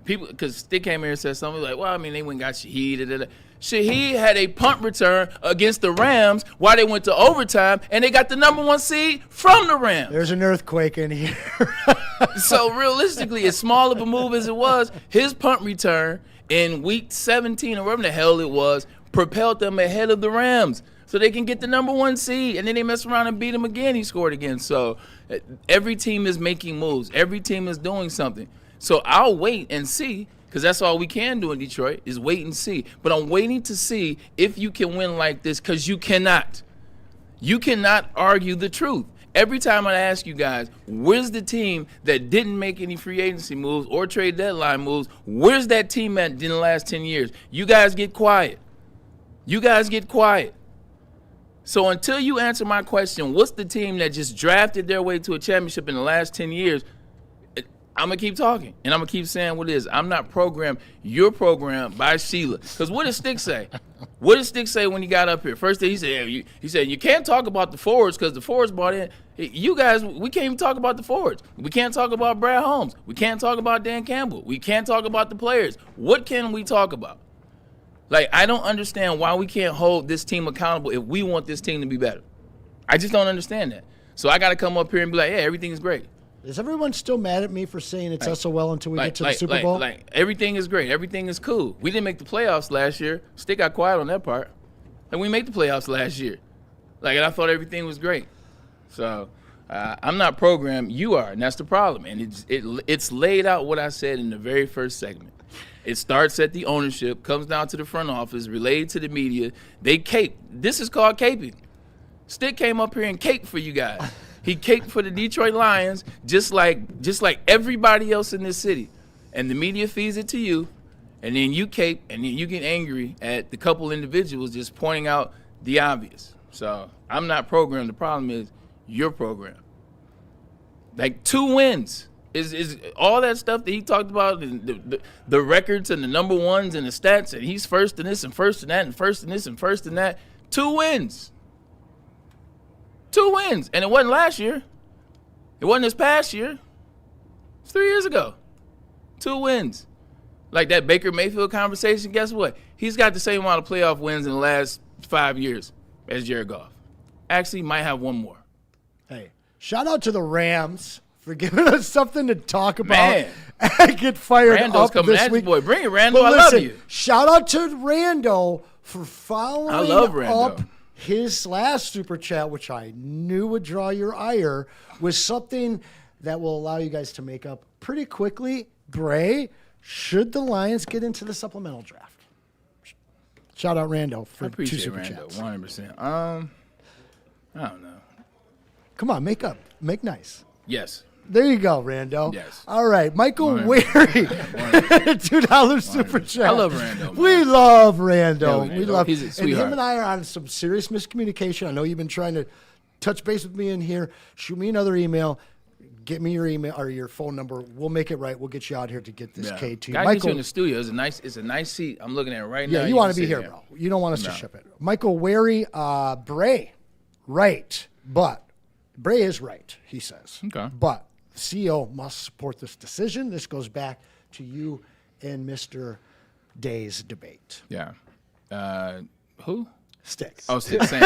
[SPEAKER 4] people, because Stick came here and said something like, well, I mean, they went and got Shaheed. Shaheed had a punt return against the Rams while they went to overtime, and they got the #1 seed from the Rams.
[SPEAKER 5] There's an earthquake in here.
[SPEAKER 4] So realistically, as small of a move as it was, his punt return in week 17 or whatever the hell it was propelled them ahead of the Rams so they can get the #1 seed. And then they mess around and beat them again. He scored again. So every team is making moves. Every team is doing something. So I'll wait and see, because that's all we can do in Detroit is wait and see. But I'm waiting to see if you can win like this, because you cannot. You cannot argue the truth. Every time I ask you guys, where's the team that didn't make any free agency moves or trade deadline moves? Where's that team at in the last 10 years? You guys get quiet. So until you answer my question, what's the team that just drafted their way to a championship in the last 10 years? I'm going to keep talking, and I'm going to keep saying what it is. I'm not programmed. You're programmed by Sheila. Because what did Stick say? What did Stick say when he got up here? First thing he said, you can't talk about the forwards because the forwards bought in. You guys, we can't even talk about the forwards. We can't talk about Brad Holmes. We can't talk about Dan Campbell. We can't talk about the players. What can we talk about? Like, I don't understand why we can't hold this team accountable if we want this team to be better. I just don't understand that. So I got to come up here and be like, yeah, everything is great.
[SPEAKER 5] Is everyone still mad at me for saying it's SOL until we get to the Super Bowl?
[SPEAKER 4] Everything is great. Everything is cool. We didn't make the playoffs last year. Stick got quiet on that part. And we made the playoffs last year. And I thought everything was great. So I'm not programmed. You are, and that's the problem. And it's laid out what I said in the very first segment. It starts at the ownership, comes down to the front office, relayed to the media. They cape. This is called caping. Stick came up here and caped for you guys. He caped for the Detroit Lions just like everybody else in this city. And the media feeds it to you, and then you cape, and then you get angry at the couple individuals just pointing out the obvious. So I'm not programmed. The problem is your program. Like 2 wins is all that stuff that he talked about, the records and the number ones and the stats, and he's first in this and first in that and first in this and first in that. 2 wins. 2 wins. And it wasn't last year. It wasn't this past year. It's 3 years ago. 2 wins. Like that Baker Mayfield conversation, guess what? He's got the same amount of playoff wins in the last 5 years as Jared Goff. Actually, might have 1 more.
[SPEAKER 5] Hey, shout out to the Rams for giving us something to talk about
[SPEAKER 4] Man.
[SPEAKER 5] and get fired
[SPEAKER 4] Rando's
[SPEAKER 5] up
[SPEAKER 4] coming
[SPEAKER 5] this
[SPEAKER 4] at
[SPEAKER 5] week.
[SPEAKER 4] you, boy. Bring it, Randall.
[SPEAKER 5] But
[SPEAKER 4] I
[SPEAKER 5] listen,
[SPEAKER 4] love you.
[SPEAKER 5] Shout out to Rando for following
[SPEAKER 4] I love Rando.
[SPEAKER 5] up his last super chat, which I knew would draw your ire, with something that will allow you guys to make up pretty quickly. Bray, should the Lions get into the supplemental draft? Shout out Rando for
[SPEAKER 4] I
[SPEAKER 5] 2
[SPEAKER 4] appreciate
[SPEAKER 5] super
[SPEAKER 4] Rando,
[SPEAKER 5] chats.
[SPEAKER 4] 100%. I don't know.
[SPEAKER 5] Come on, make up. Make nice.
[SPEAKER 4] Yes.
[SPEAKER 5] There you go, Rando.
[SPEAKER 4] Yes.
[SPEAKER 5] All right, Michael
[SPEAKER 4] 100%.
[SPEAKER 5] Wary, $2 super chat.
[SPEAKER 4] I love Rando, man.
[SPEAKER 5] We love Rando.
[SPEAKER 4] Yeah,
[SPEAKER 5] We love.
[SPEAKER 4] he's a
[SPEAKER 5] And
[SPEAKER 4] sweetheart.
[SPEAKER 5] him and I are on some serious miscommunication. I know you've been trying to touch base with me in here. Shoot me another email. Get me your email or your phone number. We'll make it right. We'll get you out here to get this
[SPEAKER 4] Yeah.
[SPEAKER 5] K to you.
[SPEAKER 4] Gotta get you
[SPEAKER 5] Michael,
[SPEAKER 4] in the studio. It's a nice seat. I'm looking at it right now.
[SPEAKER 5] yeah, you want to
[SPEAKER 4] can
[SPEAKER 5] be
[SPEAKER 4] sit
[SPEAKER 5] here,
[SPEAKER 4] there.
[SPEAKER 5] bro. You don't want us to
[SPEAKER 4] No.
[SPEAKER 5] ship it. Michael Wary, Bray, right, but Bray is right, he says.
[SPEAKER 4] Okay.
[SPEAKER 5] But the CEO must support this decision. This goes back to you and Mr. Day's debate.
[SPEAKER 4] Yeah. Who?
[SPEAKER 5] Sticks.
[SPEAKER 4] Oh, Stick. Sam.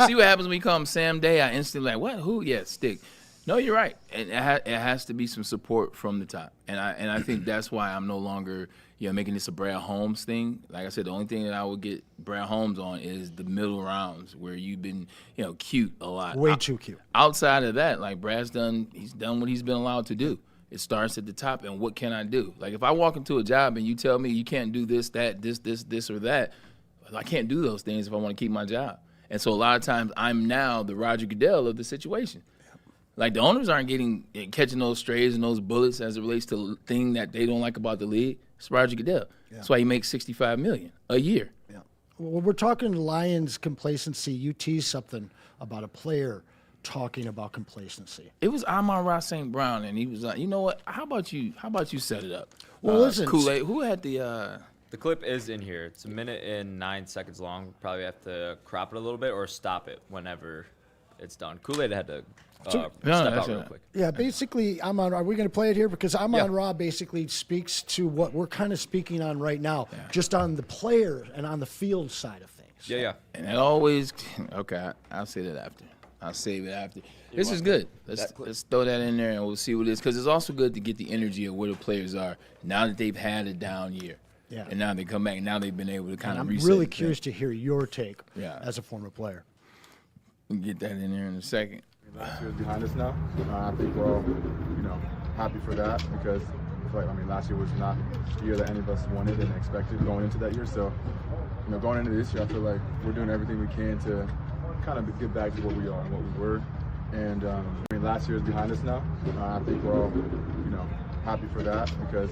[SPEAKER 4] See what happens when you call him Sam Day? I instantly like, what? Who? Yeah, Stick. No, you're right. And it has to be some support from the top. And I think that's why I'm no longer making this a Brad Holmes thing. Like I said, the only thing that I would get Brad Holmes on is the middle rounds where you've been cute a lot.
[SPEAKER 5] Way too cute.
[SPEAKER 4] Outside of that, like Brad's done what he's been allowed to do. It starts at the top, and what can I do? Like if I walk into a job and you tell me you can't do this, that, this, or that, I can't do those things if I want to keep my job. And so a lot of times I'm now the Roger Goodell of the situation. Like the owners aren't catching those strays and those bullets as it relates to the thing that they don't like about the league. It's Roger Goodell. Yeah. That's why he makes $65 million a year.
[SPEAKER 5] Yeah. Well, we're talking Lions complacency. You teased something about a player talking about complacency.
[SPEAKER 4] It was Amon-Ra St. Brown, and he was like, you know what? How about you set it up?
[SPEAKER 5] Well, listen.
[SPEAKER 4] Kool-Aid. Who had the?
[SPEAKER 6] The clip is in here. It's 1 minute and 9 seconds long. Probably have to crop it a little bit or stop it whenever it's done. Kool-Aid had to step out real quick.
[SPEAKER 5] Yeah, basically, Amon-Ra, are we going to play it here? Because Amon-Ra basically speaks to what we're kind of speaking on right now, just on the player and on the field side of things.
[SPEAKER 6] Yeah.
[SPEAKER 4] And it always, okay, I'll say that after. I'll save it after. This is good. Let's throw that in there and we'll see what it is. Because it's also good to get the energy of where the players are now that they've had a down year.
[SPEAKER 5] Yeah.
[SPEAKER 4] And now they come back. Now they've been able to kind of reset.
[SPEAKER 5] I'm really curious to hear your take as a former player.
[SPEAKER 4] We'll get that in there in a second.
[SPEAKER 16] Last year is behind us now. I think we're all, happy for that because last year was not the year that any of us wanted and expected going into that year. So, going into this year, I feel like we're doing everything we can to kind of get back to what we are and what we were. And last year is behind us now. I think we're all, happy for that because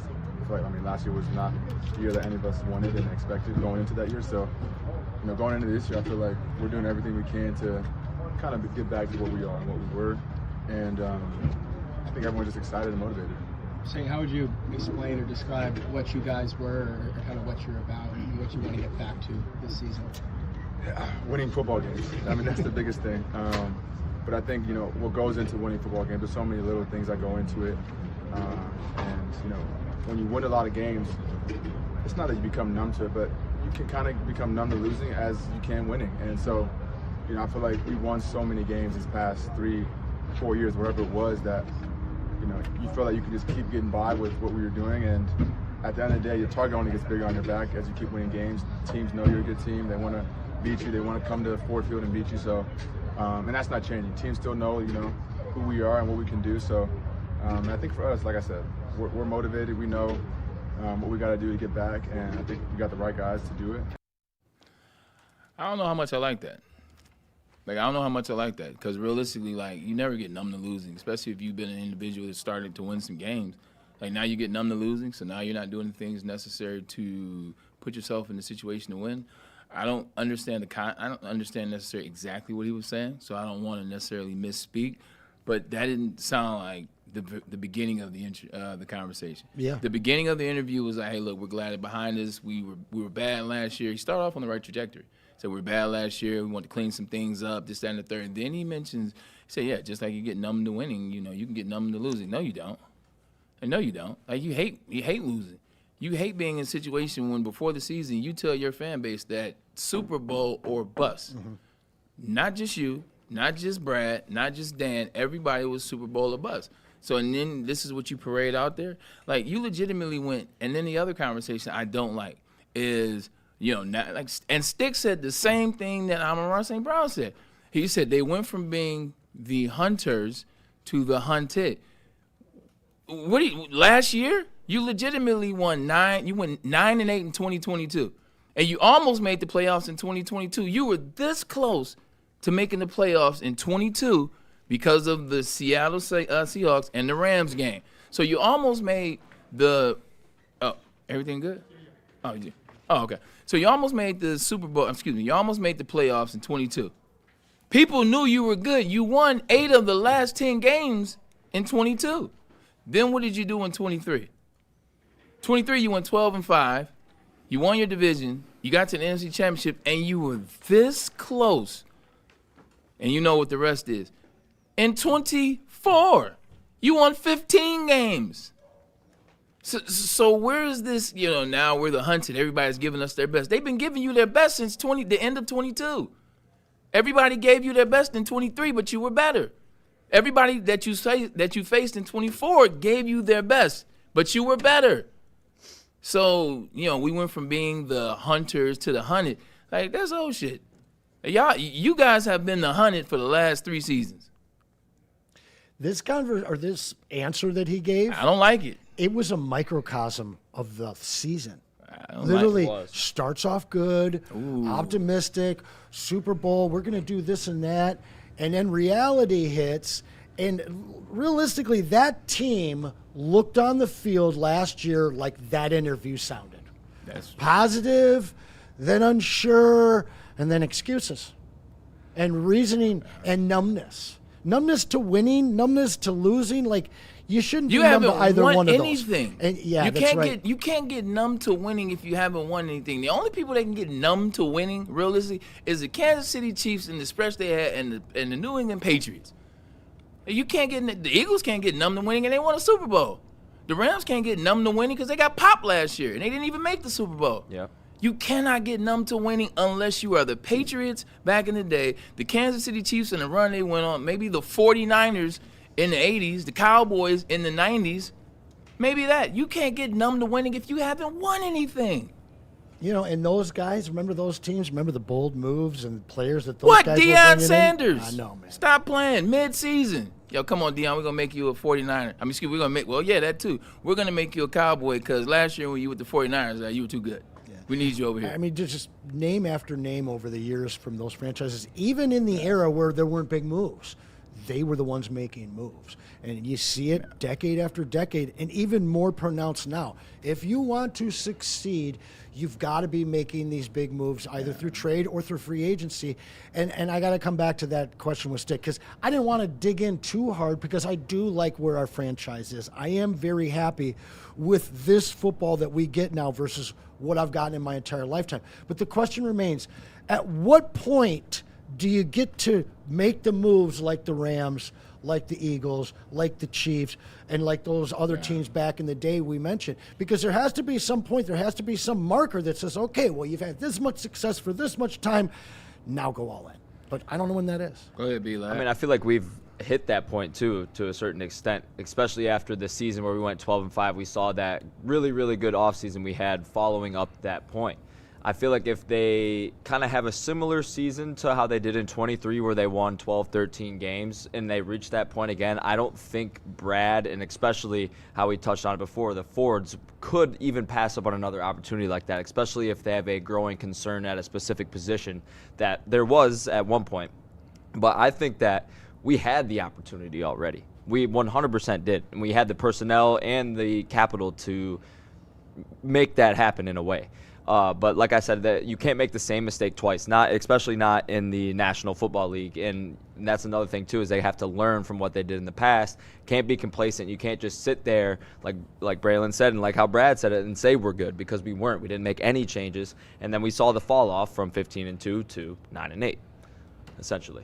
[SPEAKER 16] last year was not the year that any of us wanted and expected going into that year. So, going into this year, I feel like we're doing everything we can to kind of get back to what we are and what we were. And I think everyone's just excited and motivated.
[SPEAKER 17] So how would you explain or describe what you guys were or kind of what you're about and what you want to get back to this season?
[SPEAKER 16] Winning football games. That's the biggest thing. But I think, what goes into winning football games, there's so many little things that go into it. And, when you win a lot of games, it's not that you become numb to it, but you can kind of become numb to losing as you can winning. And so, I feel like we won so many games these past 3-4 years, whatever it was, that, you feel like you can just keep getting by with what we were doing. And at the end of the day, your target only gets bigger on your back as you keep winning games. Teams know you're a good team. They want to beat you. They want to come to Ford Field and beat you. So, and that's not changing. Teams still know, who we are and what we can do. So, I think for us, like I said, we're motivated. We know what we got to do to get back, and I think we got the right guys to do it.
[SPEAKER 4] I don't know how much I like that. Like, I don't know how much I like that because realistically, like, you never get numb to losing, especially if you've been an individual that's started to win some games. Like, now you get numb to losing, so now you're not doing the things necessary to put yourself in the situation to win. I don't understand necessarily exactly what he was saying, so I don't want to necessarily misspeak. But that didn't sound like the beginning of the conversation.
[SPEAKER 5] Yeah.
[SPEAKER 4] The beginning of the interview was like, hey, look, we're glad it's behind us. We were bad last year. He started off on the right trajectory. So we're bad last year. We want to clean some things up, this, that, and the third. And then he said, yeah, just like you get numb to winning, you can get numb to losing. No, you don't. And no, you don't. Like, you hate losing. You hate being in a situation when before the season you tell your fan base that Super Bowl or bust. Mm-hmm. Not just you, not just Brad, not just Dan. Everybody was Super Bowl or bust. So, and then this is what you parade out there. Like, you legitimately went, and then the other conversation I don't like is, not like, and Stick said the same thing that Amon-Ra St. Brown said. He said they went from being the hunters to the hunted. Last year, you legitimately won 9. You went 9-8 in 2022, and you almost made the playoffs in 2022. You were this close to making the playoffs in 22 because of the Seattle Seahawks and the Rams game. So you almost made the. Oh, everything good? Oh, you did. Oh, okay. So you almost made the Super Bowl. Excuse me. You almost made the playoffs in 22. People knew you were good. You won 8 of the last 10 games in 22. Then what did you do in 23? 23, you went 12-5. You won your division. You got to the NFC Championship, and you were this close. And you know what the rest is. In 24, you won 15 games. So where is this, now we're the hunted. Everybody's giving us their best. They've been giving you their best since the end of 22. Everybody gave you their best in 23, but you were better. Everybody that you faced in 24 gave you their best, but you were better. So, we went from being the hunters to the hunted. Like, that's old shit. You guys have been the hunted for the last 3 seasons.
[SPEAKER 5] This this answer that he gave,
[SPEAKER 4] I don't like it.
[SPEAKER 5] It was a microcosm of the season.
[SPEAKER 4] Literally
[SPEAKER 5] starts off good, optimistic, Super Bowl, we're going to do this and that, and then reality hits, and realistically, that team looked on the field last year like that interview sounded.
[SPEAKER 4] That's
[SPEAKER 5] positive, then unsure, and then excuses, and reasoning, and numbness. Numbness to winning, numbness to losing, like you shouldn't be numb to either one of
[SPEAKER 4] anything.
[SPEAKER 5] Those. And
[SPEAKER 4] You can't get numb to winning if you haven't won anything. The only people that can get numb to winning, realistically, is the Kansas City Chiefs and the spread they had, and the New England Patriots. You can't get the Eagles can't get numb to winning, and they won a Super Bowl. The Rams can't get numb to winning because they got popped last year and they didn't even make the Super Bowl.
[SPEAKER 6] Yeah.
[SPEAKER 4] You cannot get numb to winning unless you are the Patriots back in the day, the Kansas City Chiefs in the run they went on, maybe the 49ers in the 80s, the Cowboys in the 90s, maybe that. You can't get numb to winning if you haven't won anything.
[SPEAKER 5] And those guys, remember those teams? Remember the bold moves and players that those guys were bringing
[SPEAKER 4] Deion Sanders?
[SPEAKER 5] I know, man.
[SPEAKER 4] Stop playing mid-season. Yo, come on, Deion, we're going to make you a 49er. We're going to make, that too. We're going to make you a Cowboy because last year when you were with the 49ers, you were too good. We need you over here.
[SPEAKER 5] Just name after name over the years from those franchises, even in the era where there weren't big moves, they were the ones making moves. And you see it decade after decade, and even more pronounced now. If you want to succeed, you've got to be making these big moves either through trade or through free agency. And I got to come back to that question with Stick, because I didn't want to dig in too hard because I do like where our franchise is. I am very happy with this football that we get now versus what I've gotten in my entire lifetime. But the question remains, at what point do you get to make the moves like the Rams, like the Eagles, like the Chiefs, and like those other teams back in the day we mentioned? Because there has to be some point, there has to be some marker that says, okay, well, you've had this much success for this much time, now go all in. But I don't know when that is.
[SPEAKER 4] Go ahead, B-Lab.
[SPEAKER 6] I feel like we've hit that point too, to a certain extent, especially after the season where we went 12-5. We saw that really, really good offseason we had following up that point. I feel like if they kind of have a similar season to how they did in 23 where they won 12, 13 games and they reach that point again, I don't think Brad, and especially how we touched on it before, the Fords could even pass up on another opportunity like that, especially if they have a growing concern at a specific position that there was at one point. But I think that we had the opportunity already. We 100% did. And we had the personnel and the capital to make that happen in a way. But like I said, that you can't make the same mistake twice, especially not in the National Football League. And that's another thing, too, is they have to learn from what they did in the past. Can't be complacent. You can't just sit there, like Braylon said and like how Brad said it, and say we're good, because we weren't. We didn't make any changes. And then we saw the fall off from 15-2 to 9-8, essentially.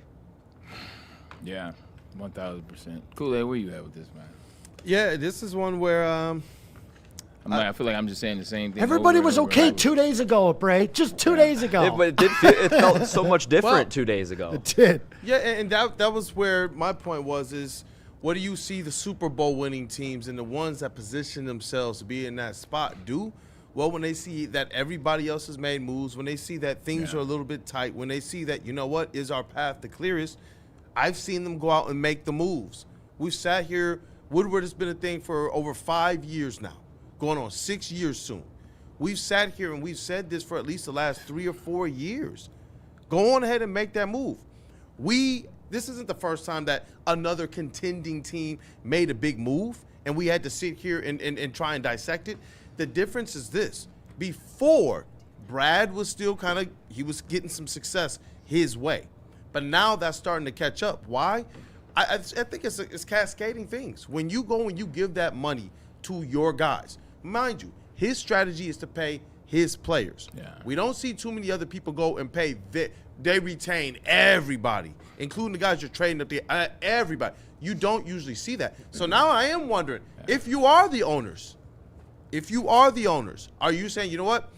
[SPEAKER 4] Yeah, 1,000%. Kool-Aid, where you at with this, man?
[SPEAKER 3] Yeah, this is one where
[SPEAKER 4] I feel like I'm just saying the same thing.
[SPEAKER 5] Everybody was okay 2 days ago, Bray. Just 2 days ago.
[SPEAKER 6] But it felt so much different 2 days ago.
[SPEAKER 5] It did.
[SPEAKER 3] Yeah, and that was where my point is what do you see the Super Bowl winning teams and the ones that position themselves to be in that spot do? Well, when they see that everybody else has made moves, when they see that things are a little bit tight, when they see that, you know what, is our path the clearest, I've seen them go out and make the moves. We've sat here. Woodward has been a thing for over 5 years now, going on 6 years soon. We've sat here and we've said this for at least the last 3 or 4 years. Go on ahead and make that move. This isn't the first time that another contending team made a big move and we had to sit here and try and dissect it. The difference is this. Before, Brad was still he was getting some success his way. But now that's starting to catch up. Why? I think it's cascading things. When you go and you give that money to your guys, mind you, his strategy is to pay his players. Yeah. We don't see too many other people go and pay. They retain everybody, including the guys you're trading up there. Everybody. You don't usually see that. So now I am wondering, if you are the owners, are you saying, you know what?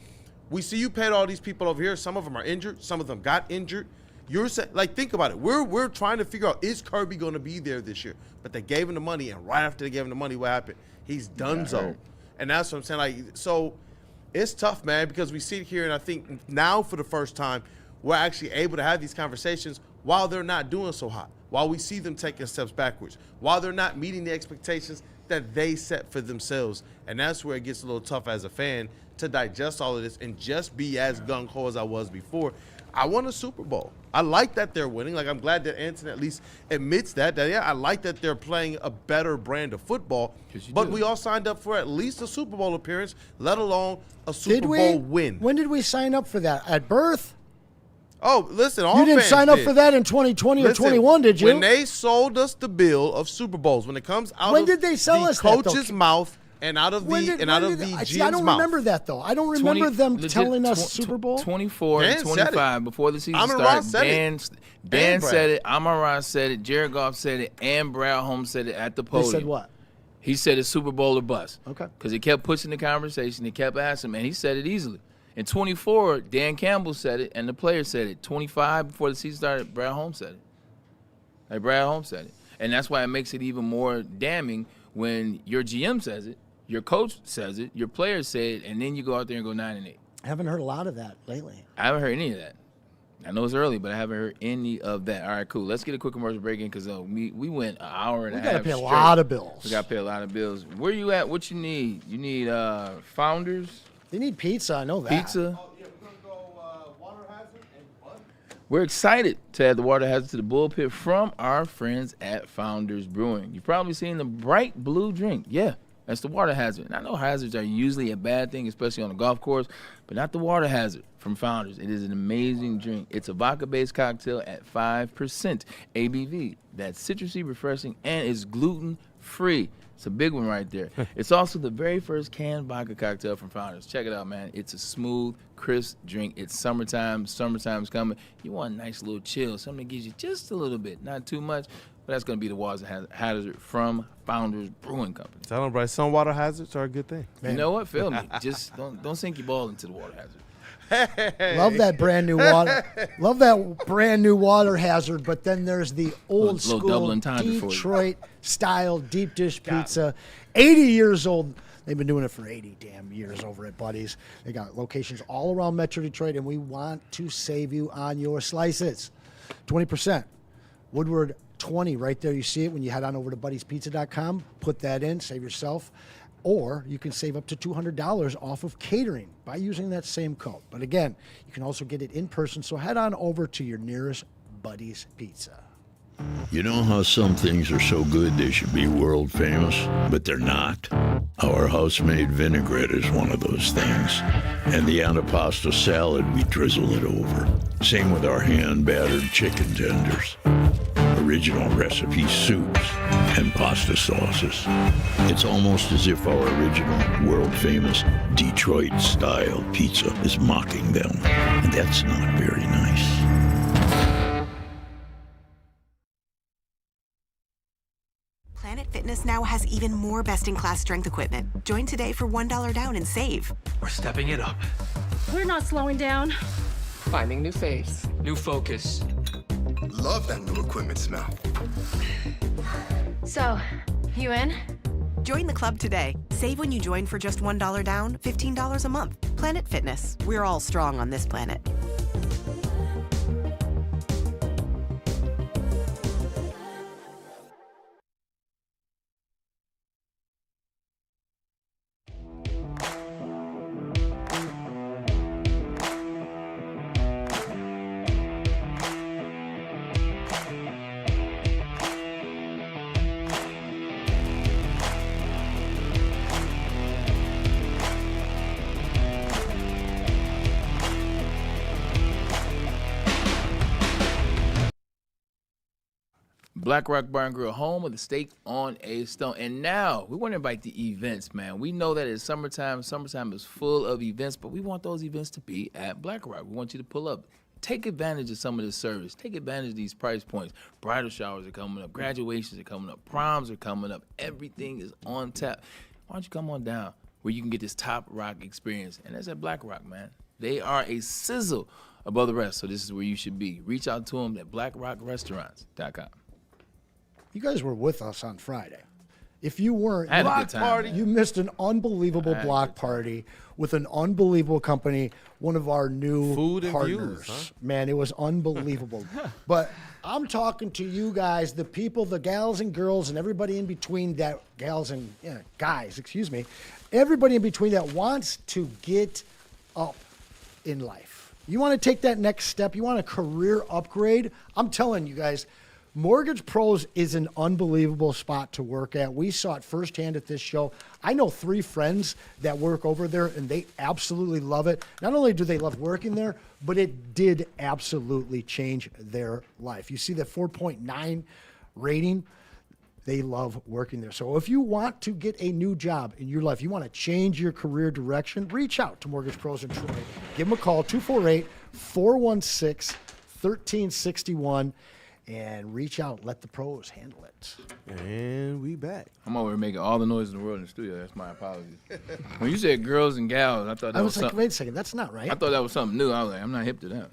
[SPEAKER 3] We see you paid all these people over here. Some of them are injured. Some of them got injured. You're saying, think about it. We're trying to figure out, is Kirby going to be there this year? But they gave him the money, and right after they gave him the money, what happened? He's donezo. And that's what I'm saying. So it's tough, man, because we sit here, and I think now for the first time, we're actually able to have these conversations while they're not doing so hot, while we see them taking steps backwards, while they're not meeting the expectations that they set for themselves. And that's where it gets a little tough as a fan to digest all of this and just be as gung-ho as I was before. I want a Super Bowl. I like that they're winning. I'm glad that Anson at least admits that I like that they're playing a better brand of football. But we all signed up for at least a Super Bowl appearance, let alone a Super Bowl win.
[SPEAKER 5] When did we sign up for that? At birth?
[SPEAKER 3] Oh, listen, all
[SPEAKER 5] you didn't
[SPEAKER 3] fans
[SPEAKER 5] sign up
[SPEAKER 3] did.
[SPEAKER 5] for that in 2020 or 21, did you?
[SPEAKER 3] When they sold us the bill of Super Bowls, when it comes out
[SPEAKER 5] when
[SPEAKER 3] of
[SPEAKER 5] did they sell
[SPEAKER 3] the
[SPEAKER 5] us that,
[SPEAKER 3] coach's mouth and out of the GM's
[SPEAKER 5] I don't
[SPEAKER 3] mouth.
[SPEAKER 5] remember that, though. I don't remember them telling us Super Bowl.
[SPEAKER 4] 24 and 25 before the season started. Dan said it. Amon-Ra said it. Jared Goff said it. And Brad Holmes said it at the podium.
[SPEAKER 5] They said what?
[SPEAKER 4] He said it's Super Bowl or bust.
[SPEAKER 5] Okay.
[SPEAKER 4] Because he kept pushing the conversation. He kept asking, and he said it easily. In 24, Dan Campbell said it, and the players said it. 25, before the season started, Brad Holmes said it. Brad Holmes said it. And that's why it makes it even more damning when your GM says it, your coach says it, your players say it, and then you go out there and go 9-8.
[SPEAKER 5] I haven't heard a lot of that lately.
[SPEAKER 4] I haven't heard any of that. I know it's early, but I haven't heard any of that. All right, cool. Let's get a quick commercial break in because we went an hour and a half.
[SPEAKER 5] We got to pay a lot of bills.
[SPEAKER 4] We got to pay a lot of bills. Where you at? What you need? You need Founders?
[SPEAKER 5] They need pizza. I know that.
[SPEAKER 4] Pizza?
[SPEAKER 3] Oh, yeah, we're going to go Water Hazard and what?
[SPEAKER 4] We're excited to add the Water Hazard to the bullpit from our friends at Founders Brewing. You've probably seen the bright blue drink. Yeah, that's the Water Hazard. And I know hazards are usually a bad thing, especially on a golf course, but not the Water Hazard from Founders. It is an amazing drink. It's a vodka-based cocktail at 5% ABV. That's citrusy, refreshing, and it's gluten-free. It's a big one right there. It's also the very first canned vodka cocktail from Founders. Check it out, man. It's a smooth, crisp drink. It's summertime. Summertime's coming. You want a nice little chill, something that gives you just a little bit, not too much. But that's going to be the Water Hazard from Founders Brewing Company.
[SPEAKER 3] Tell them, Bryce, some water hazards are a good thing.
[SPEAKER 4] Man. You know what? Feel me. Just don't sink your ball into the Water Hazard.
[SPEAKER 5] Love that brand new water. Love that brand new Water Hazard. But then there's the old school Detroit style deep dish pizza. 80 years old. They've been doing it for 80 damn years over at Buddy's. They got locations all around Metro Detroit, and we want to save you on your slices. 20%. Woodward 20 right there. You see it when you head on over to buddyspizza.com. Put that in. Save yourself. Or you can save up to $200 off of catering by using that same code. But again, you can also get it in person, so head on over to your nearest Buddy's Pizza.
[SPEAKER 14] You know how some things are so good they should be world famous, but they're not? Our house-made vinaigrette is one of those things. And the antipasto salad, we drizzle it over. Same with our hand-battered chicken tenders. Original recipe soups and pasta sauces. It's almost as if our original, world-famous Detroit-style pizza is mocking them. And that's not very nice.
[SPEAKER 8] Planet Fitness now has even more best-in-class strength equipment. Join today for $1 down and save.
[SPEAKER 9] We're stepping it up.
[SPEAKER 10] We're not slowing down.
[SPEAKER 9] Finding new face. New focus.
[SPEAKER 12] Love that new equipment smell.
[SPEAKER 10] So, you in?
[SPEAKER 8] Join the club today. Save when you join for just $1 down, $15 a month. Planet Fitness. We're all strong on this planet.
[SPEAKER 4] Black Rock Bar and Grill, home of the steak on a stone. And now we want to invite the events, man. We know that it's summertime. Summertime is full of events, but we want those events to be at Black Rock. We want you to pull up. Take advantage of some of this service. Take advantage of these price points. Bridal showers are coming up. Graduations are coming up. Proms are coming up. Everything is on tap. Why don't you come on down where you can get this top rock experience? And that's at Black Rock, man. They are a sizzle above the rest, so this is where you should be. Reach out to them at blackrockrestaurants.com.
[SPEAKER 5] You guys were with us on Friday. If you weren't,
[SPEAKER 4] I had a good time.
[SPEAKER 5] you missed an unbelievable block party with an unbelievable company, one of our new
[SPEAKER 3] Food and
[SPEAKER 5] partners.
[SPEAKER 3] views, huh?
[SPEAKER 5] Man, it was unbelievable. But I'm talking to you guys, the people, the gals and girls, and everybody in between that, guys, excuse me, everybody in between that wants to get up in life. You want to take that next step? You want a career upgrade? I'm telling you guys, Mortgage Pros is an unbelievable spot to work at. We saw it firsthand at this show. I know 3 friends that work over there, and they absolutely love it. Not only do they love working there, but it did absolutely change their life. You see the 4.9 rating? They love working there. So if you want to get a new job in your life, you want to change your career direction, reach out to Mortgage Pros in Troy. Give them a call, 248-416-1361. And reach out, let the pros handle it.
[SPEAKER 3] And we back.
[SPEAKER 4] I'm over here making all the noise in the world in the studio. That's my apologies. When you said girls and gals, I thought that was
[SPEAKER 5] like,
[SPEAKER 4] something.
[SPEAKER 5] wait a second, that's not right.
[SPEAKER 4] I thought that was something new. I was like, I'm not hip to that.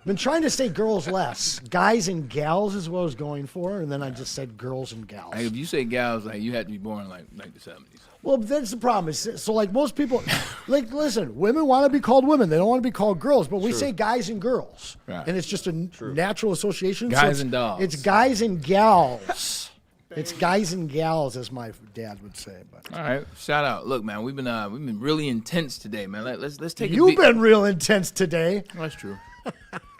[SPEAKER 5] Been trying to say girls less. Guys and gals is what I was going for, and then I just said girls and gals.
[SPEAKER 4] Like, if you say gals, like you had to be born like the 70s.
[SPEAKER 5] Well, that's the problem. So like most people, like listen, women want to be called women. They don't want to be called girls, but we say guys and girls.
[SPEAKER 4] Right.
[SPEAKER 5] And it's just a natural association.
[SPEAKER 4] Guys
[SPEAKER 5] so
[SPEAKER 4] and dolls.
[SPEAKER 5] It's guys and gals. It's guys and gals, as my dad would say. But
[SPEAKER 4] all right, shout out. Look, man, we've been really intense today, man. Let's take.
[SPEAKER 5] You've been real intense today.
[SPEAKER 4] That's true.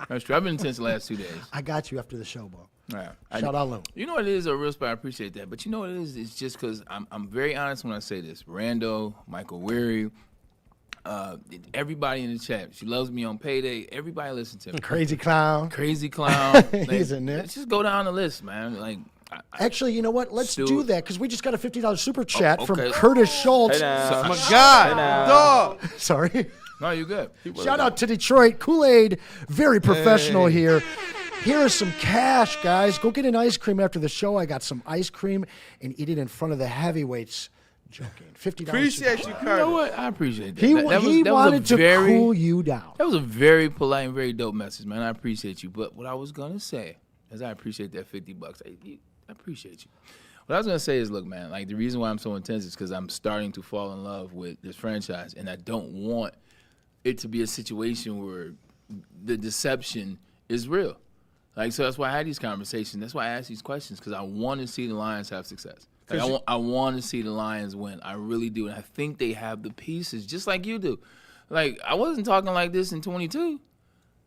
[SPEAKER 4] That's true. I've been intense the last 2 days.
[SPEAKER 5] I got you after the show, Bo.
[SPEAKER 4] All right.
[SPEAKER 5] Shout out, Lou.
[SPEAKER 4] You know what it is, a real spot. I appreciate that. But you know what it is? It's just because I'm very honest when I say this. Rando, Michael Weary, everybody in the chat. She loves me on payday. Everybody listen to me.
[SPEAKER 5] Crazy Clown.
[SPEAKER 4] Crazy Clown.
[SPEAKER 5] He's in there.
[SPEAKER 4] Let's just go down the list, man. Like.
[SPEAKER 5] Actually, you know what? Let's do that because we just got a $50 super chat
[SPEAKER 4] okay.
[SPEAKER 5] from Curtis Schultz.
[SPEAKER 3] Oh my God, dog.
[SPEAKER 5] Sorry.
[SPEAKER 4] No, you're good.
[SPEAKER 5] Shout out to Detroit. Kool-Aid, very professional here. Here is some cash, guys. Go get an ice cream after the show. I got some ice cream and eat it in front of the heavyweights. Joking. $50.
[SPEAKER 3] Appreciate you, Curtis.
[SPEAKER 4] You know what? I appreciate that.
[SPEAKER 5] He
[SPEAKER 4] That
[SPEAKER 5] wanted to cool you down.
[SPEAKER 4] That was a very polite and very dope message, man. I appreciate you. But what I was going to say is I appreciate that $50. I appreciate you. What I was going to say is, look, man, like the reason why I'm so intense is because I'm starting to fall in love with this franchise, and I don't want it to be a situation where the deception is real. Like, so that's why I had these conversations. That's why I asked these questions, because I want to see the Lions have success. Like, I want to see the Lions win. I really do. And I think they have the pieces, just like you do. Like, I wasn't talking like this in 22.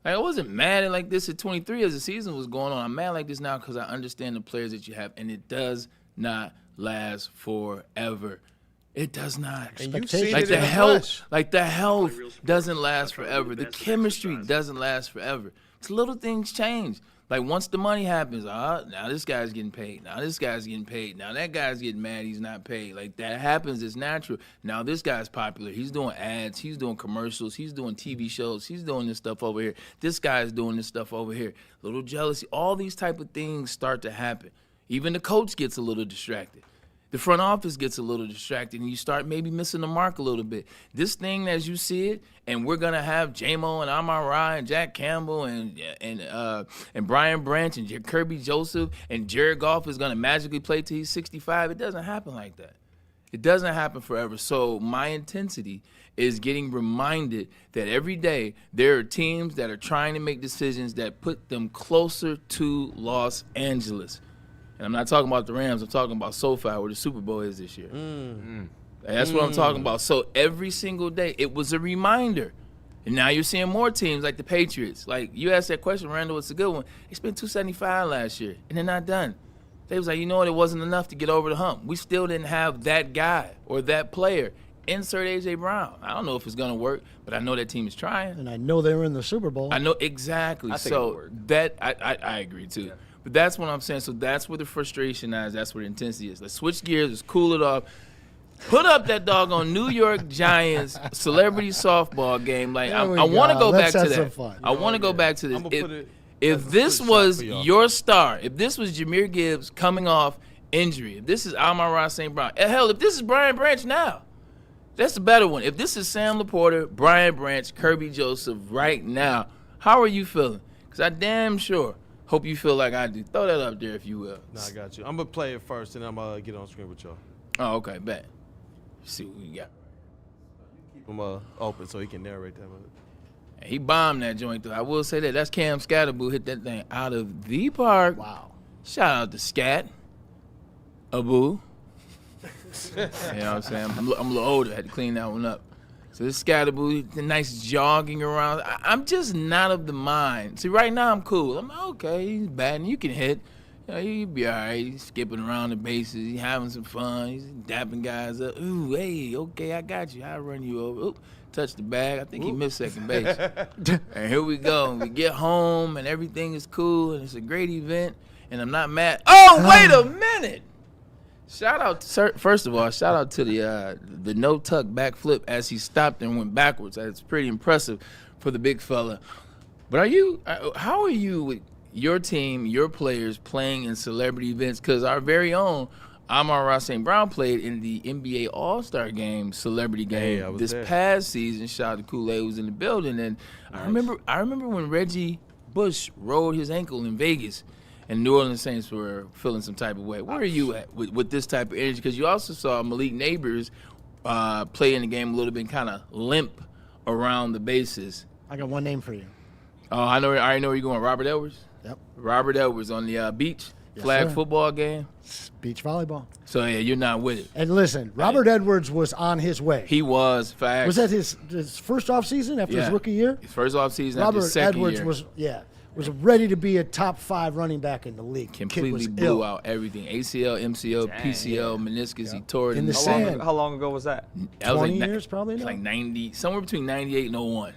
[SPEAKER 4] Like, I wasn't mad at like this at 23 as the season was going on. I'm mad like this now because I understand the players that you have, and it does not last forever. It does not.
[SPEAKER 3] And you've seen
[SPEAKER 4] like
[SPEAKER 3] it
[SPEAKER 4] the
[SPEAKER 3] in the
[SPEAKER 4] health,
[SPEAKER 3] flesh.
[SPEAKER 4] like the health doesn't last forever. The chemistry doesn't last forever. It's little things change. Like once the money happens, now this guy's getting paid. Now this guy's getting paid. Now that guy's getting mad he's not paid. Like that happens. It's natural. Now this guy's popular. He's doing ads. He's doing commercials. He's doing TV shows. He's doing this stuff over here. This guy's doing this stuff over here. Little jealousy. All these type of things start to happen. Even the coach gets a little distracted. The front office gets a little distracted, and you start maybe missing the mark a little bit. This thing, as you see it, and we're gonna have J-Mo and Amon-Ra and Jack Campbell and Brian Branch and Kirby Joseph and Jared Goff is gonna magically play till he's 65. It doesn't happen like that. It doesn't happen forever. So my intensity is getting reminded that every day there are teams that are trying to make decisions that put them closer to Los Angeles. And I'm not talking about the Rams. I'm talking about SoFi, where the Super Bowl is this year. That's what I'm talking about. So every single day, it was a reminder. And now you're seeing more teams like the Patriots. Like, you asked that question, Randall, it's a good one. They spent $275 last year, and they're not done. They was like, you know what, it wasn't enough to get over the hump. We still didn't have that guy or that player. Insert A.J. Brown. I don't know if it's going to work, but I know that team is trying.
[SPEAKER 5] And I know they were in the Super Bowl.
[SPEAKER 4] I know exactly.
[SPEAKER 6] I think it'll work.
[SPEAKER 4] I agree, too. Yeah. But that's what I'm saying. So that's where the frustration is. That's where the intensity is. Let's switch gears. Let's cool it off. Put up that doggone New York Giants celebrity softball game. Like I want to go back to that. I want to go back to this. If this was your star, if this was Jahmyr Gibbs coming off injury, if this is Amon-Ra St. Brown, hell, if this is Brian Branch now, that's a better one. If this is Sam Laporta, Brian Branch, Kirby Joseph right now, how are you feeling? Because I damn sure hope you feel like I do. Throw that up there if you will.
[SPEAKER 3] Nah, I got you. I'm going to play it first, and I'm going to get on screen with y'all.
[SPEAKER 4] Oh, okay, bet. Let's see what we got.
[SPEAKER 3] Keep him open so he can narrate that.
[SPEAKER 4] And he bombed that joint, though. I will say that. That's Cam Scatterboo hit that thing out of the park.
[SPEAKER 5] Wow.
[SPEAKER 4] Shout out to Scat. Abu. You know what I'm saying? I'm a little older. I had to clean that one up. So this Scatterboo, the nice jogging around. I'm just not of the mind. See, right now I'm cool. I'm like, okay, he's batting. You can hit. You know, he'll be all right. He's skipping around the bases. He's having some fun. He's dapping guys up. Ooh, hey, okay, I got you. I'll run you over. Oop, touch the bag. I think he missed second base. And here we go. We get home, and everything is cool, and it's a great event, and I'm not mad. Oh, wait a minute. Shout out, first of all, shout out to the no-tuck backflip as he stopped and went backwards. That's pretty impressive for the big fella. But how are you with your team, your players playing in celebrity events? Because our very own Amon-Ra St. Brown played in the NBA All-Star Game, celebrity game this past season. Shout out to Kool-Aid, who was in the building. And nice. I remember when Reggie Bush rolled his ankle in Vegas, and New Orleans Saints were feeling some type of way. Where are you at with this type of energy? Because you also saw Malik Neighbors play in the game a little bit, kind of limp around the bases.
[SPEAKER 5] I got one name for you.
[SPEAKER 4] Oh, I already know where you're going. Robert Edwards?
[SPEAKER 5] Yep.
[SPEAKER 4] Robert Edwards on the beach, flag football game.
[SPEAKER 5] Beach volleyball.
[SPEAKER 4] So, yeah, you're not with it.
[SPEAKER 5] And listen, Robert Edwards was on his way.
[SPEAKER 4] He was, fact.
[SPEAKER 5] Was that his first offseason after his rookie year?
[SPEAKER 4] His first offseason after his second year.
[SPEAKER 5] Robert Edwards was ready to be a top 5 running back in the league.
[SPEAKER 4] Completely blew out everything. ACL, MCL, PCL, meniscus. He tore it
[SPEAKER 5] in the sand.
[SPEAKER 6] How long ago was that?
[SPEAKER 5] 20 years probably now?
[SPEAKER 4] Like 90, somewhere between 98 and 01.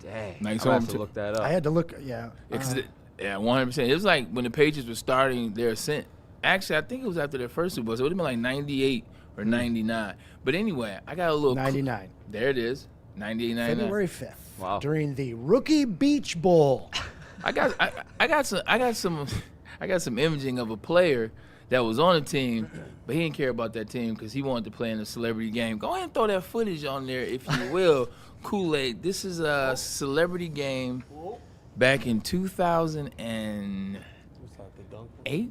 [SPEAKER 6] Dang.
[SPEAKER 4] Like,
[SPEAKER 6] I have to look that up.
[SPEAKER 5] I had to look, yeah.
[SPEAKER 4] 100%. It was like when the Patriots were starting their ascent. Actually, I think it was after their first Super Bowl. So it would have been like 98 or 99. But anyway, I got a little
[SPEAKER 5] 99.
[SPEAKER 4] There it is. 98, 99.
[SPEAKER 5] February 5th.
[SPEAKER 6] Wow.
[SPEAKER 5] During the Rookie Beach Bowl.
[SPEAKER 4] I got some imaging of a player that was on the team, but he didn't care about that team because he wanted to play in a celebrity game. Go ahead and throw that footage on there, if you will. Kool-Aid. This is a celebrity game back in 2008,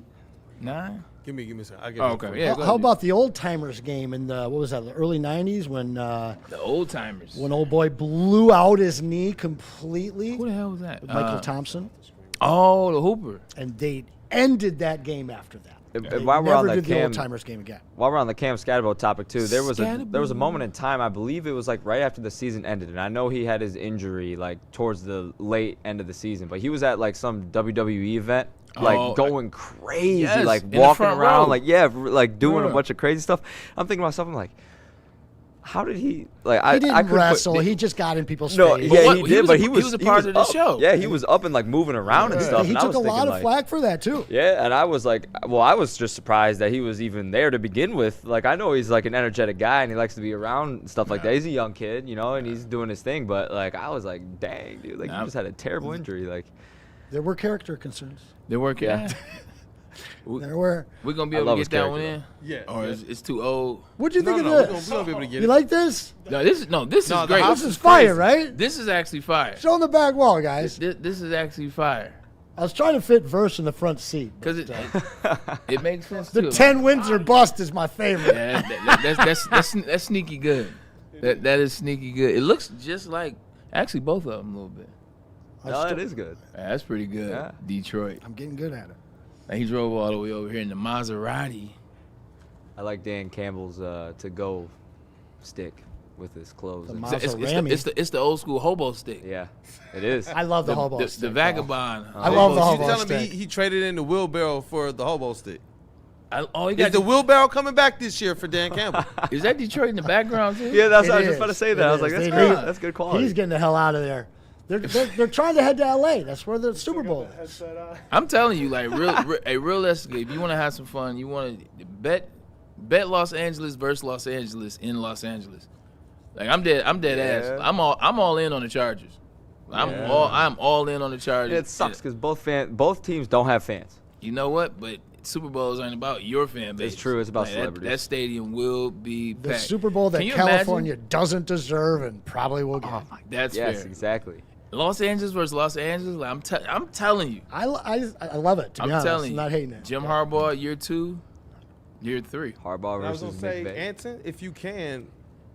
[SPEAKER 4] 9.
[SPEAKER 3] Give me a second.
[SPEAKER 4] Okay. Yeah.
[SPEAKER 5] How about the old timers game in the the early '90s when
[SPEAKER 4] the old timers
[SPEAKER 5] when old boy blew out his knee completely?
[SPEAKER 4] Who the hell was that?
[SPEAKER 5] Michael Thompson.
[SPEAKER 4] Oh, the Hooper.
[SPEAKER 5] And they ended that game after that.
[SPEAKER 6] While we're on
[SPEAKER 5] Never
[SPEAKER 6] the
[SPEAKER 5] did the
[SPEAKER 6] Cam,
[SPEAKER 5] old timers game again.
[SPEAKER 6] while we're on the Cam Scatterbo topic too, there was a moment in time, I believe it was like right after the season ended, and I know he had his injury like towards the late end of the season, but he was at like some WWE event, like going crazy,
[SPEAKER 4] yes,
[SPEAKER 6] like
[SPEAKER 4] in the
[SPEAKER 6] walking
[SPEAKER 4] front
[SPEAKER 6] around,
[SPEAKER 4] row.
[SPEAKER 6] like like doing a bunch of crazy stuff. I'm thinking to myself, I'm like, how did he like?
[SPEAKER 5] He didn't
[SPEAKER 6] I couldn't
[SPEAKER 5] wrestle. He just got in people's
[SPEAKER 6] No,
[SPEAKER 5] face.
[SPEAKER 6] yeah, he did, but he
[SPEAKER 4] was a part of the
[SPEAKER 6] up.
[SPEAKER 4] show.
[SPEAKER 6] Yeah, he was up and like moving around and stuff.
[SPEAKER 5] He
[SPEAKER 6] and I
[SPEAKER 5] took
[SPEAKER 6] was
[SPEAKER 5] a
[SPEAKER 6] thinking,
[SPEAKER 5] lot of
[SPEAKER 6] like,
[SPEAKER 5] flack for that too.
[SPEAKER 6] yeah, and I was like, well, I was just surprised that he was even there to begin with. Like, I know he's like an energetic guy and he likes to be around and stuff like that. He's a young kid, you know, and he's doing his thing. But like, I was like, dang, dude, like you just had a terrible injury. Like,
[SPEAKER 5] There were character concerns.
[SPEAKER 4] They're working.
[SPEAKER 6] Yeah.
[SPEAKER 5] There were.
[SPEAKER 4] We're gonna be
[SPEAKER 6] I
[SPEAKER 4] able
[SPEAKER 6] love
[SPEAKER 4] to
[SPEAKER 6] his
[SPEAKER 4] get that one
[SPEAKER 6] character,
[SPEAKER 4] in.
[SPEAKER 3] Yeah.
[SPEAKER 4] Or it's too old.
[SPEAKER 5] What'd you think of
[SPEAKER 3] we're
[SPEAKER 5] this?
[SPEAKER 3] gonna be able to get
[SPEAKER 5] You
[SPEAKER 3] it.
[SPEAKER 5] like this?
[SPEAKER 4] No, this is
[SPEAKER 3] the
[SPEAKER 4] great.
[SPEAKER 3] house
[SPEAKER 5] This is fire, right?
[SPEAKER 4] This is actually fire.
[SPEAKER 5] Show on the back wall, guys.
[SPEAKER 4] This is actually fire.
[SPEAKER 5] I was trying to fit verse in the front seat.
[SPEAKER 4] Because it makes sense
[SPEAKER 5] The
[SPEAKER 4] too.
[SPEAKER 5] 10 wins or bust is my favorite.
[SPEAKER 4] Yeah, that's sneaky good. That is sneaky good. It looks just like actually both of them a little bit.
[SPEAKER 6] no, it is good.
[SPEAKER 4] Yeah, that's pretty good.
[SPEAKER 6] Yeah.
[SPEAKER 4] Detroit.
[SPEAKER 5] I'm getting good at it.
[SPEAKER 4] And he drove all the way over here in the Maserati.
[SPEAKER 6] I like Dan Campbell's to-go stick with his clothes.
[SPEAKER 5] The
[SPEAKER 6] and-
[SPEAKER 5] Maserati.
[SPEAKER 4] It's the old school hobo stick.
[SPEAKER 6] yeah, it is.
[SPEAKER 5] I love the hobo
[SPEAKER 4] The
[SPEAKER 5] stick.
[SPEAKER 4] vagabond.
[SPEAKER 5] I love the
[SPEAKER 3] You
[SPEAKER 5] hobo
[SPEAKER 3] telling me
[SPEAKER 5] stick.
[SPEAKER 3] he traded in the wheelbarrow for the hobo stick?
[SPEAKER 4] He
[SPEAKER 3] Is
[SPEAKER 4] got
[SPEAKER 3] the wheelbarrow coming back this year for Dan Campbell?
[SPEAKER 4] Is that Detroit in the background too?
[SPEAKER 6] Yeah, that's what I was
[SPEAKER 5] It
[SPEAKER 6] just about to
[SPEAKER 5] is.
[SPEAKER 6] say. That
[SPEAKER 5] It
[SPEAKER 6] I was like,
[SPEAKER 5] is.
[SPEAKER 6] that's
[SPEAKER 5] They-
[SPEAKER 6] good. That's good quality.
[SPEAKER 5] He's getting the hell out of there. They're trying to head to LA. That's where the Super Bowl is.
[SPEAKER 4] I'm telling you, like realistically, if you want to have some fun, you want to bet Los Angeles versus Los Angeles in Los Angeles. Like I'm dead ass. I'm all in on the Chargers. I'm all in on the Chargers.
[SPEAKER 6] It sucks because both teams don't have fans.
[SPEAKER 4] You know what? But Super Bowls ain't about your fan base.
[SPEAKER 6] It's true. It's about
[SPEAKER 4] Like,
[SPEAKER 6] celebrities.
[SPEAKER 4] That stadium will be
[SPEAKER 5] The
[SPEAKER 4] packed.
[SPEAKER 5] Super Bowl that
[SPEAKER 4] Can you
[SPEAKER 5] California
[SPEAKER 4] imagine?
[SPEAKER 5] doesn't deserve and probably will get.
[SPEAKER 4] That's
[SPEAKER 6] Yes,
[SPEAKER 4] fair.
[SPEAKER 6] exactly.
[SPEAKER 4] Los Angeles versus Los Angeles. Like, I'm telling you.
[SPEAKER 5] I love it, to be
[SPEAKER 4] I'm
[SPEAKER 5] honest.
[SPEAKER 4] telling
[SPEAKER 5] I'm
[SPEAKER 4] you.
[SPEAKER 5] not hating it.
[SPEAKER 4] Jim Harbaugh, year 2, year 3.
[SPEAKER 6] Harbaugh
[SPEAKER 3] I was
[SPEAKER 6] versus
[SPEAKER 3] gonna say,
[SPEAKER 6] McVay.
[SPEAKER 3] Anson, if you can,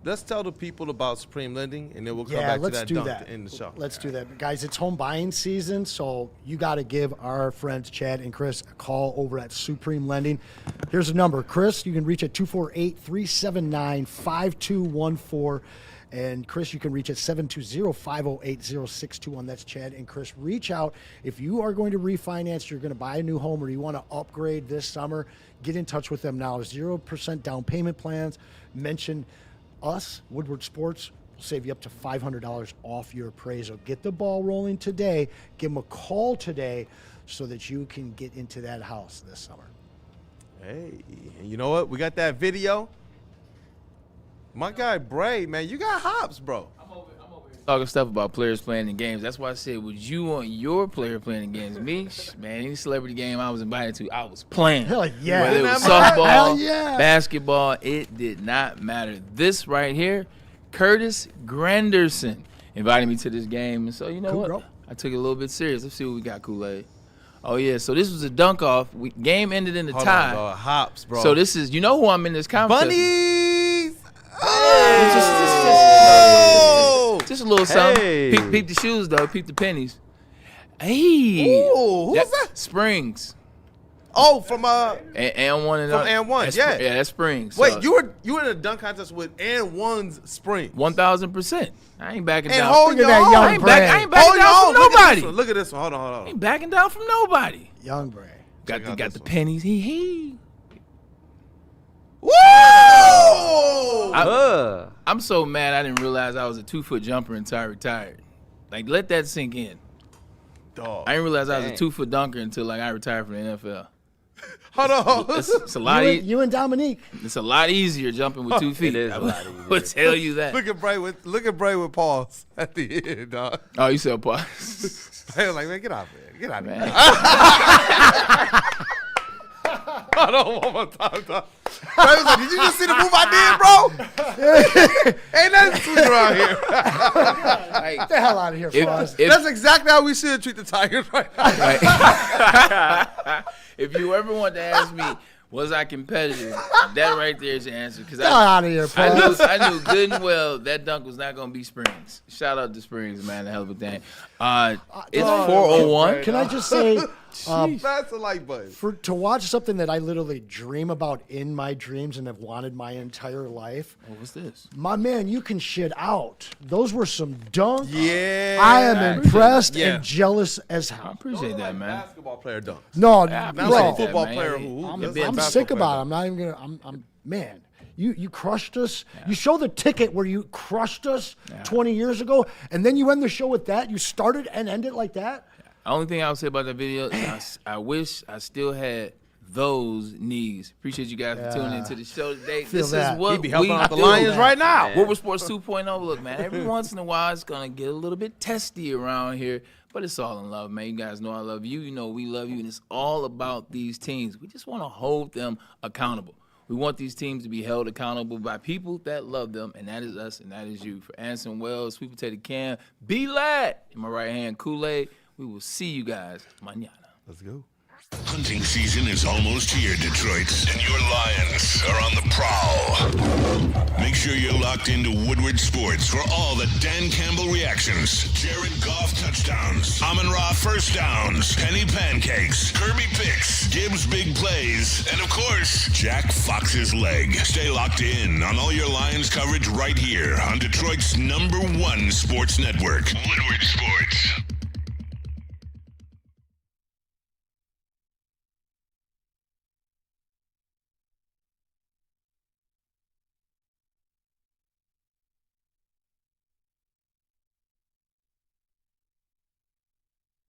[SPEAKER 3] let's tell the people about Supreme Lending, and then we'll come
[SPEAKER 5] Yeah,
[SPEAKER 3] back to
[SPEAKER 5] let's
[SPEAKER 3] that
[SPEAKER 5] do
[SPEAKER 3] dunk
[SPEAKER 5] that.
[SPEAKER 3] to end the show.
[SPEAKER 5] Let's do that. Guys, it's home buying season, so you got to give our friends Chad and Chris a call over at Supreme Lending. Here's a number. Chris, you can reach at 248-379-5214. And Chris, you can reach at 720-508-0621. That's Chad and Chris. Reach out. If you are going to refinance, you're going to buy a new home, or you want to upgrade this summer, get in touch with them now. 0% down payment plans. Mention us, Woodward Sports. We'll save you up to $500 off your appraisal. Get the ball rolling today. Give them a call today so that you can get into that house this summer.
[SPEAKER 3] Hey, and you know what? We got that video. My guy Bray, man, you got hops, bro.
[SPEAKER 4] Talking stuff about players playing in games. That's why I said, would you want your player playing in games? Me, man, any celebrity game I was invited to, I was playing.
[SPEAKER 5] Hell yeah.
[SPEAKER 4] Whether it was
[SPEAKER 5] Hell
[SPEAKER 4] softball,
[SPEAKER 5] yeah.
[SPEAKER 4] basketball, it did not matter. This right here, Curtis Granderson invited me to this game. And so, you know
[SPEAKER 5] Cool,
[SPEAKER 4] what?
[SPEAKER 5] bro.
[SPEAKER 4] I took it a little bit serious. Let's see what we got, Kool-Aid. Oh, yeah. So this was a dunk off. Game ended in a
[SPEAKER 3] Hold
[SPEAKER 4] tie.
[SPEAKER 3] on, bro. Hops, bro.
[SPEAKER 4] So this is, you know who I'm in this contest with.
[SPEAKER 3] Bunnies.
[SPEAKER 4] Just a little something.
[SPEAKER 6] Hey.
[SPEAKER 4] Peep the shoes, though. Peep the pennies. Hey.
[SPEAKER 3] Ooh, who's that?
[SPEAKER 4] Springs.
[SPEAKER 3] Oh, from
[SPEAKER 4] And one and
[SPEAKER 3] From and one,
[SPEAKER 4] that's,
[SPEAKER 3] yeah.
[SPEAKER 4] Yeah, that's Springs.
[SPEAKER 3] Wait,
[SPEAKER 4] So,
[SPEAKER 3] you were in a dunk contest with and one's spring.
[SPEAKER 4] 1,000%. I ain't backing
[SPEAKER 3] And
[SPEAKER 4] down.
[SPEAKER 3] hold your own.
[SPEAKER 4] I ain't backing down from nobody.
[SPEAKER 3] Look at this one. Hold
[SPEAKER 4] I
[SPEAKER 3] on.
[SPEAKER 4] ain't backing down from nobody.
[SPEAKER 5] Young Bray.
[SPEAKER 3] Check out
[SPEAKER 4] Got
[SPEAKER 3] this
[SPEAKER 4] the
[SPEAKER 3] one.
[SPEAKER 4] pennies. He.
[SPEAKER 3] Woo!
[SPEAKER 4] I'm so mad I didn't realize I was a 2-foot jumper until I retired. Like, let that sink in.
[SPEAKER 3] Dog.
[SPEAKER 4] I didn't realize I was a
[SPEAKER 6] Dang.
[SPEAKER 4] 2-foot dunker until like I retired from the NFL.
[SPEAKER 3] Hold on.
[SPEAKER 4] It's a lot.
[SPEAKER 5] You and Dominique.
[SPEAKER 4] It's a lot easier jumping with 2 feet.
[SPEAKER 6] It is
[SPEAKER 4] I
[SPEAKER 6] a lot easier.
[SPEAKER 4] would tell you that.
[SPEAKER 3] Look at Bray with pause at the end, dog.
[SPEAKER 4] Oh, you said pause.
[SPEAKER 3] Bray was like, man, get out of here. Get out of
[SPEAKER 4] Man.
[SPEAKER 3] here. Hold on one more time, dog. Bray was like, did you just see the move I did, bro? Ain't nothing sweet around here.
[SPEAKER 5] Get the hell out of here, Frost.
[SPEAKER 3] That's exactly how we should treat the Tigers right now.
[SPEAKER 4] If you ever want to ask me, was I competitive? That right there is the answer. Because
[SPEAKER 5] Get out of here, Frost.
[SPEAKER 4] I knew good and well that dunk was not going to be Springs. Shout out to Springs, man. A hell of a thing. It's 4:01.
[SPEAKER 5] Can I just say,
[SPEAKER 3] That's the like button.
[SPEAKER 5] To watch something that I literally dream about in my dreams and have wanted my entire life.
[SPEAKER 4] What was this?
[SPEAKER 5] My man, you can shit out. Those were some dunks.
[SPEAKER 3] Yeah.
[SPEAKER 5] I am impressed and jealous as hell.
[SPEAKER 4] I appreciate that, man.
[SPEAKER 3] Basketball player dunks.
[SPEAKER 5] No,
[SPEAKER 3] Not
[SPEAKER 5] bro.
[SPEAKER 3] like a football player who
[SPEAKER 5] I'm sick about it. I'm not even gonna. I'm man. You crushed us. Yeah. You show the ticket where you crushed us 20 years ago, and then you end the show with that. You started and ended like that.
[SPEAKER 4] The only thing I would say about that video is I wish I still had those knees. Appreciate you guys for tuning into the show today. This is what
[SPEAKER 3] be helping
[SPEAKER 4] we
[SPEAKER 3] out the
[SPEAKER 4] do.
[SPEAKER 3] Lions right now.
[SPEAKER 4] Woodward Sports 2.0. Look, man, every once in a while it's going to get a little bit testy around here, but it's all in love, man. You guys know I love you. You know we love you, and it's all about these teams. We just want to hold them accountable. We want these teams to be held accountable by people that love them, and that is us, and that is you. For Anson Wells, Sweet Potato Cam, B-Lad, in my right hand, Kool-Aid. We will see you guys mañana.
[SPEAKER 3] Let's go.
[SPEAKER 1] Hunting season is almost here, Detroit, and your Lions are on the prowl. Make sure you're locked into Woodward Sports for all the Dan Campbell reactions, Jared Goff touchdowns, Amon-Ra first downs, Penny pancakes, Kirby picks, Gibbs big plays, and of course, Jack Fox's leg. Stay locked in on all your Lions coverage right here on Detroit's #1 sports network, Woodward Sports.